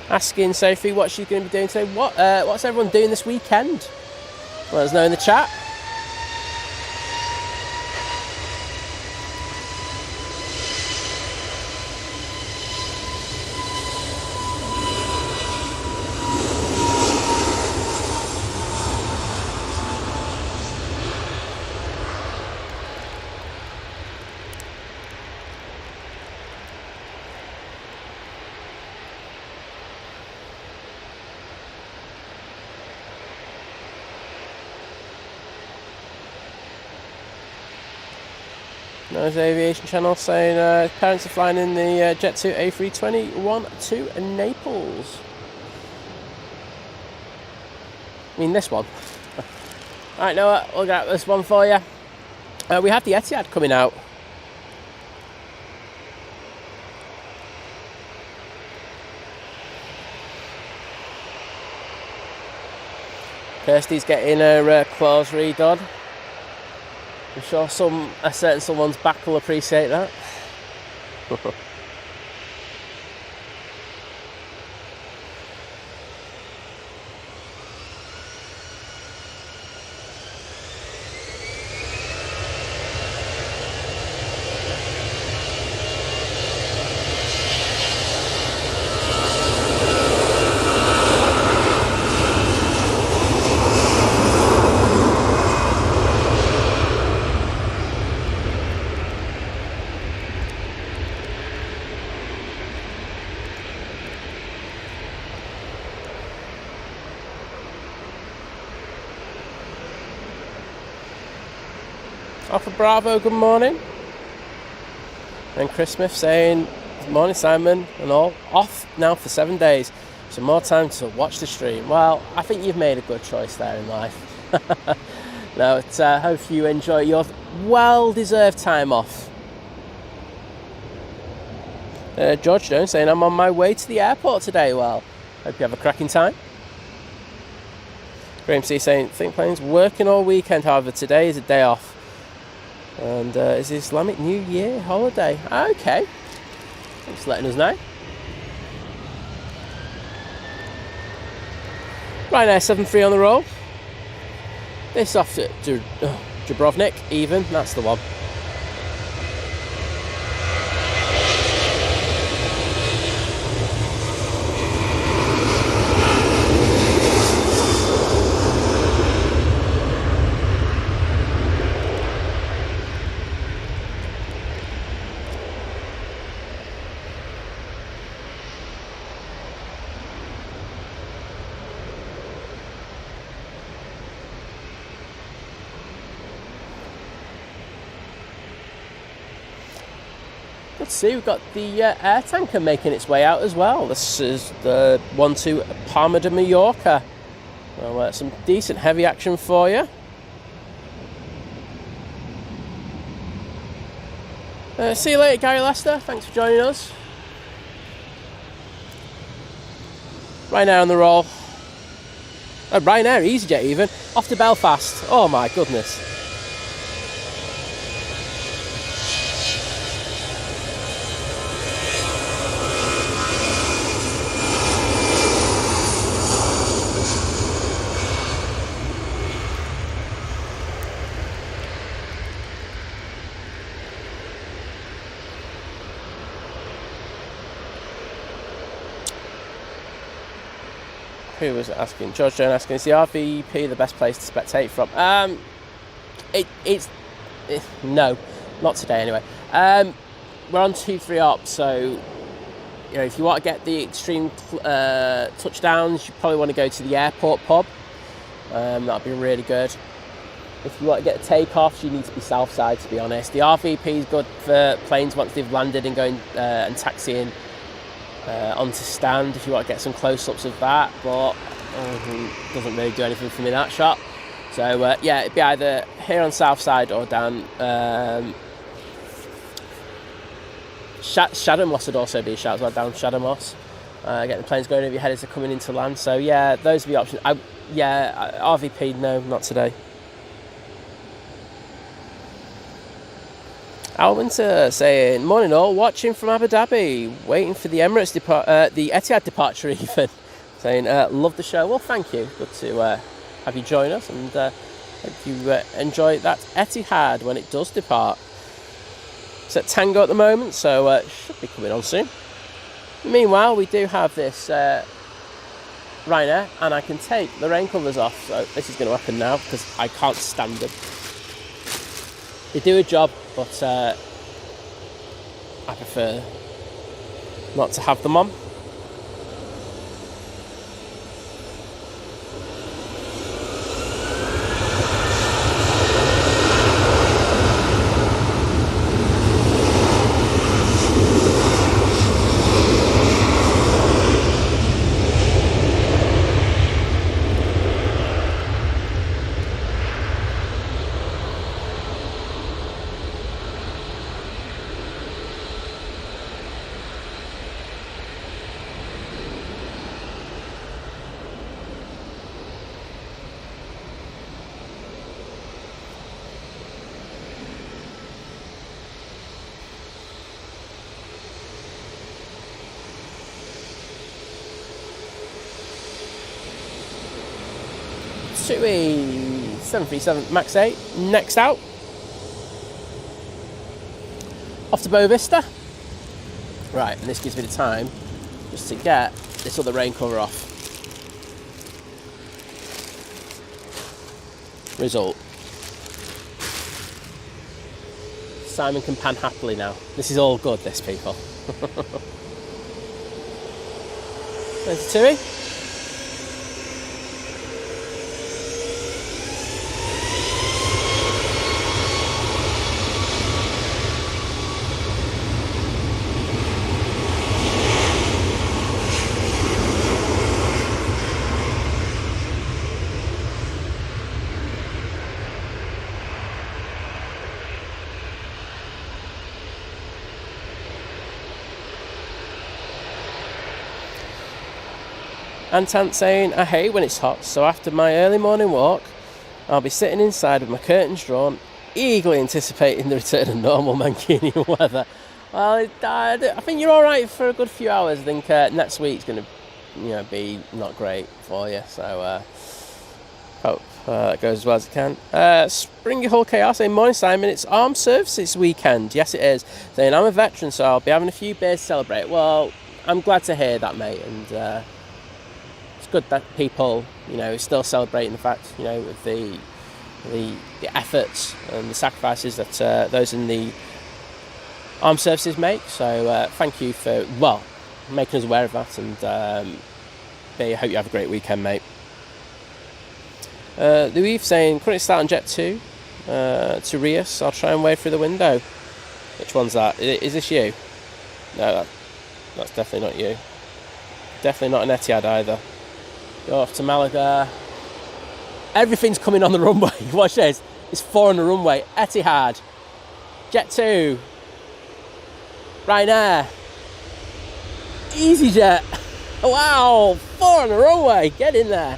asking Sophie what she's going to be doing today. What's everyone doing this weekend? Let us know in the chat. There's the Aviation channel saying parents are flying in the Jet2 A380 to Naples. I mean this one. Alright, Noah, we'll get this one for you. We have the Etihad coming out. Kirsty's getting her claws redone. I'm sure a certain someone's back will appreciate that. Alpha Bravo, good morning. And Chris Smith saying, good morning Simon, and all. Off now for 7 days, so more time to watch the stream. Well, I think you've made a good choice there in life. No, hope you enjoy your well-deserved time off. George Jones saying, I'm on my way to the airport today. Well, hope you have a cracking time. Graham C saying, think planes working all weekend, however today is a day off. And it's the Islamic New Year holiday. Okay. Thanks for letting us know. Ryanair 73 on the roll. This off to Dubrovnik, even. That's the one. Let's see, we've got the air tanker making its way out as well. This is the 1-2 Palma de Mallorca. Well, some decent heavy action for you. See you later, Gary Lester. Thanks for joining us. Ryanair on the roll. Ryanair, EasyJet even. Off to Belfast. Oh my goodness. Who was asking? George Jones asking, is the RVP the best place to spectate from? No, not today anyway. We're on 2-3 up, so you know if you want to get the extreme touchdowns, you probably want to go to the airport pub. That'd be really good. If you want to get the takeoffs, you need to be south side, to be honest. The RVP is good for planes once they've landed and going and taxiing onto stand if you want to get some close-ups of that, but doesn't really do anything for me, that shot. So yeah, it'd be either here on south side or down Shadow Moss would also be a shout as well, down Shadow Moss. Getting the planes going over your head as they're coming into land. So yeah, those are the options. RVP, no, not today. Al Winter saying, morning all, watching from Abu Dhabi, waiting for the Emirates the Etihad departure even. Saying, love the show. Well, thank you. Good to have you join us, and hope you enjoy that Etihad when it does depart. It's at Tango at the moment, so should be coming on soon. Meanwhile, we do have this Ryanair, and I can take the rain covers off, so this is going to happen now because I can't stand them. They do a job, but I prefer not to have them on. Tui 737 MAX 8 next out. Off to Boa Vista. Right, and this gives me the time just to get this other rain cover off. Result. Simon can pan happily now. This is all good, this, people. There's Tui. Antant saying, I hate when it's hot, so after my early morning walk, I'll be sitting inside with my curtains drawn, eagerly anticipating the return of normal Mancunian weather. Well, I think you're all right for a good few hours. I think next week's going to, be not great for you. So hope that goes as well as it can. Springy Hull Chaos saying, morning Simon, it's Armed Services weekend. Yes, it is. Saying I'm a veteran, so I'll be having a few beers to celebrate. Well, I'm glad to hear that, mate, and it's good that people, still celebrating the fact, with the efforts and the sacrifices that those in the armed services make. So thank you for making us aware of that, and I hope you have a great weekend, mate. Louis saying, currently start on Jet 2 to Rios. I'll try and wade through the window. Which one's that? Is this you? No, that's definitely not you. Definitely not an Etihad either. You're off to Malaga. Everything's coming on the runway. Watch this. It's 4 on the runway. Etihad, Jet 2, Ryanair, EasyJet. Wow, 4 on the runway. Get in there.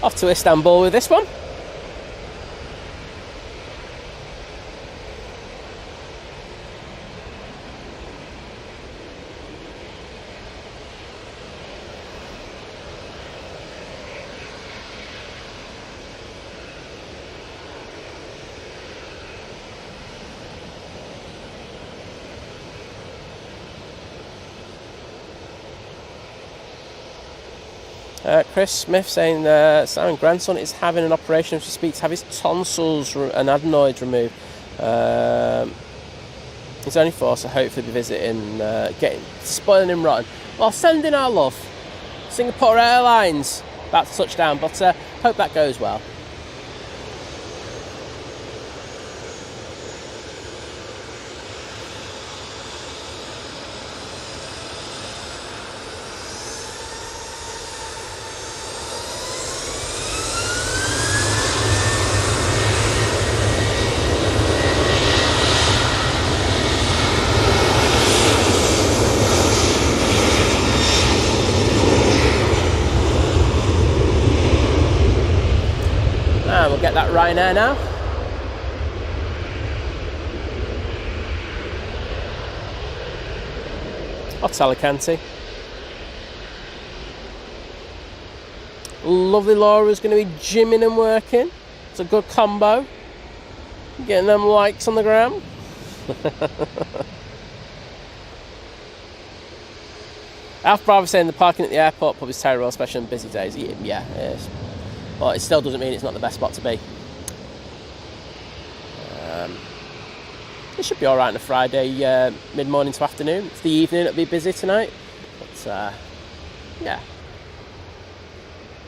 Off to Istanbul with this one. Chris Smith saying Simon grandson is having an operation as we speak to have his tonsils and adenoids removed. He's only 4, so hopefully be visiting, spoiling him rotten. Well, sending our love. Singapore Airlines about to touch down, but hope that goes well. We'll get that Ryanair now. Off to Alicante. Lovely Laura's going to be gymming and working. It's a good combo. Getting them likes on the gram. Alf Bravo saying the parking at the airport pub is terrible, especially on busy days. Yeah, it is. But it still doesn't mean it's not the best spot to be. It should be alright on a Friday, mid-morning to afternoon. It's the evening that'll be busy tonight. But, yeah.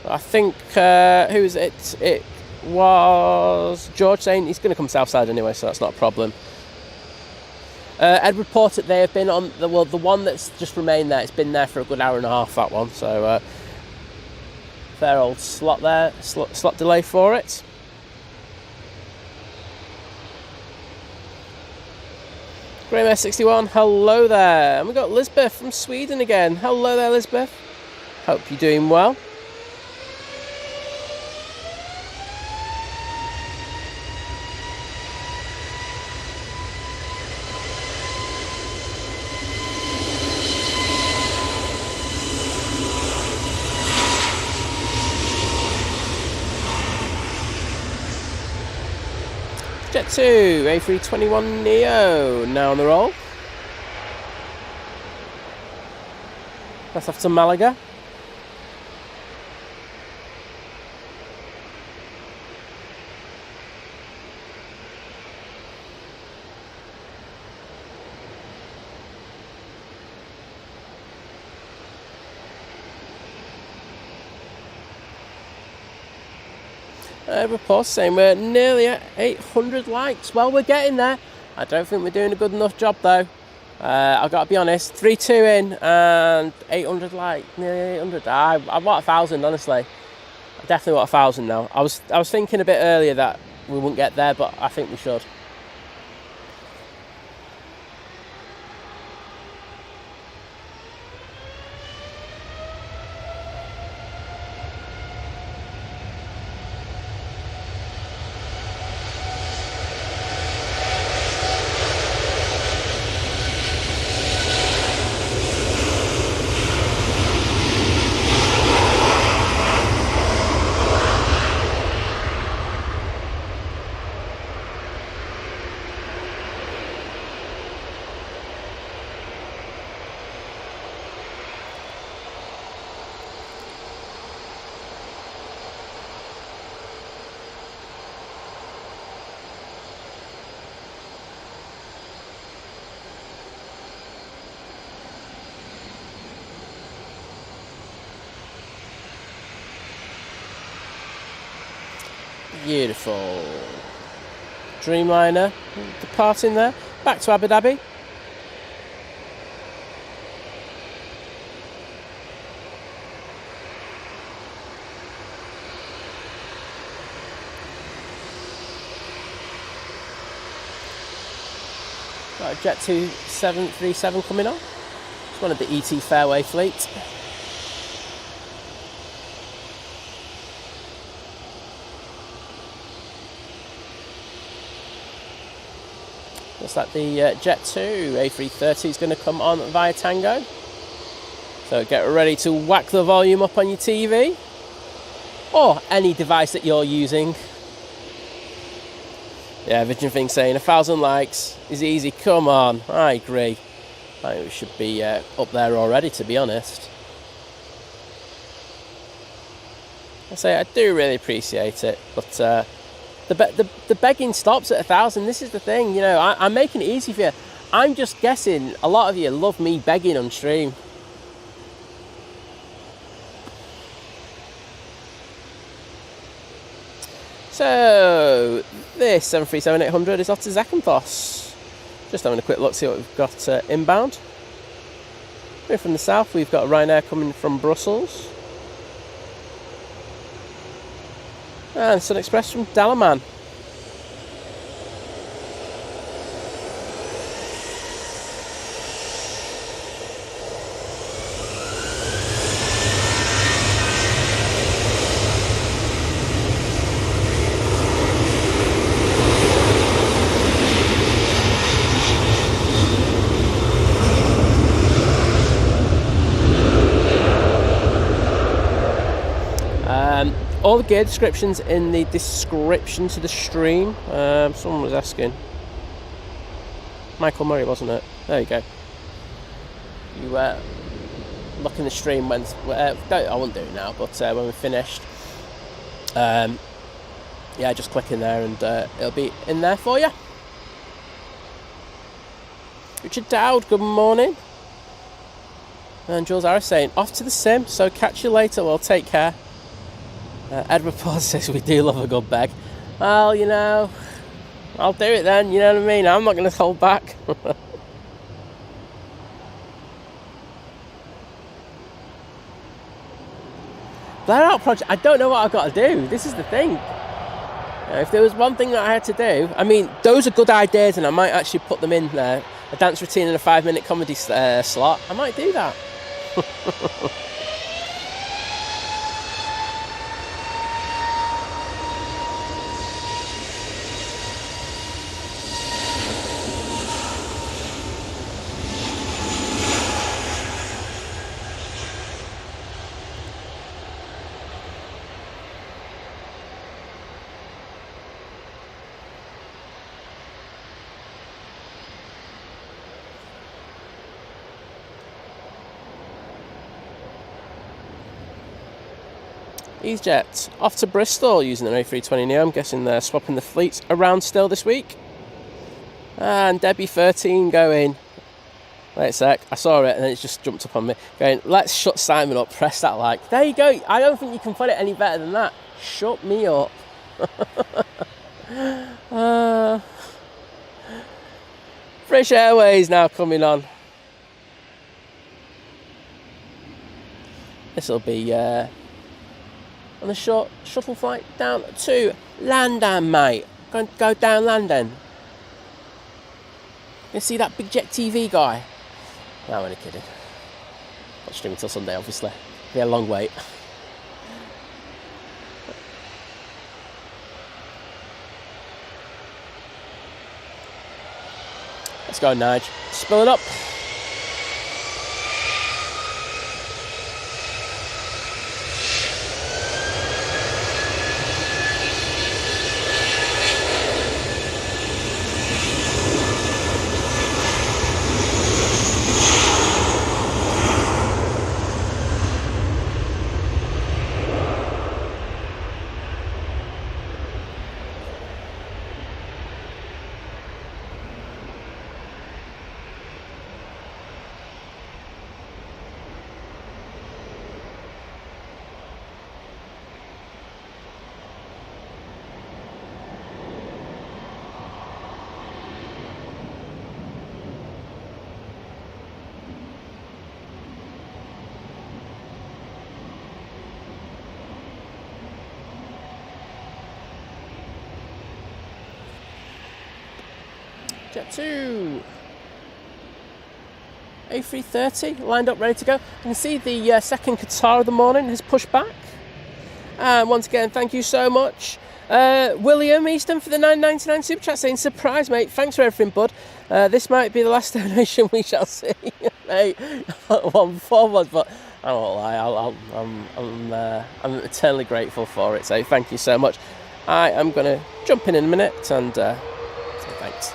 I think, who was it? It was George saying he's going to come Southside anyway, so that's not a problem. Ed reported they have been on, the one that's just remained there, it's been there for a good hour and a half, that one. So, fair old slot there, slot delay for it. Graham 61, hello there. And we've got Lisbeth from Sweden again. Hello there, Lisbeth. Hope you're doing well. Jet 2, A321 Neo, now on the roll. That's off to Malaga. Report saying we're nearly at 800 likes. Well, we're getting there. I don't think we're doing a good enough job though. I've got to be honest. 3-2 in and 800 likes, nearly 800. I want 1,000 honestly. I definitely want 1,000 now. I was thinking a bit earlier that we wouldn't get there, but I think we should. Beautiful. Dreamliner departing there. Back to Abu Dhabi. Got a Jet 2737 coming on. It's one of the ET Fairway fleet. Looks like the Jet 2 A380 is going to come on via Tango. So get ready to whack the volume up on your TV or any device that you're using. Yeah, Virgin Thing saying 1,000 likes is easy. Come on, I agree. I think we should be up there already, to be honest. I say I do really appreciate it, but the begging stops at 1,000. This is the thing, you know. I'm making it easy for you. I'm just guessing a lot of you love me begging on stream. So this 737-800 is off to Zakynthos. Just having a quick look, see what we've got inbound. Coming from the south, we've got Ryanair coming from Brussels. And Sun Express from Dalaman. All the gear descriptions in the description to the stream. Someone was asking. Michael Murray, wasn't it? There you go. You look in the stream when... I won't do it now, but when we're finished. Yeah, just click in there and it'll be in there for you. Richard Dowd, good morning. And Jules Harris saying, off to the sim, so catch you later. Well, take care. Edward Paul says we do love a good beg. Well, you know, I'll do it then, you know what I mean? I'm not going to hold back. Blare Out Project, I don't know what I've got to do. This is the thing. If there was one thing that I had to do, I mean, those are good ideas and I might actually put them in there. A dance routine and a 5-minute comedy slot. I might do that. EasyJet off to Bristol using an A320neo. I'm guessing they're swapping the fleets around still this week. And Debbie 13 going, wait a sec, I saw it and then it's just jumped up on me, going, let's shut Simon up, press that like. There you go. I don't think you can put it any better than that. Shut me up. British Airways now coming on. This will be on a short shuttle flight down to London, mate. Go down London. You see that big Jet TV guy? No, I'm only kidding. Not streaming until Sunday, obviously. Be a long wait. Let's go, Nige. Spill it up. Jet 2. A330 lined up, ready to go. You can see the second Qatar of the morning has pushed back. And once again, thank you so much. William Easton for the $9.99 super chat saying, surprise, mate. Thanks for everything, bud. This might be the last donation we shall see. Mate, one forward, but I won't lie. I'm eternally grateful for it. So thank you so much. I am going to jump in a minute and say thanks.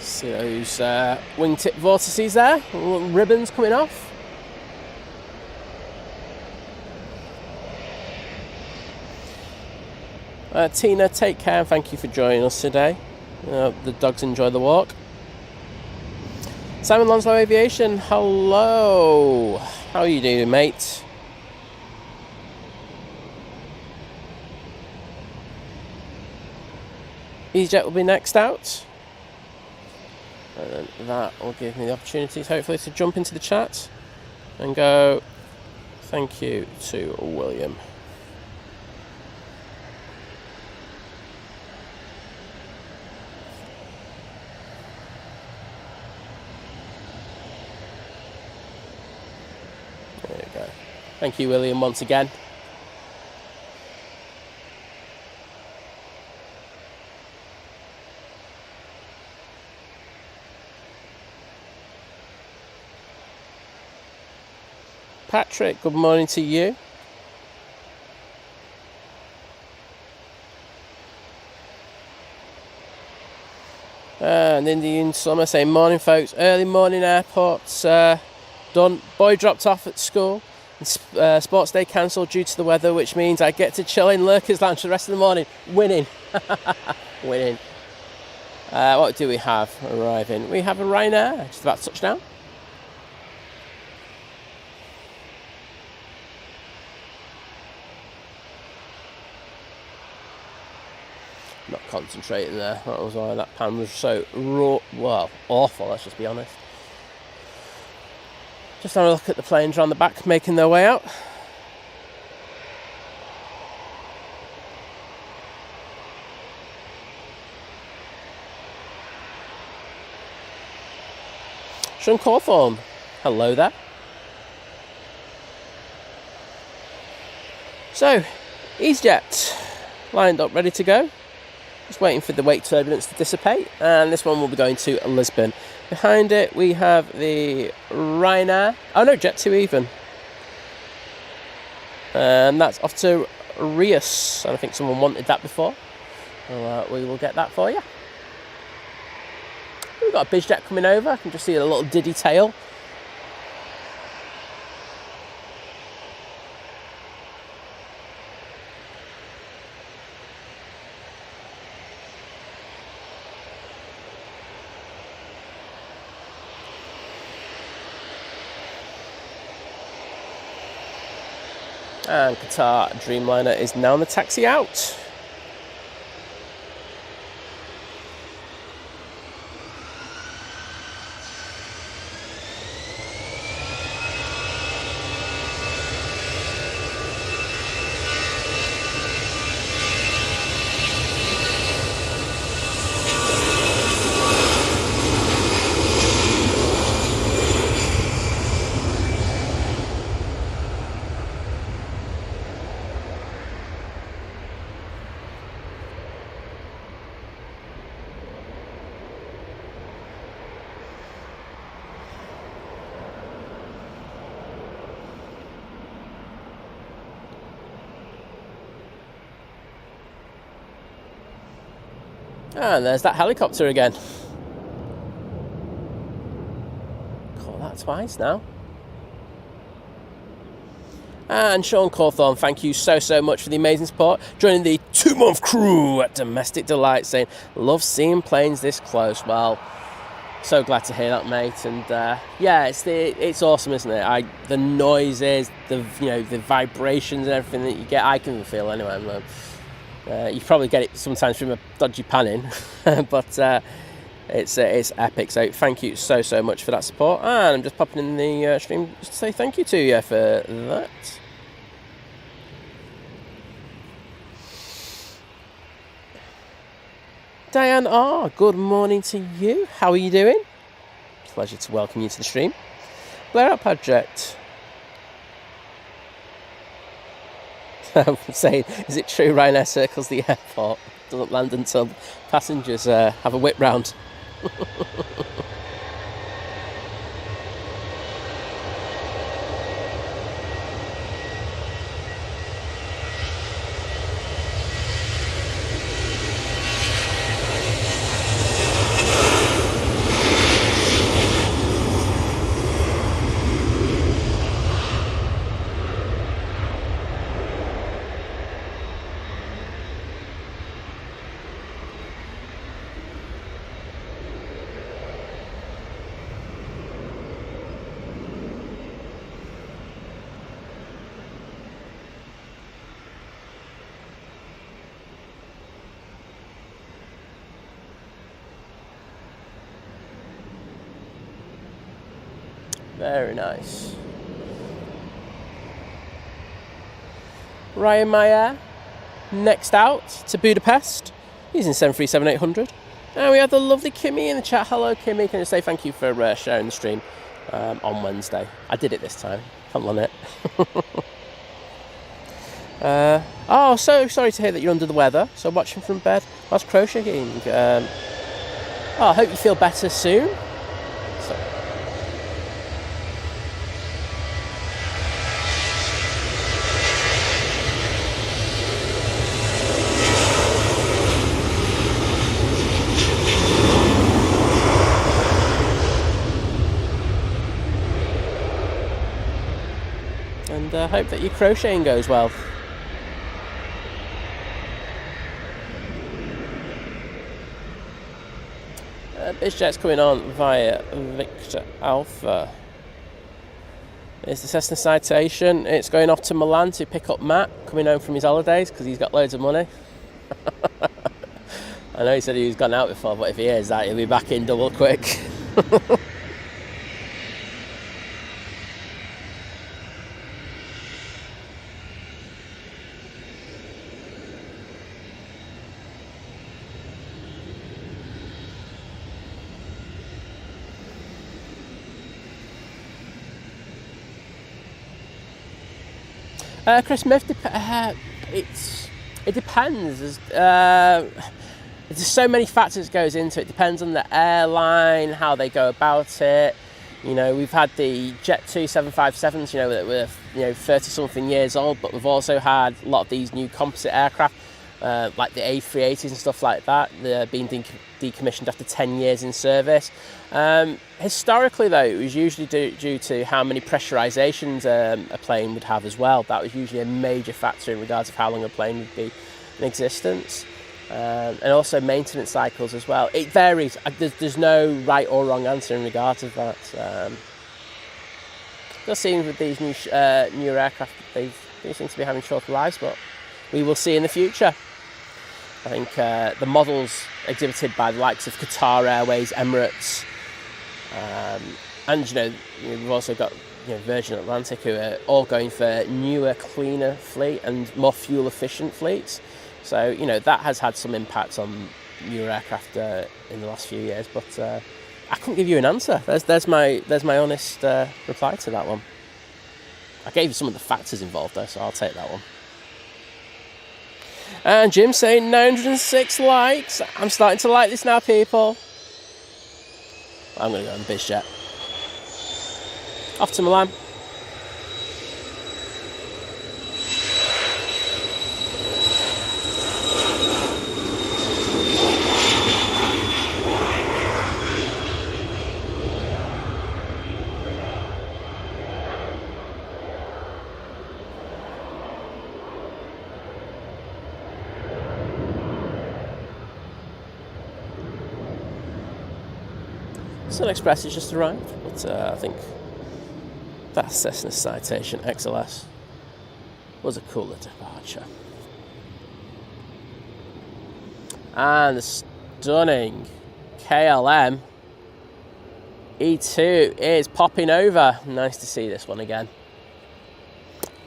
See those wingtip vortices there, little ribbons coming off. Tina, take care and thank you for joining us today. The dogs enjoy the walk. Simon Lonslow Aviation, hello. How are you doing, mate? EasyJet will be next out. And that will give me the opportunity, hopefully, to jump into the chat and go thank you to William. There we go. Thank you, William, once again. Patrick, good morning to you. And Indian Summer saying, morning folks, early morning airports done. Boy dropped off at school. And, sports day cancelled due to the weather, which means I get to chill in Lurkers Lounge for the rest of the morning. Winning. Winning. What do we have arriving? We have a Ryanair, just about to touch down. Not concentrating there. That was why that pan was so raw. Well, awful, let's just be honest. Just having a look at the planes around the back making their way out. Sean Cawthorne, hello there. So, EasyJet lined up, ready to go. Just waiting for the wake turbulence to dissipate, and this one will be going to Lisbon. Behind it we have the Ryanair, oh no, Jet 2 even. And that's off to Rius, and I think someone wanted that before. So, we will get that for you. We've got a BizJet coming over, I can just see a little diddy tail. And Qatar Dreamliner is now on the taxi out. And there's that helicopter again. Caught that twice now. And Sean Cawthorne, thank you so much for the amazing support. Joining the 2-month crew at Domestic Delight, saying, love seeing planes this close. Well, so glad to hear that, mate. And yeah, it's awesome, isn't it? The noises, the vibrations and everything that you get, I can feel anyway. You probably get it sometimes from a dodgy panning, but it's epic. So thank you so much for that support. And I'm just popping in the stream just to say thank you to you for that. Diane R, good morning to you. How are you doing? Pleasure to welcome you to the stream. Blair Out Project. I'm saying, is it true Ryanair circles the airport? Doesn't land until passengers have a whip round. Very nice. Ryan Meyer, next out to Budapest. He's in 737-800. And we have the lovely Kimmy in the chat. Hello, Kimmy. Can I say thank you for sharing the stream on Wednesday? I did it this time. Come on it. Oh, so sorry to hear that you're under the weather. So watching from bed. How's crocheting? I hope you feel better soon. And I hope that your crocheting goes well. BizJet's coming on via Victor Alpha. There's the Cessna Citation. It's going off to Milan to pick up Matt, coming home from his holidays because he's got loads of money. I know he said he's gone out before, but if he is, he'll be back in double quick. Chris Smith, it depends. There's so many factors that goes into it. It depends on the airline, how they go about it. You know, we've had the Jet 2 757s, that were 30-something years old, but we've also had a lot of these new composite aircraft, like the A380s and stuff like that. They're being decommissioned after 10 years in service. Historically, though, it was usually due to how many pressurizations a plane would have as well. That was usually a major factor in regards of how long a plane would be in existence. And also maintenance cycles as well. It varies. There's no right or wrong answer in regards of that. Just seeing with these newer aircraft, they seem to be having shorter lives, but we will see in the future. I think the models exhibited by the likes of Qatar Airways, Emirates, and we've also got Virgin Atlantic, who are all going for newer, cleaner fleet and more fuel efficient fleets. So that has had some impact on newer aircraft in the last few years. But I couldn't give you an answer. There's my honest reply to that one. I gave you some of the factors involved though, so I'll take that one. And Jim saying 906 likes. I'm starting to like this now, people. I'm going to go on BizJet. Off to Milan. Sun Express has just arrived, but I think that Cessna Citation XLS was a cooler departure. And the stunning KLM E2 is popping over. Nice to see this one again.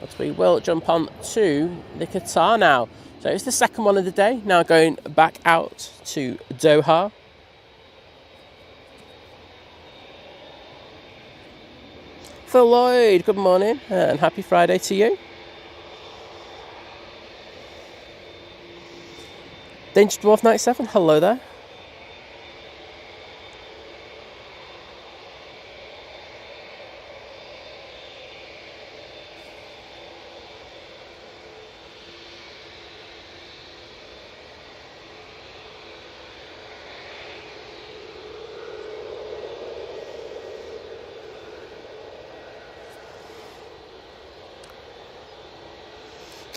But we will jump on to the Qatar now. So it's the second one of the day. Now going back out to Doha. Phil Lloyd, good morning and happy Friday to you. Danger Dwarf 97, hello there.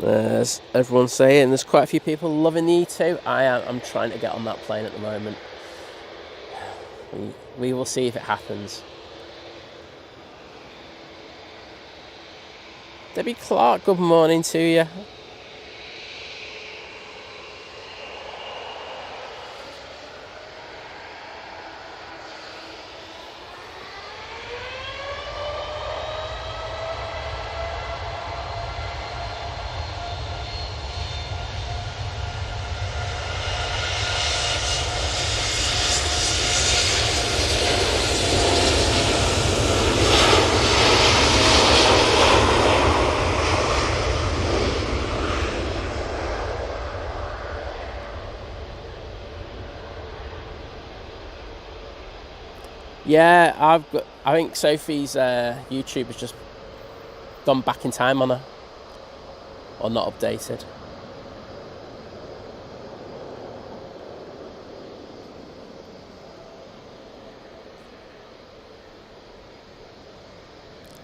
As everyone's saying, there's quite a few people loving the E2. I'm trying to get on that plane at the moment. We will see if it happens. Debbie Clark, good morning to you. Yeah, I think Sophie's YouTube has just gone back in time on her, or not updated.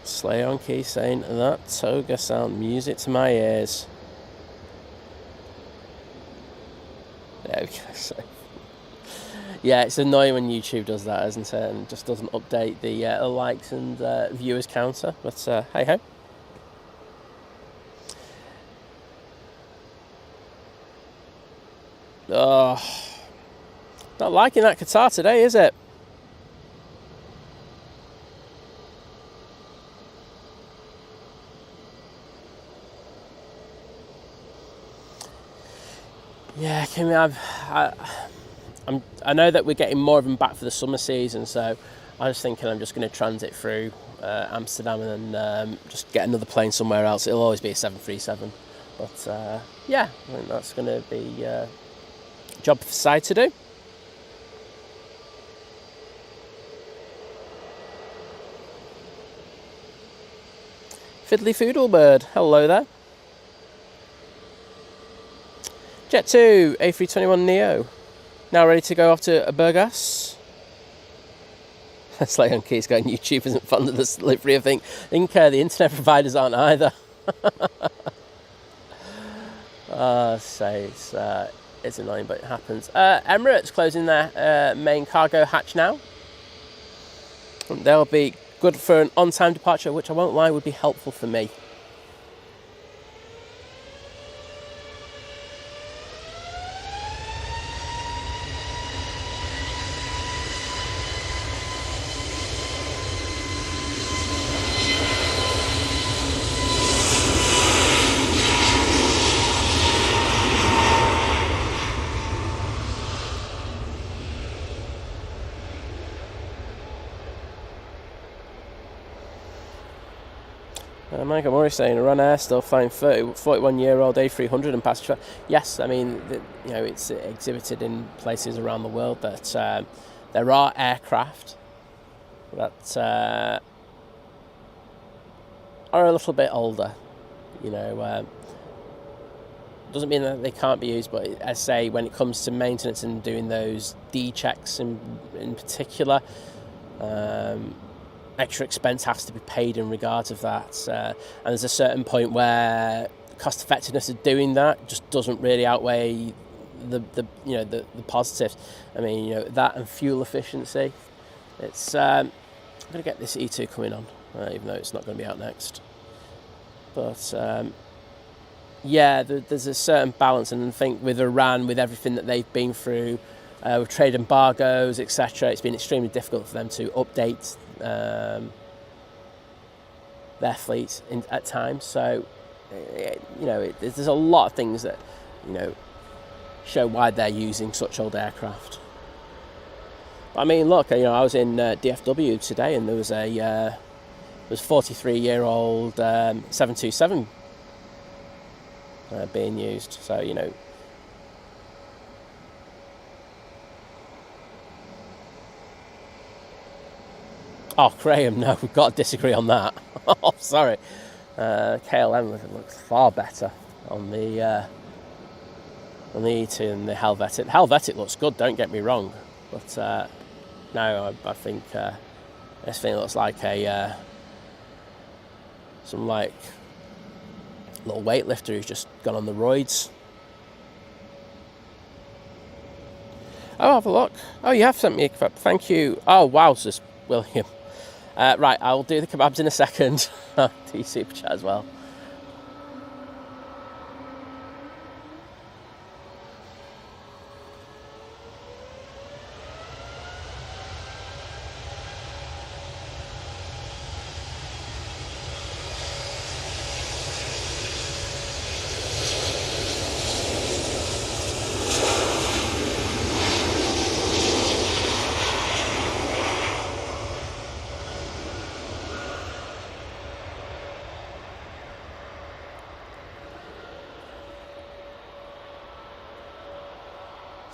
Slay on Key saying that toga sound music to my ears. There we go. So. Yeah, it's annoying when YouTube does that, isn't it? And just doesn't update the likes and viewers counter. But hey ho. Oh, not liking that Qatar today, is it? Yeah, Kimmy, I know that we're getting more of them back for the summer season, so I was thinking I'm just going to transit through Amsterdam and then just get another plane somewhere else. It'll always be a 737, but yeah, I think that's going to be a job for Si to do. Fiddly Foodlebird, hello there. Jet 2 A321 Neo. Now ready to go off to Burgas. Slay on Keys going, YouTube isn't fond of the livery. I think the internet providers aren't either. So it's annoying, but it happens. Emirates closing their main cargo hatch now. They'll be good for an on-time departure, which I won't lie would be helpful for me. Michael Murray saying, Iran Air still flying 41-year-old A300 and passenger. Yes, I mean, it's exhibited in places around the world that there are aircraft that are a little bit older. Doesn't mean that they can't be used, but I say when it comes to maintenance and doing those D checks in particular, extra expense has to be paid in regards of that, and there's a certain point where cost effectiveness of doing that just doesn't really outweigh the positives. I mean, that and fuel efficiency. It's I'm going to get this E2 coming on, even though it's not going to be out next. But yeah, there's a certain balance, and I think with Iran, with everything that they've been through, with trade embargoes, etc., it's been extremely difficult for them to update their fleet at times. So, there's a lot of things that, show why they're using such old aircraft. But I mean, look, I was in DFW today, and there was a 43-year-old 727 being used. So, Oh, Graham, no, we've got to disagree on that. Oh, sorry. KLM looks far better on the E2 than the Helvetic. The Helvetic looks good, don't get me wrong. But no, I think this thing looks like some like little weightlifter who's just gone on the roids. Oh, have a look. Oh, you have sent me a kebab. Thank you. Oh, wowzers, William. Right, I'll do the kebabs in a second. Do you super chat as well?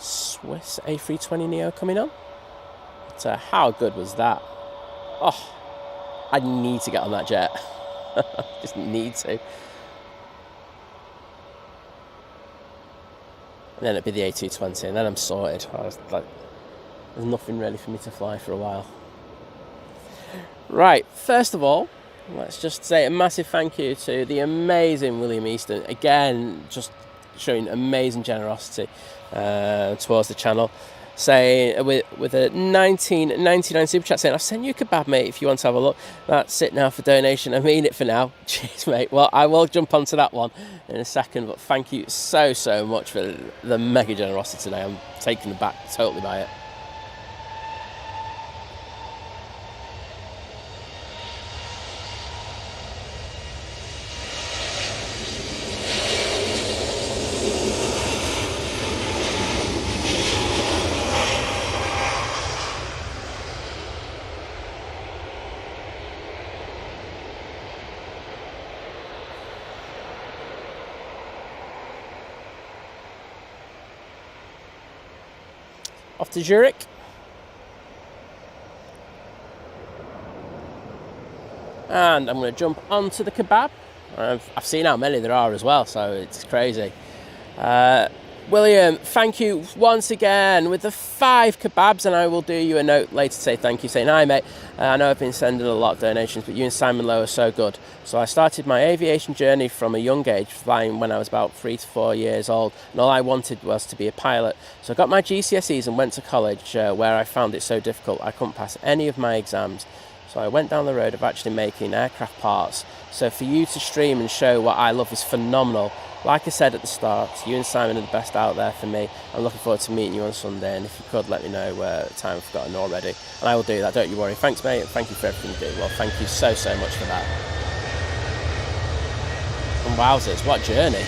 Swiss A320 Neo coming on. But how good was that? Oh, I need to get on that jet. Just need to. And then it'd be the A220, and then I'm sorted. I was like, there's nothing really for me to fly for a while. Right, first of all, let's just say a massive thank you to the amazing William Easton. Again, just showing amazing generosity towards the channel, saying with a 1999 super chat saying, I've sent you a kebab, mate, if you want to have a look. That's it now for donation. I mean it for now. Cheers, mate. Well, I will jump onto that one in a second, but thank you so much for the mega generosity today. I'm taken aback totally by it. Off to Zurich. And I'm going to jump onto the kebab. I've seen how many there are as well, so it's crazy. William, thank you once again with the 5 kebabs, and I will do you a note later to say thank you, saying, hi mate, I know I've been sending a lot of donations, but you and Simon Lowe are so good. So I started my aviation journey from a young age, flying when I was about 3 to 4 years old, and all I wanted was to be a pilot. So I got my GCSEs and went to college, where I found it so difficult I couldn't pass any of my exams. So I went down the road of actually making aircraft parts. So for you to stream and show what I love is phenomenal. Like I said at the start, you and Simon are the best out there for me. I'm looking forward to meeting you on Sunday, and if you could let me know time I've forgotten already, and I will do that, don't you worry. Thanks mate, and thank you for everything you do. Well, thank you so much for that. And wowzers, what journey.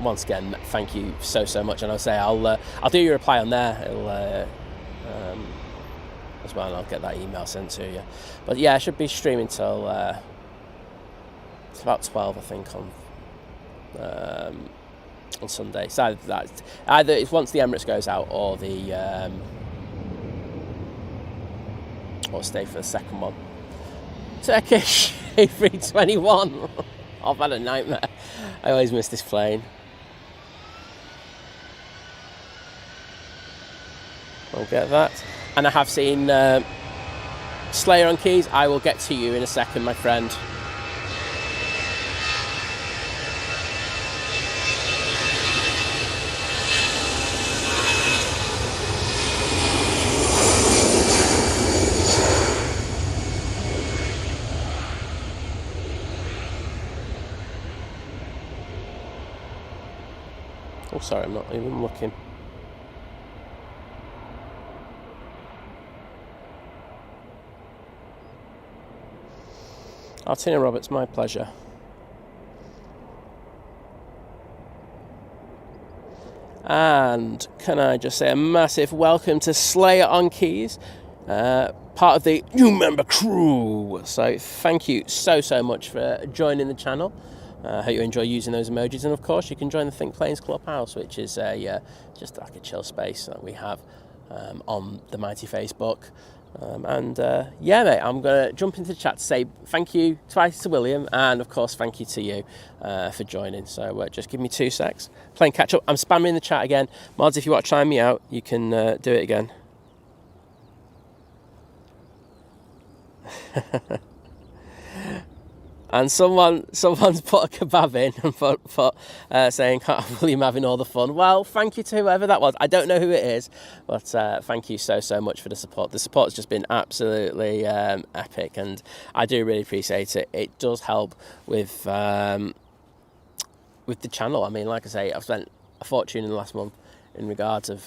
Once again, thank you so much, and I'll say I'll do your reply on there. It'll as well, and I'll get that email sent to you. But yeah, I should be streaming till it's about 12, I think, on Sunday. So either it's once the Emirates goes out, or the or stay for the second one. Turkish A321. I've had a nightmare. I always miss this plane. I'll get that. And I have seen Slayer on Keys. I will get to you in a second, my friend. Oh, sorry, I'm not even looking. Tina Roberts, my pleasure. And can I just say a massive welcome to Slayer on Keys, part of the new member crew. So thank you so much for joining the channel. I hope you enjoy using those emojis, and of course you can join the Think Planes Clubhouse, which is just like a chill space that we have on the mighty Facebook. Yeah, mate, I'm going to jump into the chat to say thank you twice to William, and of course thank you to you for joining. So just give me 2 secs. Playing catch up. I'm spamming the chat again. Mods, if you want to try me out, you can do it again. And someone's put a kebab in and put saying, William having all the fun. Well, thank you to whoever that was. I don't know who it is, but thank you so much for the support. The support's just been absolutely epic, and I do really appreciate it. It does help with the channel. I mean, like I say, I've spent a fortune in the last month in regards of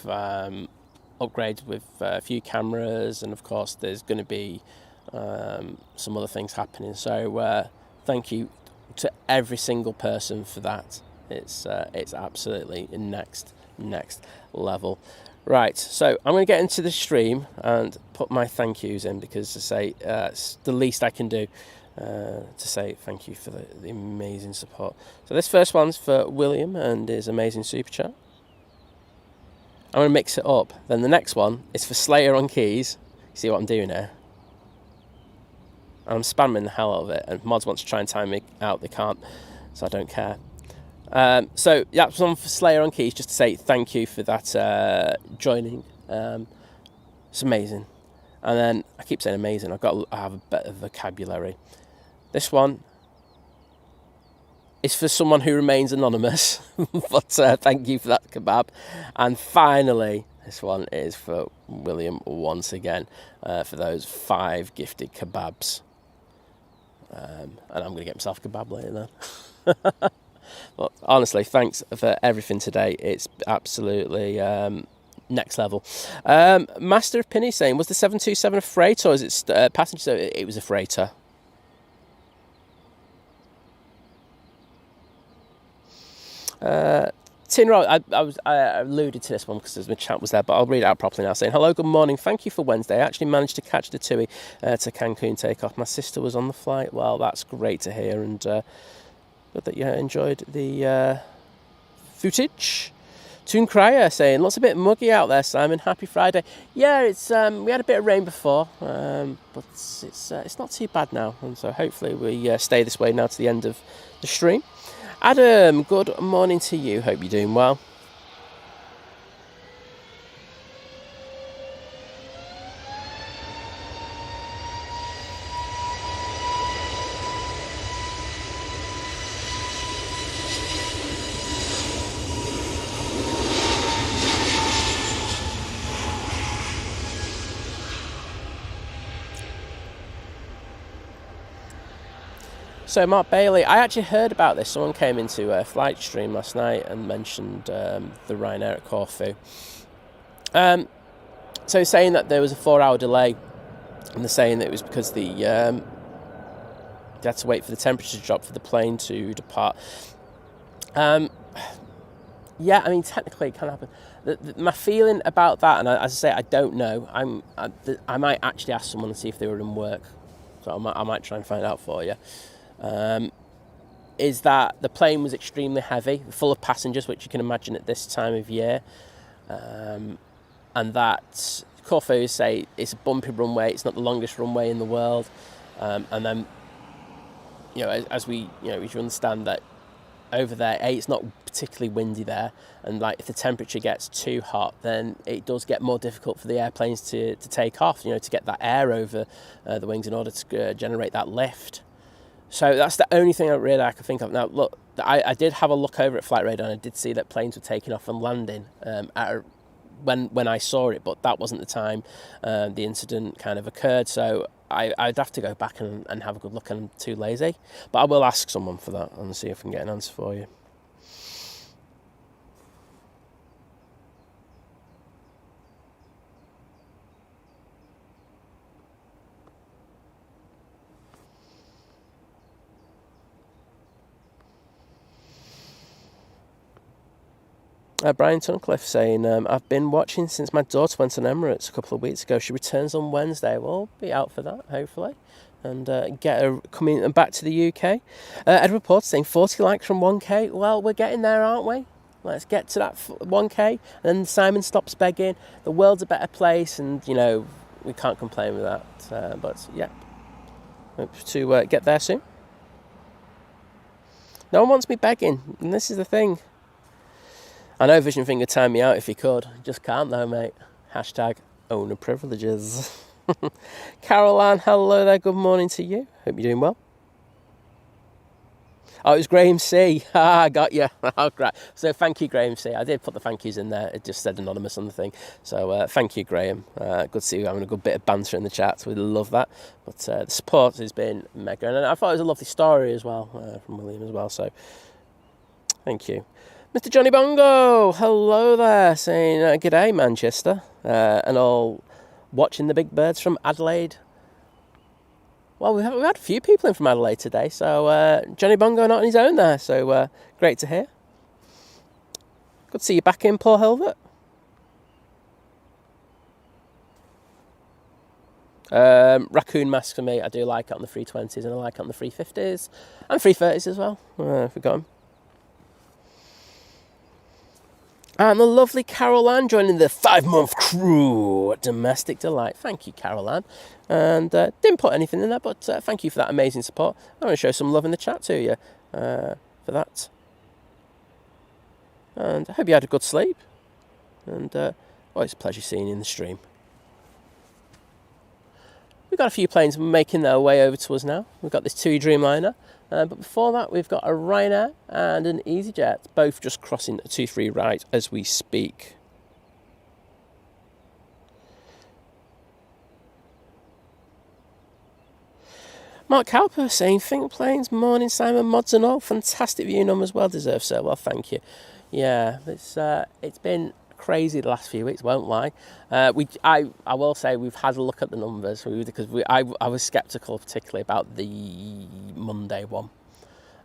upgrades with a few cameras, and of course there's going to be some other things happening. So thank you to every single person for that. It's absolutely next level. Right, so I'm going to get into the stream and put my thank yous in, because to say it's the least I can do to say thank you for the amazing support. So this first one's for William and his amazing super chat. I'm going to mix it up. Then the next one is for Slayer on Keys. See what I'm doing here? I'm spamming the hell out of it, and mods want to try and time me out. They can't, so I don't care. So that's one for Slayer on Keys, just to say thank you for that joining. It's amazing. And then I keep saying amazing. I have a bit of vocabulary. This one is for someone who remains anonymous, but thank you for that kebab. And finally, this one is for William once again, for those 5 gifted kebabs. And I'm going to get myself a kebab later then. But honestly, thanks for everything today. It's absolutely next level. Master of Pinny saying, was the 727 a freighter or is it passenger? So it was a freighter. Tinro, I alluded to this one because my chat was there, but I'll read it out properly now, saying, hello, good morning, thank you for Wednesday. I actually managed to catch the TUI to Cancun takeoff. My sister was on the flight. Well, that's great to hear, and good that you enjoyed the footage. Toon Crier saying, looks a bit muggy out there, Simon. Happy Friday. Yeah, it's we had a bit of rain before, but it's not too bad now, and so hopefully we stay this way now to the end of the stream. Adam, good morning to you. Hope you're doing well. So Mark Bailey, I actually heard about this. Someone came into a flight stream last night and mentioned the Ryanair at Corfu. So saying that there was a 4-hour delay, and they're saying that it was because they had to wait for the temperature to drop for the plane to depart. Yeah, I mean, technically it can happen. My feeling about that, and as I say, I don't know. I might actually ask someone and see if they were in work. So I might try and find out for you. Is that the plane was extremely heavy, full of passengers, which you can imagine at this time of year, and that Corfu say it's a bumpy runway, it's not the longest runway in the world, and then as we understand that over there, it's not particularly windy there, and like if the temperature gets too hot, then it does get more difficult for the airplanes to take off, to get that air over the wings in order to generate that lift. So that's the only thing I can think of. Now look, I did have a look over at flight radar, and I did see that planes were taking off and landing when I saw it, but that wasn't the time the incident kind of occurred. So I'd have to go back and have a good look, and I'm too lazy. But I will ask someone for that and see if I can get an answer for you. Brian Tuncliffe saying, I've been watching since my daughter went on Emirates a couple of weeks ago. She returns on Wednesday. We'll be out for that, hopefully, and get her coming back to the UK. Edward Porter saying 40 likes from 1K. Well, we're getting there, aren't we? Let's get to that 1K. And then Simon stops begging. The world's a better place, and, we can't complain with that. But, yeah, hope to get there soon. No one wants me begging, and this is the thing. I know Vision Finger time me out if he could. Just can't though, mate. Hashtag owner privileges. Carol Ann, hello there. Good morning to you. Hope you're doing well. Oh, it was Graham C. I got you. Oh, great. So thank you, Graham C. I did put the thank yous in there. It just said anonymous on the thing. So thank you, Graham. Good to see you having a good bit of banter in the chat. We love that. But the support has been mega. And I thought it was a lovely story as well from William as well. So thank you. Mr. Johnny Bongo, hello there, saying g'day Manchester, and all watching the big birds from Adelaide. Well, we've had a few people in from Adelaide today, so Johnny Bongo not on his own there, so great to hear. Good to see you back in, Paul Hilbert. Raccoon mask for me, I do like it on the 320s, and I like it on the 350s, and 330s as well, if we got them. And the lovely Carol Ann joining the 5-month crew at Domestic Delight. Thank you, Carol Ann. And didn't put anything in there, but thank you for that amazing support. I want to show some love in the chat to you for that. And I hope you had a good sleep. And it's a pleasure seeing you in the stream. We've got a few planes making their way over to us now. We've got this TUI Dreamliner. But before that, we've got a Ryanair and an EasyJet, both just crossing a 2-3 right as we speak. Mark Cowper saying, think planes, morning Simon, mods and all. Fantastic view numbers, well deserved, sir. Well, thank you. Yeah, it's been crazy the last few weeks, won't lie. I will say we've had a look at the numbers because I was sceptical particularly about the Monday one,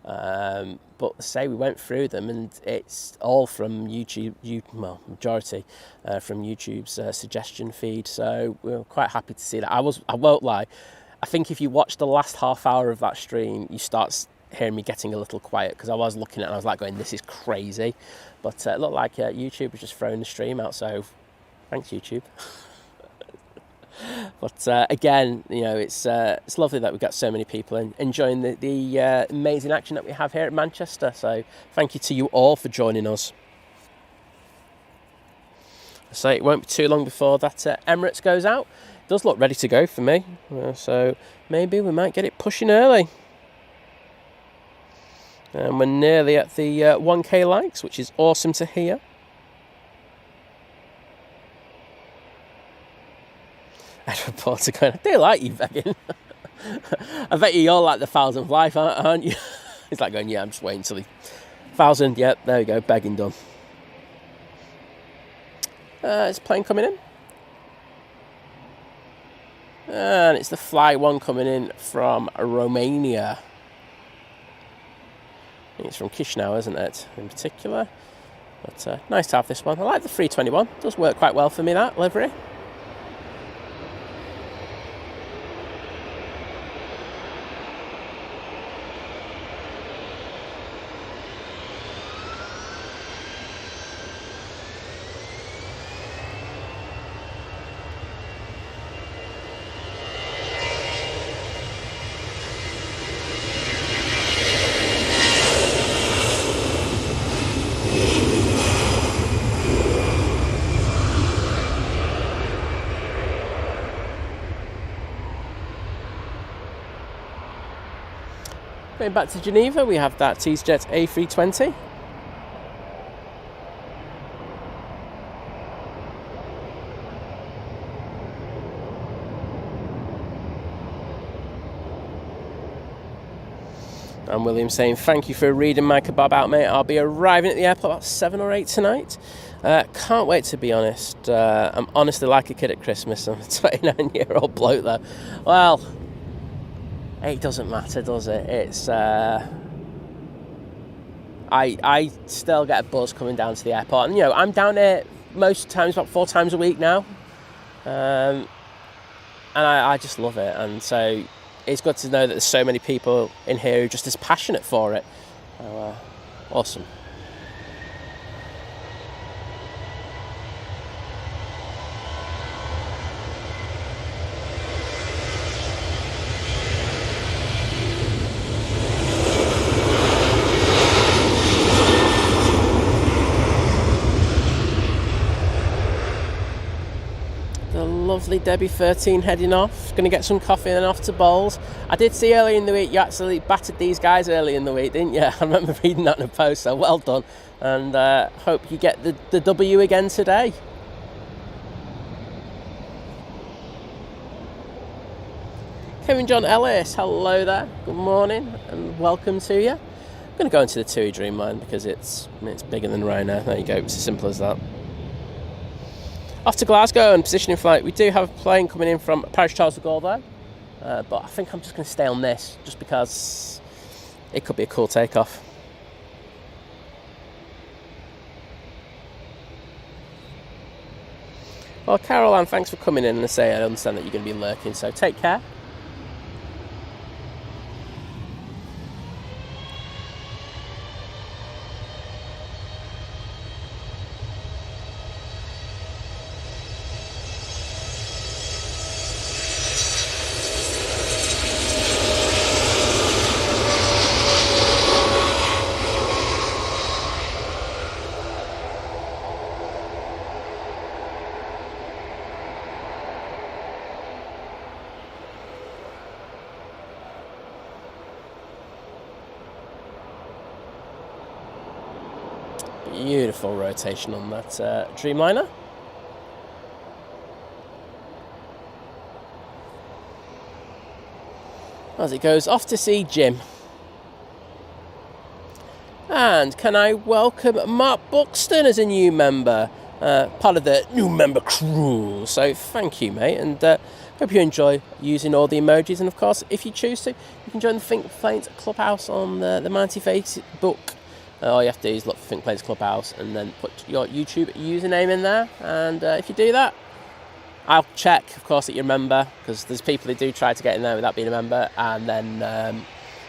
but say we went through them and it's all from YouTube, majority from YouTube's suggestion feed, so we're quite happy to see that. I won't lie, I think if you watch the last half hour of that stream, you start hearing me getting a little quiet because I was looking at it and I was like going, this is crazy. But it looked like YouTube was just throwing the stream out, so thanks YouTube. But again, it's lovely that we've got so many people enjoying the amazing action that we have here at Manchester, so thank you to you all for joining us. So it won't be too long before that Emirates goes out. It does look ready to go for me, so maybe we might get it pushing early. And we're nearly at the 1K likes, which is awesome to hear. Edward Porter going, I do like you begging. I bet you all like the 1,000th life, aren't you? He's like going, yeah, I'm just waiting till the 1,000. Yep, there we go, begging done. It's a plane coming in. And it's the Fly One coming in from Romania. I think it's from Chisinau, isn't it, in particular? But nice to have this one. I like the 321. It does work quite well for me, that livery. Going back to Geneva, we have that EasyJet A320. And William saying, thank you for reading my kebab out, mate. I'll be arriving at the airport about 7 or 8 tonight. Can't wait, to be honest. I'm honestly like a kid at Christmas. I'm a 29-year-old bloke, though. Well, it doesn't matter, does it? It's... I still get a buzz coming down to the airport. And, you know, I'm down here most times, about 4 times a week now. And I just love it. And so... it's good to know that there's so many people in here who are just as passionate for it. So, awesome. Lovely Debbie 13 heading off. Going to get some coffee and then off to bowls. I did see early in the week you actually battered these guys early in the week, didn't you? I remember reading that in a post, so well done. And hope you get the W again today. Kevin John Ellis, hello there. Good morning and welcome to you. I'm going to go into the TUI Dreamliner because it's bigger than Ryanair. There you go. It's as simple as that. Off to Glasgow and positioning flight. We do have a plane coming in from Paris Charles de Gaulle though, but I think I'm just going to stay on this just because it could be a cool takeoff. Well, Caroline, thanks for coming in, and I understand that you're going to be lurking, so take care. Beautiful rotation on that Dreamliner. As it goes off to see Jim. And can I welcome Mark Buxton as a new member, part of the new member crew. So thank you, mate, and hope you enjoy using all the emojis. And of course, if you choose to, you can join the Think Planes Clubhouse on the Mighty Facebook. All you have to do is look for Think Planes Clubhouse and then put your YouTube username in there. And if you do that, I'll check, of course, that you're a member, because there's people who do try to get in there without being a member, and then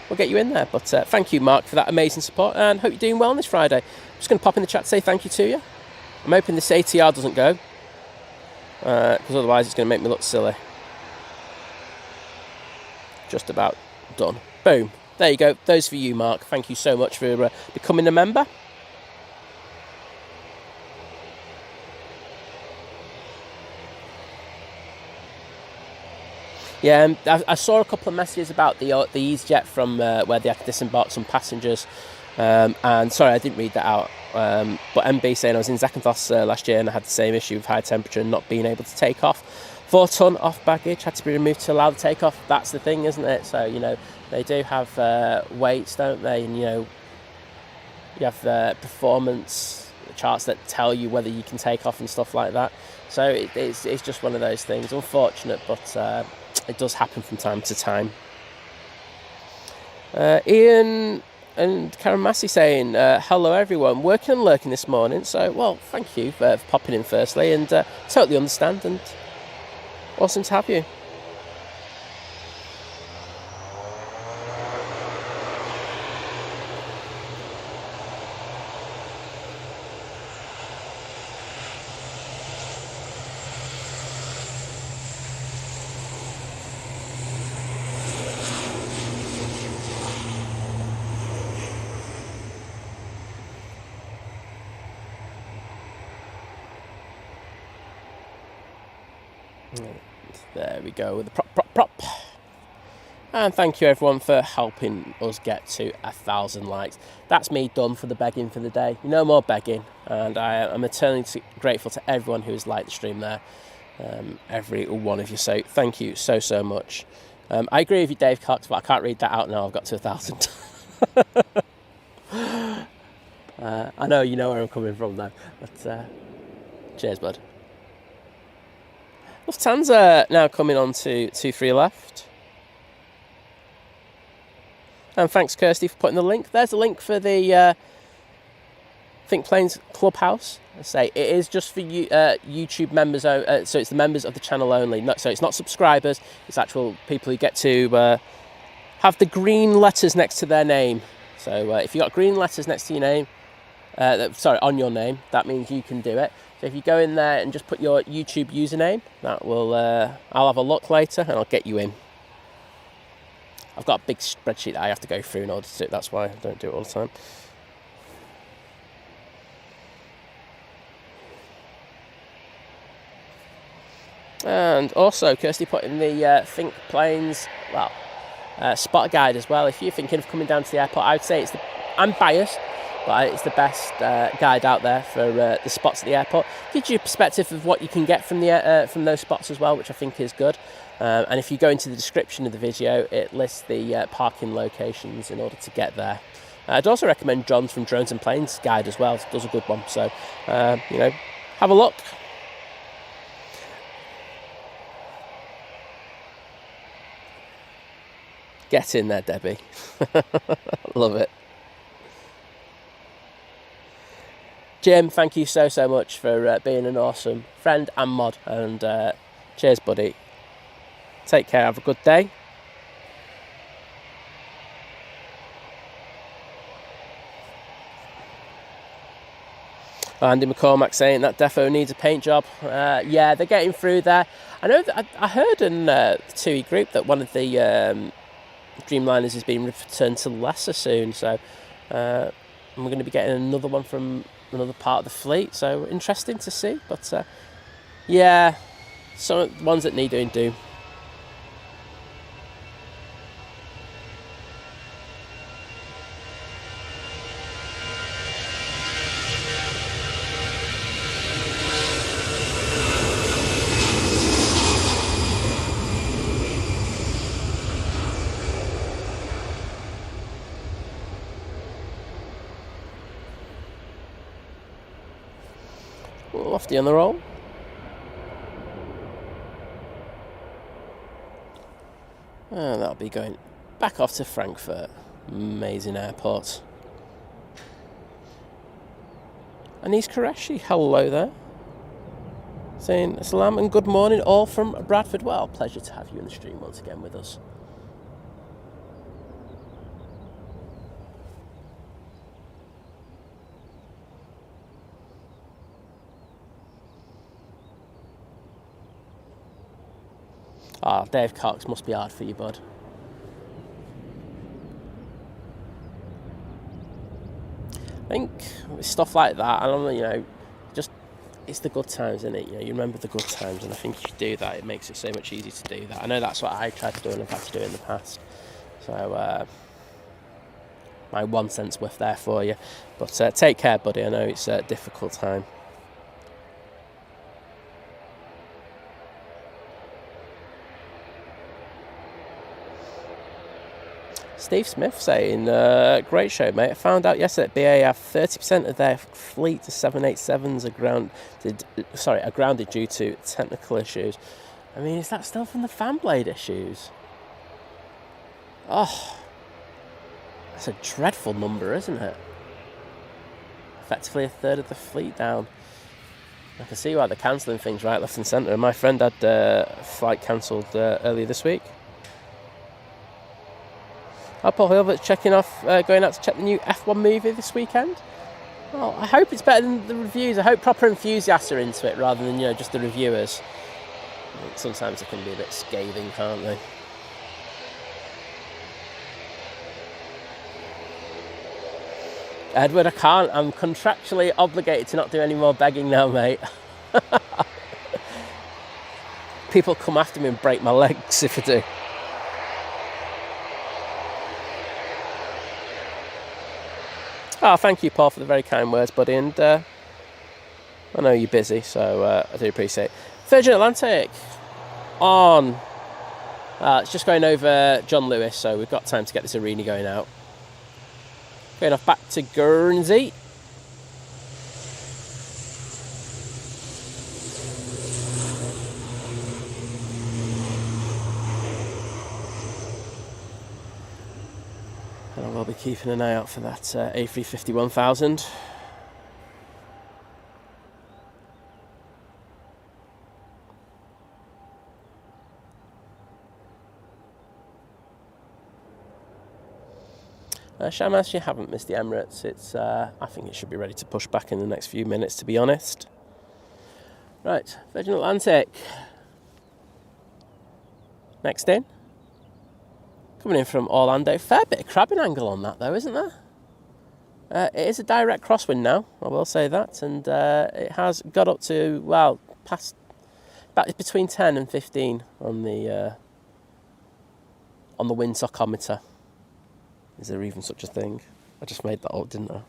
we'll get you in there. But thank you, Mark, for that amazing support, and hope you're doing well on this Friday. I'm just going to pop in the chat to say thank you to you. I'm hoping this ATR doesn't go, because otherwise it's going to make me look silly. Just about done. Boom. There you go. Those for you, Mark. Thank you so much for becoming a member. Yeah, I saw a couple of messages about the EasyJet from where they had to disembark some passengers. And sorry, I didn't read that out. But MB saying I was in Zakynthos last year and I had the same issue with high temperature and not being able to take off. 4 ton off baggage had to be removed to allow the takeoff. That's the thing, isn't it? So, you know, they do have weights, don't they? And, you know, you have performance charts that tell you whether you can take off and stuff like that. So it's just one of those things. Unfortunate, but it does happen from time to time. Ian and Karen Massey saying, hello everyone, working and lurking this morning. So, well, thank you for popping in firstly, and totally understand, and awesome to have you. There we go with the prop. And thank you everyone for helping us get to 1,000 likes. That's me done for the begging for the day. No more begging. And I am eternally grateful to everyone who has liked the stream there. Every one of you. So thank you so, so much. I agree with you, Dave Cox, but I can't read that out now. I've got to 1,000. I know you know where I'm coming from though. But cheers, bud. Lufthansa now coming on to 2-3 left. And thanks, Kirsty, for putting the link. There's a link for the Think Planes Clubhouse. I say it is just for you, YouTube members, so it's the members of the channel only. So it's not subscribers, it's actual people who get to have the green letters next to their name. So if you've got green letters next to your name, on your name, that means you can do it. So if you go in there and just put your YouTube username, that will, I'll have a look later and I'll get you in. I've got a big spreadsheet that I have to go through in order to do it. That's why I don't do it all the time. And also, Kirsty put in the Think Planes, spot guide as well. If you're thinking of coming down to the airport, I would say I'm biased, but it's the best guide out there for the spots at the airport. Gives you a perspective of what you can get from from those spots as well, which I think is good. And if you go into the description of the video, it lists the parking locations in order to get there. I'd also recommend John's from Drones and Planes guide as well. It does a good one. So, have a look. Get in there, Debbie. Love it. Jim, thank you so, so much for being an awesome friend and mod. And cheers, buddy. Take care. Have a good day. Andy McCormack saying that defo needs a paint job. Yeah, they're getting through there. I know that I heard in the TUI group that one of the Dreamliners is being returned to Leicester soon. So we're going to be getting another one from another part of the fleet. So interesting to see. But yeah, some ones that need doing do. Lofty on the roll. And that'll be going back off to Frankfurt. Amazing airport. Anis Qureshi, hello there. Saying salam and good morning all from Bradford. Well, pleasure to have you in the stream once again with us. Ah, Dave Cox must be hard for you, bud. I think with stuff like that, I don't know, just it's the good times, isn't it? You remember the good times, and I think if you do that, it makes it so much easier to do that. I know that's what I tried to do and I've had to do in the past. So, my 1 cent's worth there for you. But take care, buddy. I know it's a difficult time. Steve Smith saying, great show, mate. I found out yesterday that BA have 30% of their fleet of 787s are grounded due to technical issues. I mean, is that still from the fan blade issues? Oh, that's a dreadful number, isn't it? Effectively a third of the fleet down. I can see why they're cancelling things right, left and centre. My friend had a flight cancelled earlier this week. Paul Hilbert's checking off, going out to check the new F1 movie this weekend. Well, I hope it's better than the reviews. I hope proper enthusiasts are into it rather than just the reviewers. Sometimes they can be a bit scathing, can't they? Edward, I can't. I'm contractually obligated to not do any more begging now, mate. People come after me and break my legs if I do. Oh, thank you, Paul, for the very kind words, buddy. And I know you're busy, so I do appreciate it. Virgin Atlantic on. It's just going over John Lewis, so we've got time to get this Arini going out. Going off back to Guernsey. And I will be keeping an eye out for that A350 1000. Shamas, you haven't missed the Emirates. It's I think it should be ready to push back in the next few minutes, to be honest. Right, Virgin Atlantic. Next in. Coming in from Orlando. Fair bit of crabbing angle on that, though, isn't there? It is a direct crosswind now, I will say that. And it has got up to, well, past about between 10 and 15 on the wind tachometer. Is there even such a thing? I just made that up, didn't I?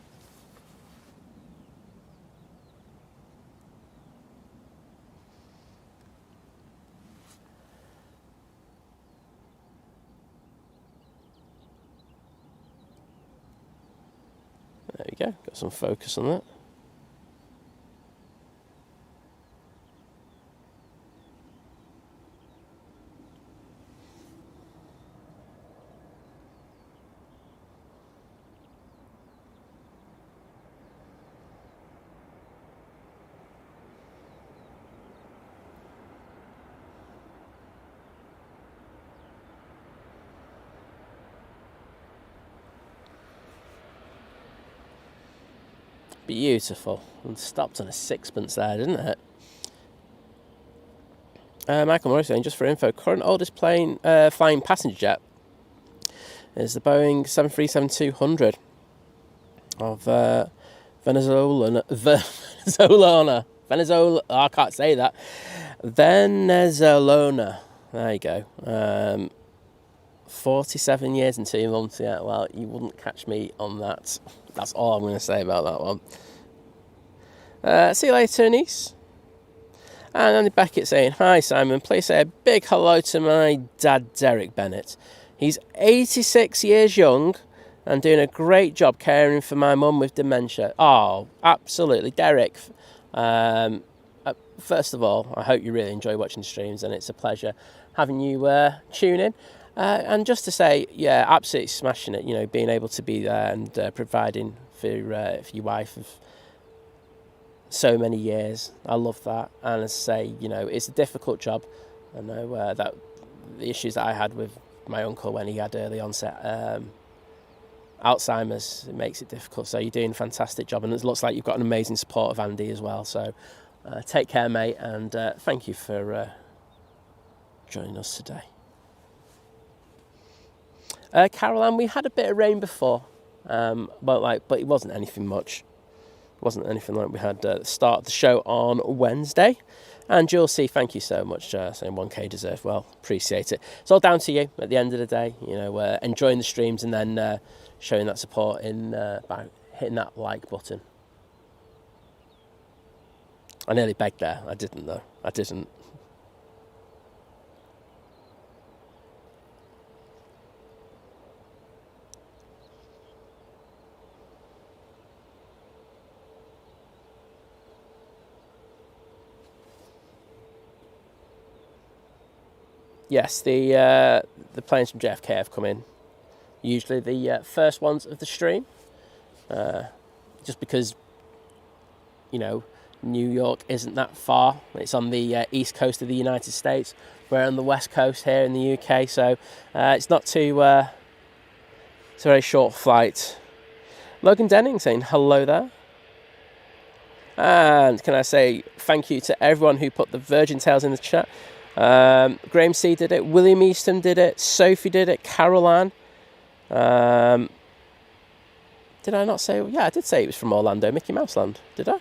There we go, got some focus on that. Beautiful. And stopped on a sixpence there, didn't it? Michael Morris saying, just for info, current oldest plane flying passenger jet is the Boeing 737-200 of Venezuela. I can't say that. Venezuela. There you go. 47 years and 2 months. Yeah, well, you wouldn't catch me on that. That's all I'm going to say about that one. See you later, Nice. And Andy Beckett saying, hi Simon, please say a big hello to my dad Derek Bennett. He's 86 years young and doing a great job caring for my mum with dementia. Oh, absolutely, Derek. First of all, I hope you really enjoy watching the streams, and it's a pleasure having you tune in. And just to say, yeah, absolutely smashing it, you know, being able to be there and providing for your wife of so many years. I love that. And as I say, you know, it's a difficult job. I know that the issues that I had with my uncle when he had early onset Alzheimer's, it makes it difficult. So you're doing a fantastic job, and it looks like you've got an amazing support of Andy as well. So take care, mate, and thank you for joining us today. Caroline, we had a bit of rain before, but it wasn't anything much. It wasn't anything like we had at the start of the show on Wednesday. And Jules C, thank you so much, saying 1K deserved. Well, appreciate it. It's all down to you at the end of the day. You know, enjoying the streams and then showing that support by hitting that like button. I nearly begged there. I didn't, though. I didn't. Yes, the planes from JFK have come in. Usually the first ones of the stream, just because, you know, New York isn't that far. It's on the east coast of the United States. We're on the west coast here in the UK, so it's not too. It's a very short flight. Logan Denning saying hello there. And can I say thank you to everyone who put the Virgin Tales in the chat. Graham C did it, William Easton did it, Sophie did it, Caroline. Did I not say? Yeah, I did say it was from Orlando, Mickey Mouse Land. Did I?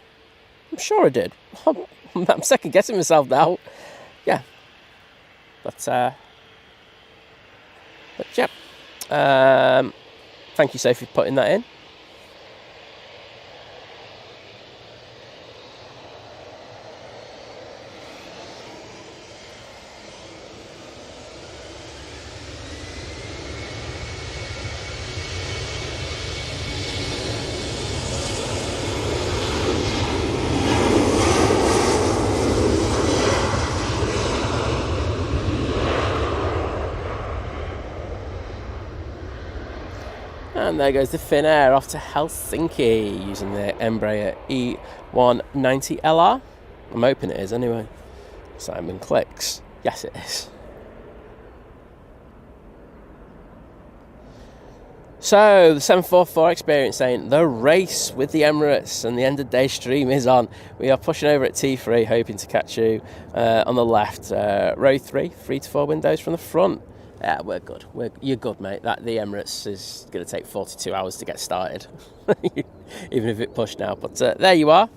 I'm sure I did. I'm second guessing myself now. Yeah. But yeah. Thank you, Sophie, for putting that in. And there goes the Finnair off to Helsinki using the Embraer E190 LR. I'm hoping it is anyway. Simon clicks. Yes, it is. So, the 744 experience saying the race with the Emirates and the end of day stream is on. We are pushing over at T3, hoping to catch you on the left. Row 3, 3 to 4 windows from the front. Yeah, we're good. You're good, mate. The Emirates is going to take 42 hours to get started, even if it pushed now. But there you are.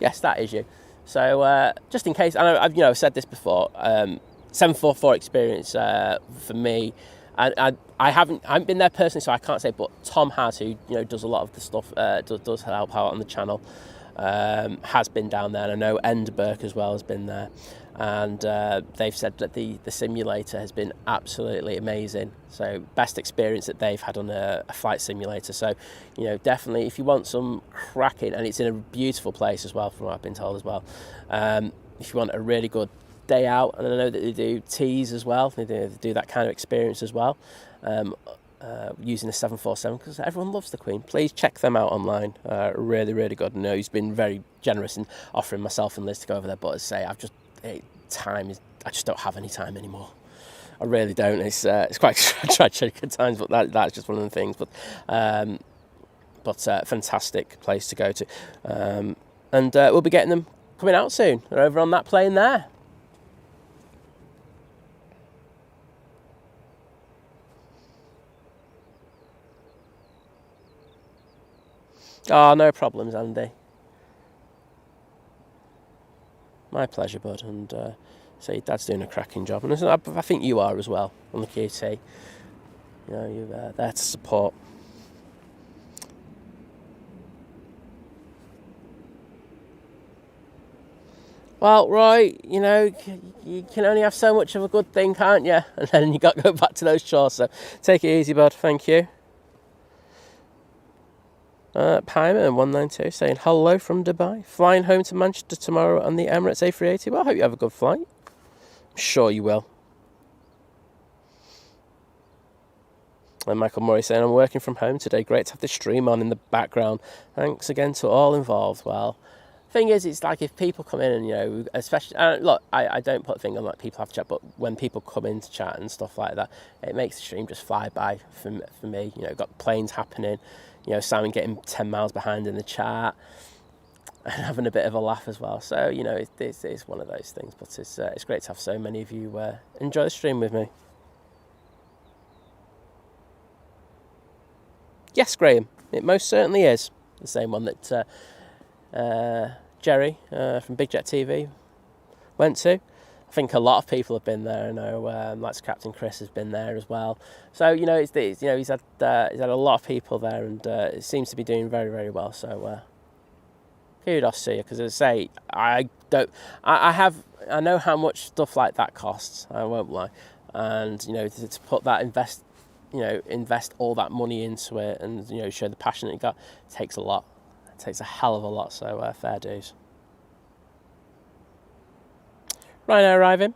Yes, that is you. So, just in case, I know I've said this before. 744 experience for me. And I haven't been there personally, so I can't say. But Tom has, who does a lot of the stuff, does help out on the channel, has been down there. And I know Endberg as well has been there, and they've said that the simulator has been absolutely amazing. So best experience that they've had on a flight simulator. So definitely, if you want some cracking, and it's in a beautiful place as well, from what I've been told as well. If you want a really good day out, and I know that they do teas as well, they do that kind of experience as well, using the 747, because everyone loves the Queen. Please check them out online. Really, really good. I know he's been very generous in offering myself and Liz to go over there, but as I say, I just don't have any time anymore. I really don't. It's quite tragic at times, but that's just one of the things. But fantastic place to go to, and we'll be getting them coming out soon. They're over on that plane there. Oh, no problems, Andy. My pleasure, bud. And so your dad's doing a cracking job, and I think you are as well on the QT. You're there to support. Well, Roy, you can only have so much of a good thing, can't you? And then you got to go back to those chores. So take it easy, bud. Thank you. Pyman 192 saying hello from Dubai. Flying home to Manchester tomorrow on the Emirates A380. Well, I hope you have a good flight. I'm sure you will. And Michael Murray saying, I'm working from home today. Great to have the stream on in the background. Thanks again to all involved. Well, thing is, it's like if people come in and, especially, look, I don't put a thing on like people have to chat, but when people come in to chat and stuff like that, it makes the stream just fly by for me. Got planes happening. Simon getting 10 miles behind in the chat and having a bit of a laugh as well. So, it's one of those things. But it's great to have so many of you enjoy the stream with me. Yes, Graham, it most certainly is. The same one that Jerry from Big Jet TV went to. I think a lot of people have been there. I know, like Captain Chris has been there as well. So he's had a lot of people there, and it seems to be doing very, very well. So kudos to you, because as I say, I know how much stuff like that costs. I won't lie, and to put that invest all that money into it, and show the passion that you got, it takes a lot. It takes a hell of a lot. So fair dues. Rhino arriving.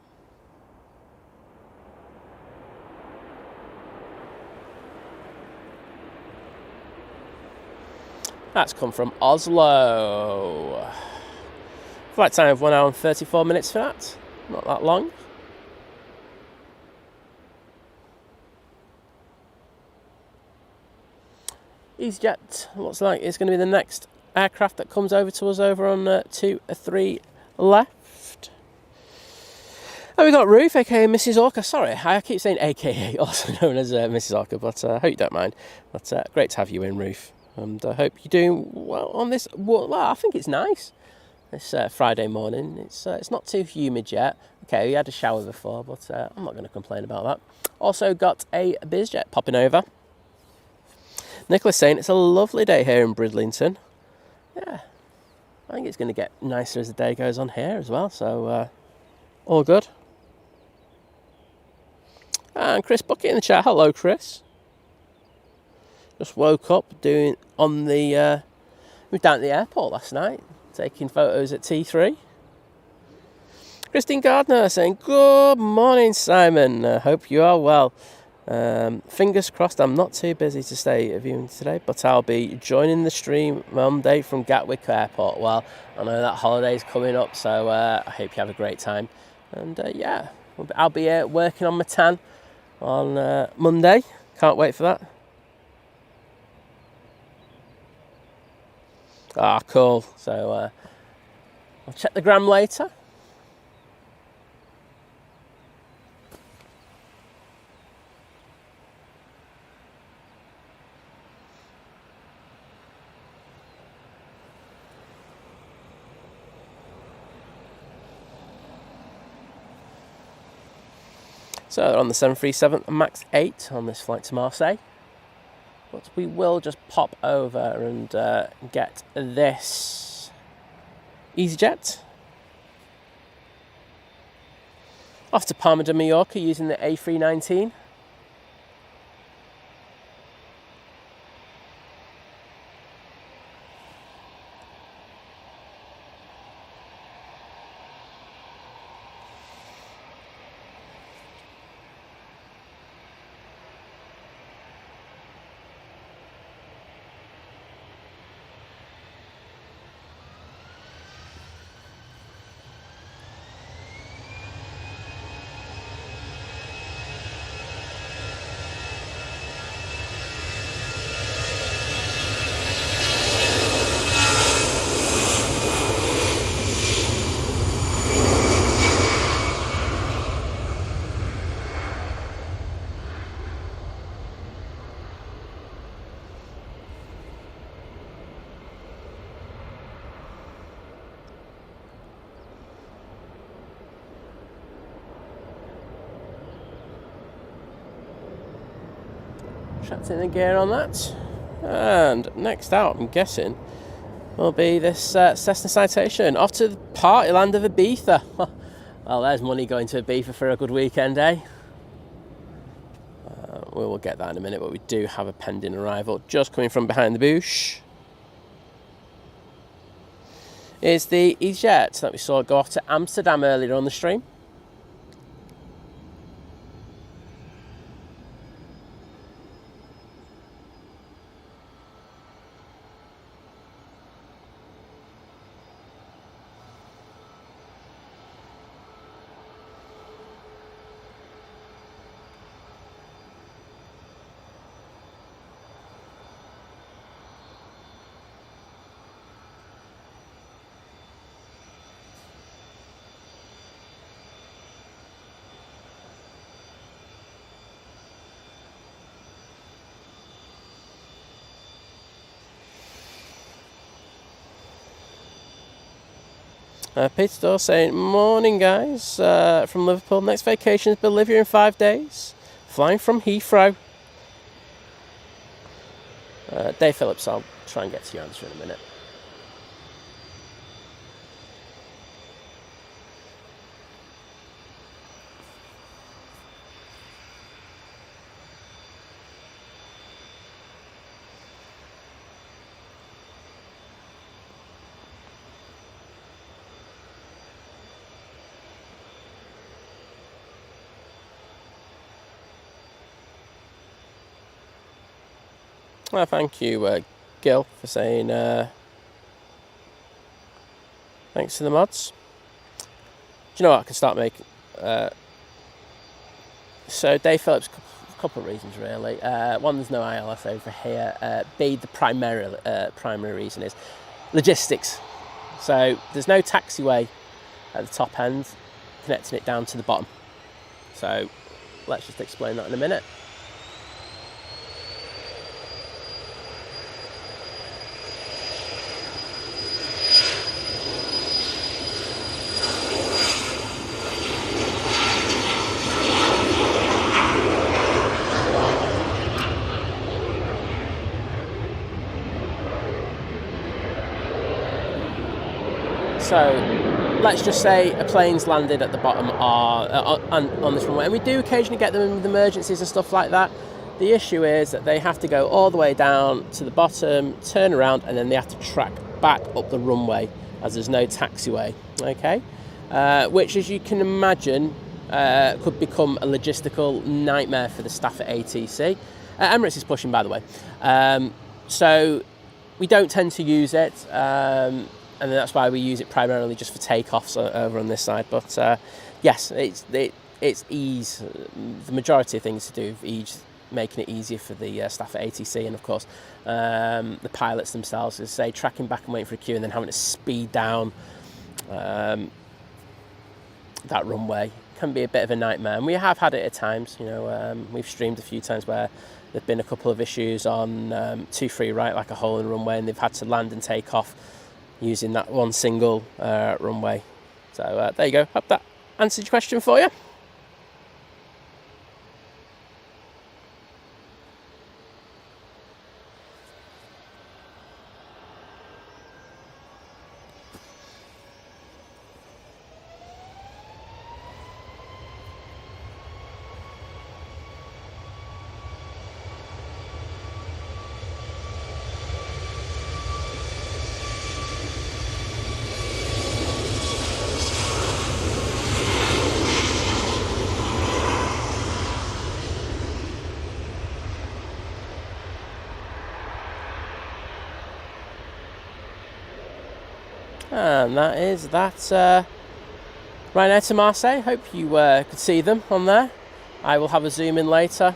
That's come from Oslo. Flight time of 1 hour and 34 minutes for that. Not that long. EasyJet looks like it's going to be the next aircraft that comes over to us over on 2 3 left. And we got Ruth, aka Mrs. Orca. Sorry, I keep saying aka, also known as Mrs. Orca, but I hope you don't mind. But great to have you in, Ruth. And I hope you're doing well on this. Well, I think it's nice. This Friday morning. It's not too humid yet. Okay, we had a shower before, but I'm not going to complain about that. Also got a BizJet popping over. Nicholas saying it's a lovely day here in Bridlington. Yeah, I think it's going to get nicer as the day goes on here as well. So all good. And Chris Bucket in the chat. Hello, Chris. Just woke up we were down at the airport last night, taking photos at T3. Christine Gardner saying, good morning, Simon. Hope you are well. Fingers crossed I'm not too busy to stay at viewing today, but I'll be joining the stream Monday from Gatwick Airport. Well, I know that holiday's coming up, so I hope you have a great time. And yeah, I'll be working on my tan on Monday. Can't wait for that. Ah, cool. So I'll check the gram later. So on the 737 MAX 8 on this flight to Marseille. But we will just pop over and get this EasyJet off to Palma de Mallorca using the A319. Trapped in the gear on that. And next out, I'm guessing, will be this Cessna Citation off to the party land of Ibiza. Well, there's money going to Ibiza for a good weekend, eh? We will get that in a minute, but we do have a pending arrival just coming from behind the bush. Is the EasyJet that we saw go off to Amsterdam earlier on the stream. Peter Dorr saying, morning guys, from Liverpool. Next vacation is Bolivia in 5 days. Flying from Heathrow. Dave Phillips, I'll try and get to your answer in a minute. Well, thank you, Gil, for saying thanks to the mods. Do you know what? I can start making. So, Dave Phillips, a couple of reasons really. One, there's no ILS over here. B, the primary reason is logistics. So, there's no taxiway at the top end connecting it down to the bottom. So, let's just explain that in a minute. So let's just say a plane's landed at the bottom on this runway, and we do occasionally get them with emergencies and stuff like that. The issue is that they have to go all the way down to the bottom, turn around, and then they have to track back up the runway as there's no taxiway, okay? Which, as you can imagine, could become a logistical nightmare for the staff at ATC. Emirates is pushing, by the way. So we don't tend to use it, and that's why we use it primarily just for takeoffs over on this side. But yes, it's ease. The majority of things to do with ease, making it easier for the staff at ATC, and of course the pilots themselves, as I say, tracking back and waiting for a queue and then having to speed down that runway can be a bit of a nightmare. And we have had it at times. We've streamed a few times where there've been a couple of issues on 2-3 right, like a hole in the runway, and they've had to land and take off using that one single runway. So there you go. Hope that answered your question for you. And that is that Ryanair to Marseille. Hope you could see them on there. I will have a zoom in later.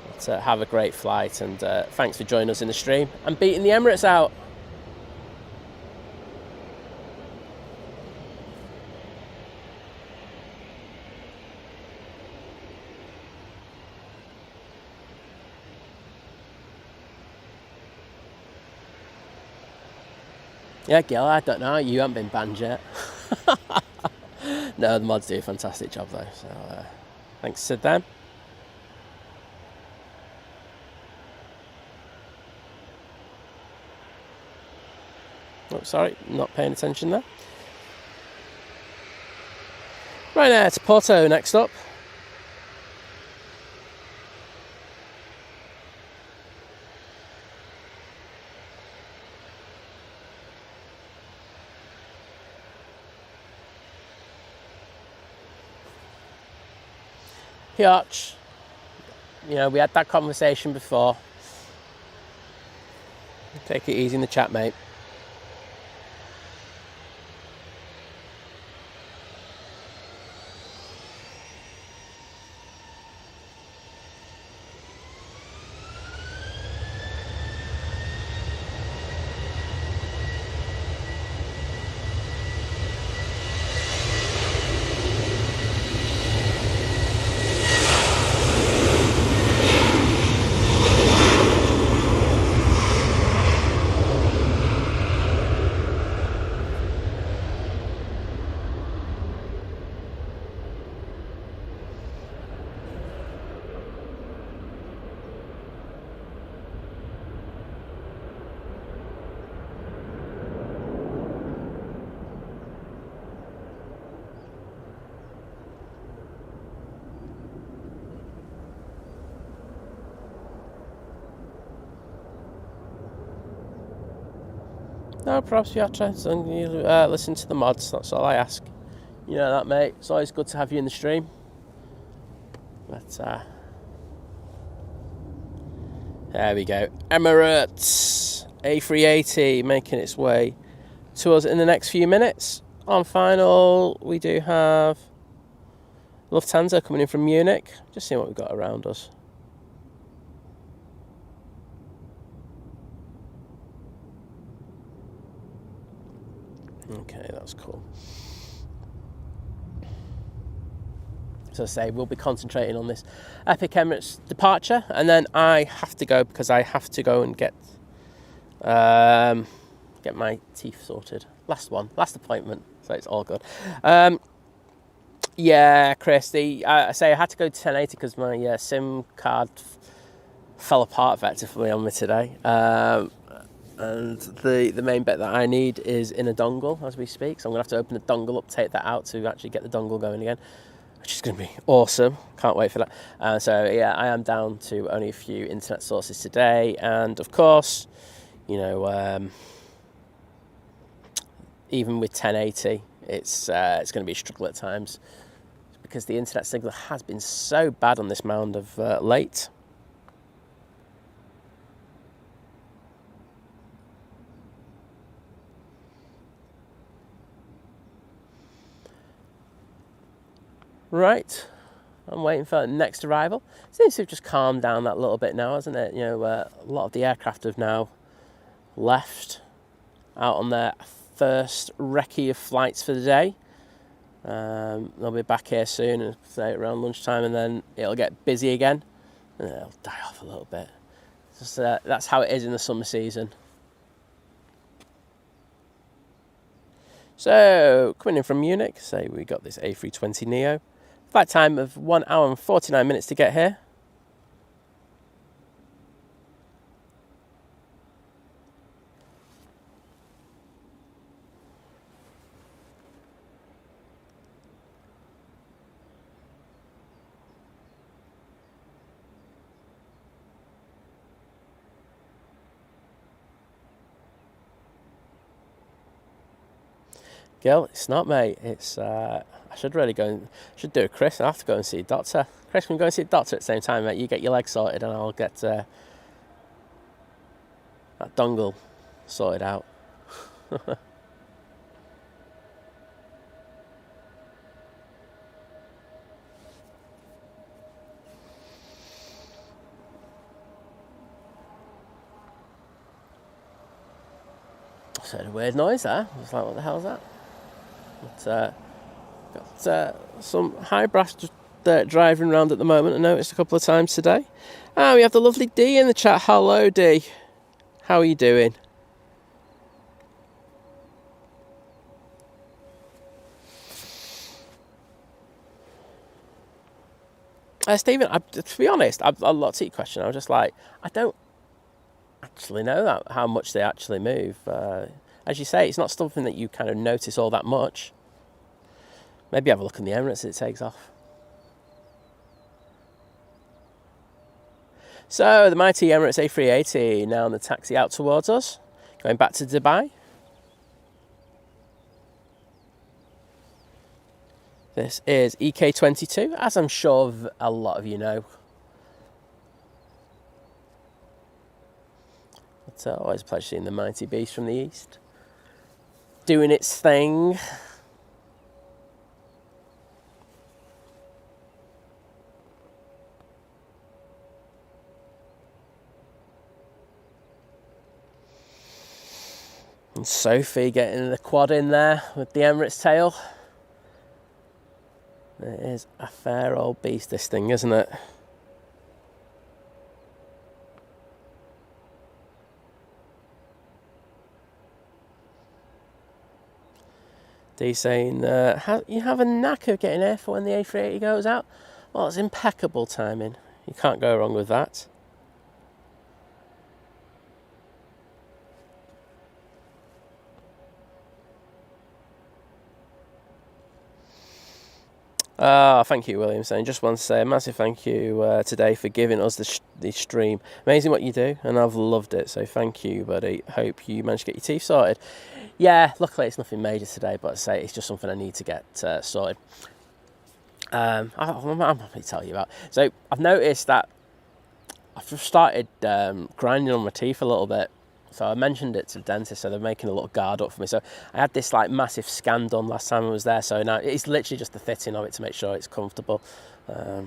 But, have a great flight, and thanks for joining us in the stream and beating the Emirates out. Yeah, Gil, I don't know. You haven't been banned yet. No, the mods do a fantastic job though. So thanks to them. Oh, sorry, not paying attention there. Right now to Porto next up. Arch, we had that conversation before. Take it easy in the chat, mate. No, props, Piatra. So you listen to the mods, that's all I ask. You know that, mate. It's always good to have you in the stream. But, there we go. Emirates A380 making its way to us in the next few minutes. On final, we do have Lufthansa coming in from Munich. Just seeing what we've got around us. Okay, that's cool. So I say we'll be concentrating on this epic Emirates departure, and then I have to go because I have to go and get my teeth sorted. Last appointment, so it's all good. Yeah, Chris, I say I had to go to 1080 because my SIM card fell apart effectively on me today. And the main bit that I need is in a dongle as we speak. So I'm going to have to open the dongle up, take that out to actually get the dongle going again, which is going to be awesome. Can't wait for that. So yeah, I am down to only a few internet sources today. And of course, even with 1080, it's going to be a struggle at times because the internet signal has been so bad on this mound of late. Right, I'm waiting for the next arrival. Seems to have just calmed down that little bit now, hasn't it? You know, a lot of the aircraft have now left out on their first recce of flights for the day. They'll be back here soon, say around lunchtime, and then it'll get busy again, and then it'll die off a little bit. Just, that's how it is in the summer season. So, coming in from Munich, say we got this A320neo. Flight time of 1 hour and 49 minutes to get here. Gil, it's not, mate. It's I should really go and should do a Chris. I have to go and see a doctor. Chris, can we go and see a doctor at the same time, mate? You get your leg sorted, and I'll get that dongle sorted out. I heard a weird noise there. I was like, what the hell is that? But, got some high brass driving around at the moment. I noticed a couple of times today. We have the lovely Dee in the chat. Hello, Dee. How are you doing? Stephen, to be honest, I'll not take your question. I was just like, I don't actually know how much they actually move. As you say, it's not something that you kind of notice all that much. Maybe have a look in the Emirates as it takes off. So, the mighty Emirates A380 now on the taxi out towards us, going back to Dubai. This is EK22, as I'm sure a lot of you know. It's always a pleasure seeing the mighty beast from the east doing its thing. And Sophie getting the quad in there with the Emirates tail. It is a fair old beast, this thing, isn't it? Dee saying, you have a knack of getting air for when the A380 goes out. Well, it's impeccable timing. You can't go wrong with that. Thank you, William, saying, just want to say a massive thank you today for giving us the stream. Amazing what you do, and I've loved it, so thank you, buddy. Hope you managed to get your teeth sorted. Yeah, luckily it's nothing major today, but I say it's just something I need to get sorted. I'm happy to tell you about. So I've noticed that I've started grinding on my teeth a little bit. So I mentioned it to the dentist, so they're making a little guard up for me. So I had this like massive scan done last time I was there, so now it's literally just the fitting of it to make sure it's comfortable. I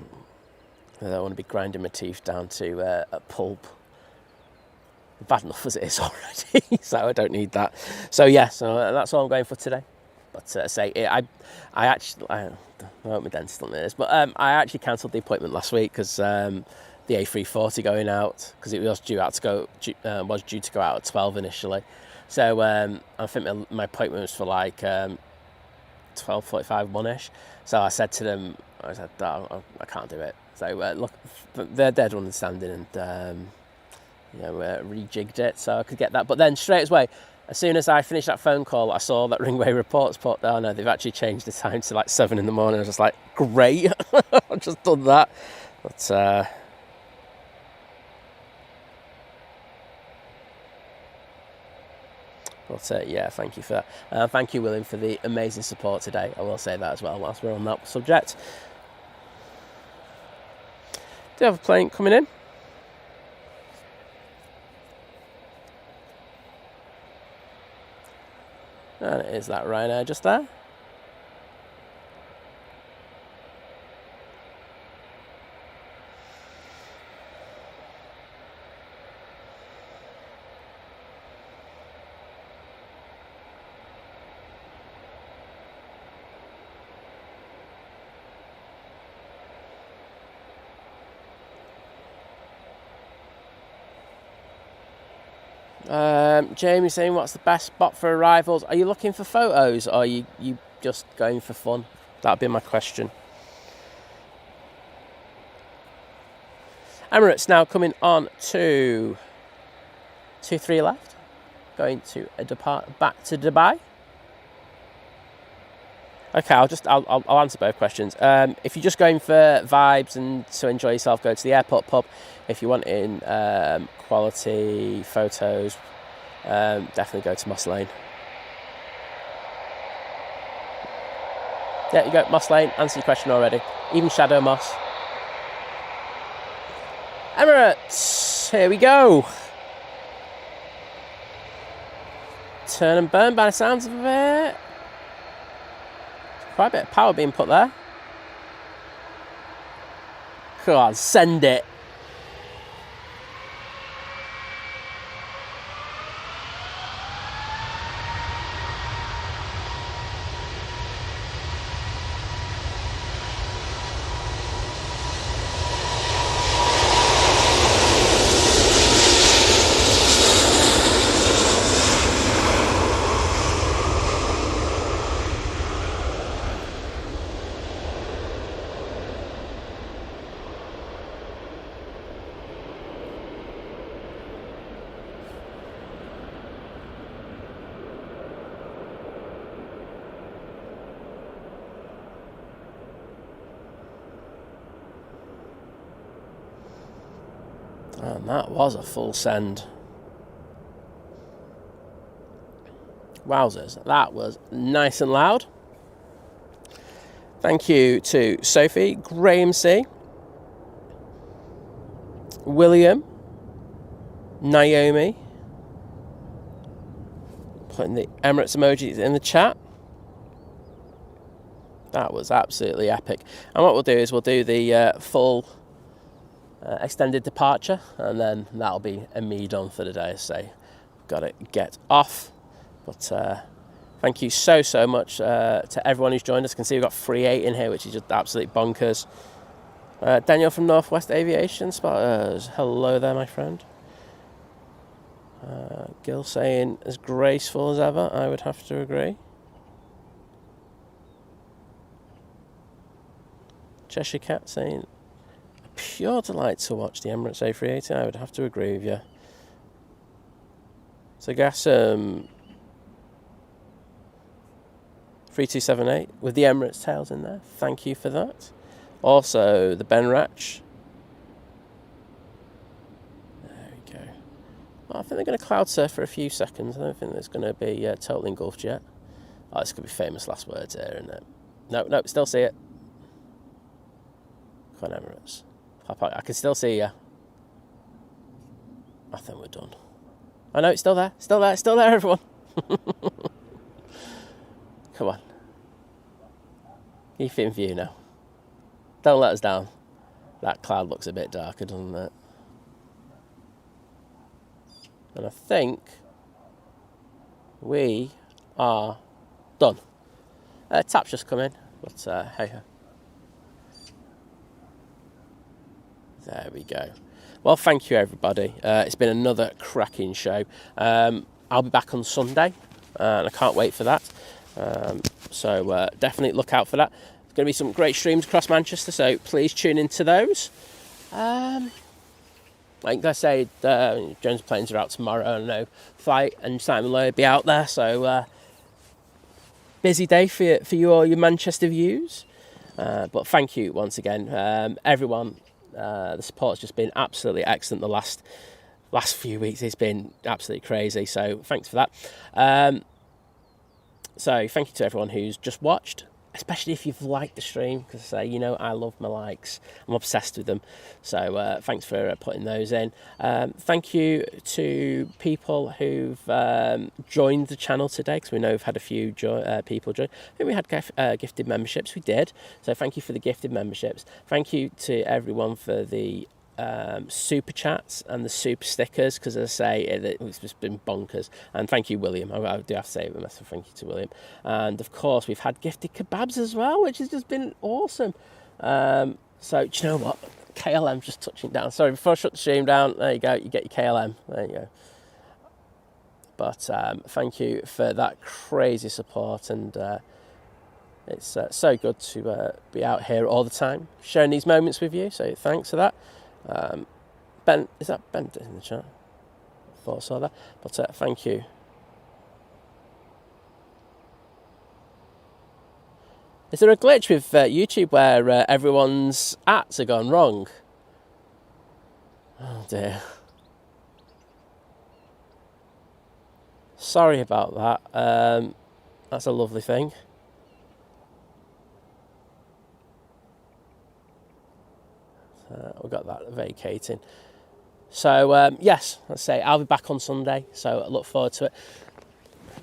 don't want to be grinding my teeth down to a pulp. Bad enough as it is already, so I don't need that. So yeah, so that's all I'm going for today. But I hope my dentist on this, but I actually cancelled the appointment last week because the A340 going out, because it was due to go out at 12 initially. So I think my appointment was for like 12:45, 1ish. So I said to them, I can't do it. So look, they're dead understanding and rejigged it so I could get that. But then straight away, as soon as I finished that phone call, I saw that Runway reports put, oh no, they've actually changed the time to like 7 in the morning. I was just like, great, I've just done that. But But yeah, thank you for that. Thank you, William, for the amazing support today. I will say that as well whilst we're on that subject. Do you have a plane coming in? And it is that Ryanair just there. Jamie saying, what's the best spot for arrivals? Are you looking for photos, or are you just going for fun? That'd be my question. Emirates now coming on to 2-3 left, going to depart back to Dubai. Okay, I'll answer both questions. If you're just going for vibes and to enjoy yourself, go to the airport pub. If you want in quality photos, definitely go to Moss Lane. Yeah, you go Moss Lane. Answer your question already. Even Shadow Moss. Emirates, here we go. Turn and burn by the sounds of it. Quite a bit of power being put there. Come on, send it. And that was a full send. Wowzers, that was nice and loud. Thank you to Sophie, Graham C, William, Naomi, putting the Emirates emojis in the chat. That was absolutely epic. And what we'll do is we'll do the full extended departure, and then that'll be me done for the day. So got to get off. But thank you so much to everyone who's joined us. I can see we've got 3-8 in here, which is just absolutely bonkers. Daniel from Northwest Aviation spotters, hello there, my friend. Gil saying as graceful as ever. I would have to agree. Cheshire Cat saying a pure delight to watch the Emirates A380. I would have to agree with you. So gas 3278 with the Emirates tails in there. Thank you for that. Also the Ben Ratch. There we go. Well, I think they're going to cloud surf for a few seconds. I don't think there's going to be totally engulfed yet. Oh, this could be famous last words here, isn't it? No, still see it. Come on, Emirates. I can still see you. I think we're done. I know it's still there, everyone. Come on. Keep it in view now. Don't let us down. That cloud looks a bit darker, doesn't it? And I think we are done. Tap's just come in, but hey ho. There we go. Well, thank you, everybody. It's been another cracking show. I'll be back on Sunday, and I can't wait for that. So definitely look out for that. There's going to be some great streams across Manchester, so please tune into those. Like I said, Jones planes are out tomorrow. I know Flight and Simon Lowe will be out there, so busy day for you all your Manchester views. But thank you once again, everyone. The support's just been absolutely excellent the last last few weeks it's been absolutely crazy. So thanks for that. So thank you to everyone who's just watched, especially if you've liked the stream, because I love my likes. I'm obsessed with them. So thanks for putting those in. Thank you to people who've joined the channel today, because we know we've had a few people join. I think we had gifted memberships. We did. So thank you for the gifted memberships. Thank you to everyone for the super chats and the super stickers, because as I say, it's just been bonkers. And thank you, William. I do have to say a massive thank you to William. And of course we've had gifted kebabs as well, which has just been awesome. So do you know what, KLM just touching down. Sorry, before I shut the stream down, there you go, you get your KLM, there you go. But thank you for that crazy support, and it's so good to be out here all the time sharing these moments with you, so thanks for that. Ben, is that Ben in the chat? I thought I saw that, but thank you. Is there a glitch with YouTube where everyone's ats are gone wrong? Oh dear. Sorry about that. That's a lovely thing. We've got that vacating. So yes, let's say I'll be back on Sunday, so I look forward to it.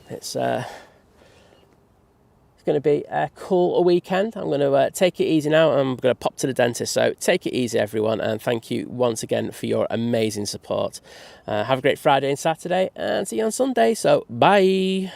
It's going to be a cool weekend. I'm going to take it easy now. I'm going to pop to the dentist, so take it easy everyone, and thank you once again for your amazing support. Have a great Friday and Saturday, and see you on Sunday, so bye.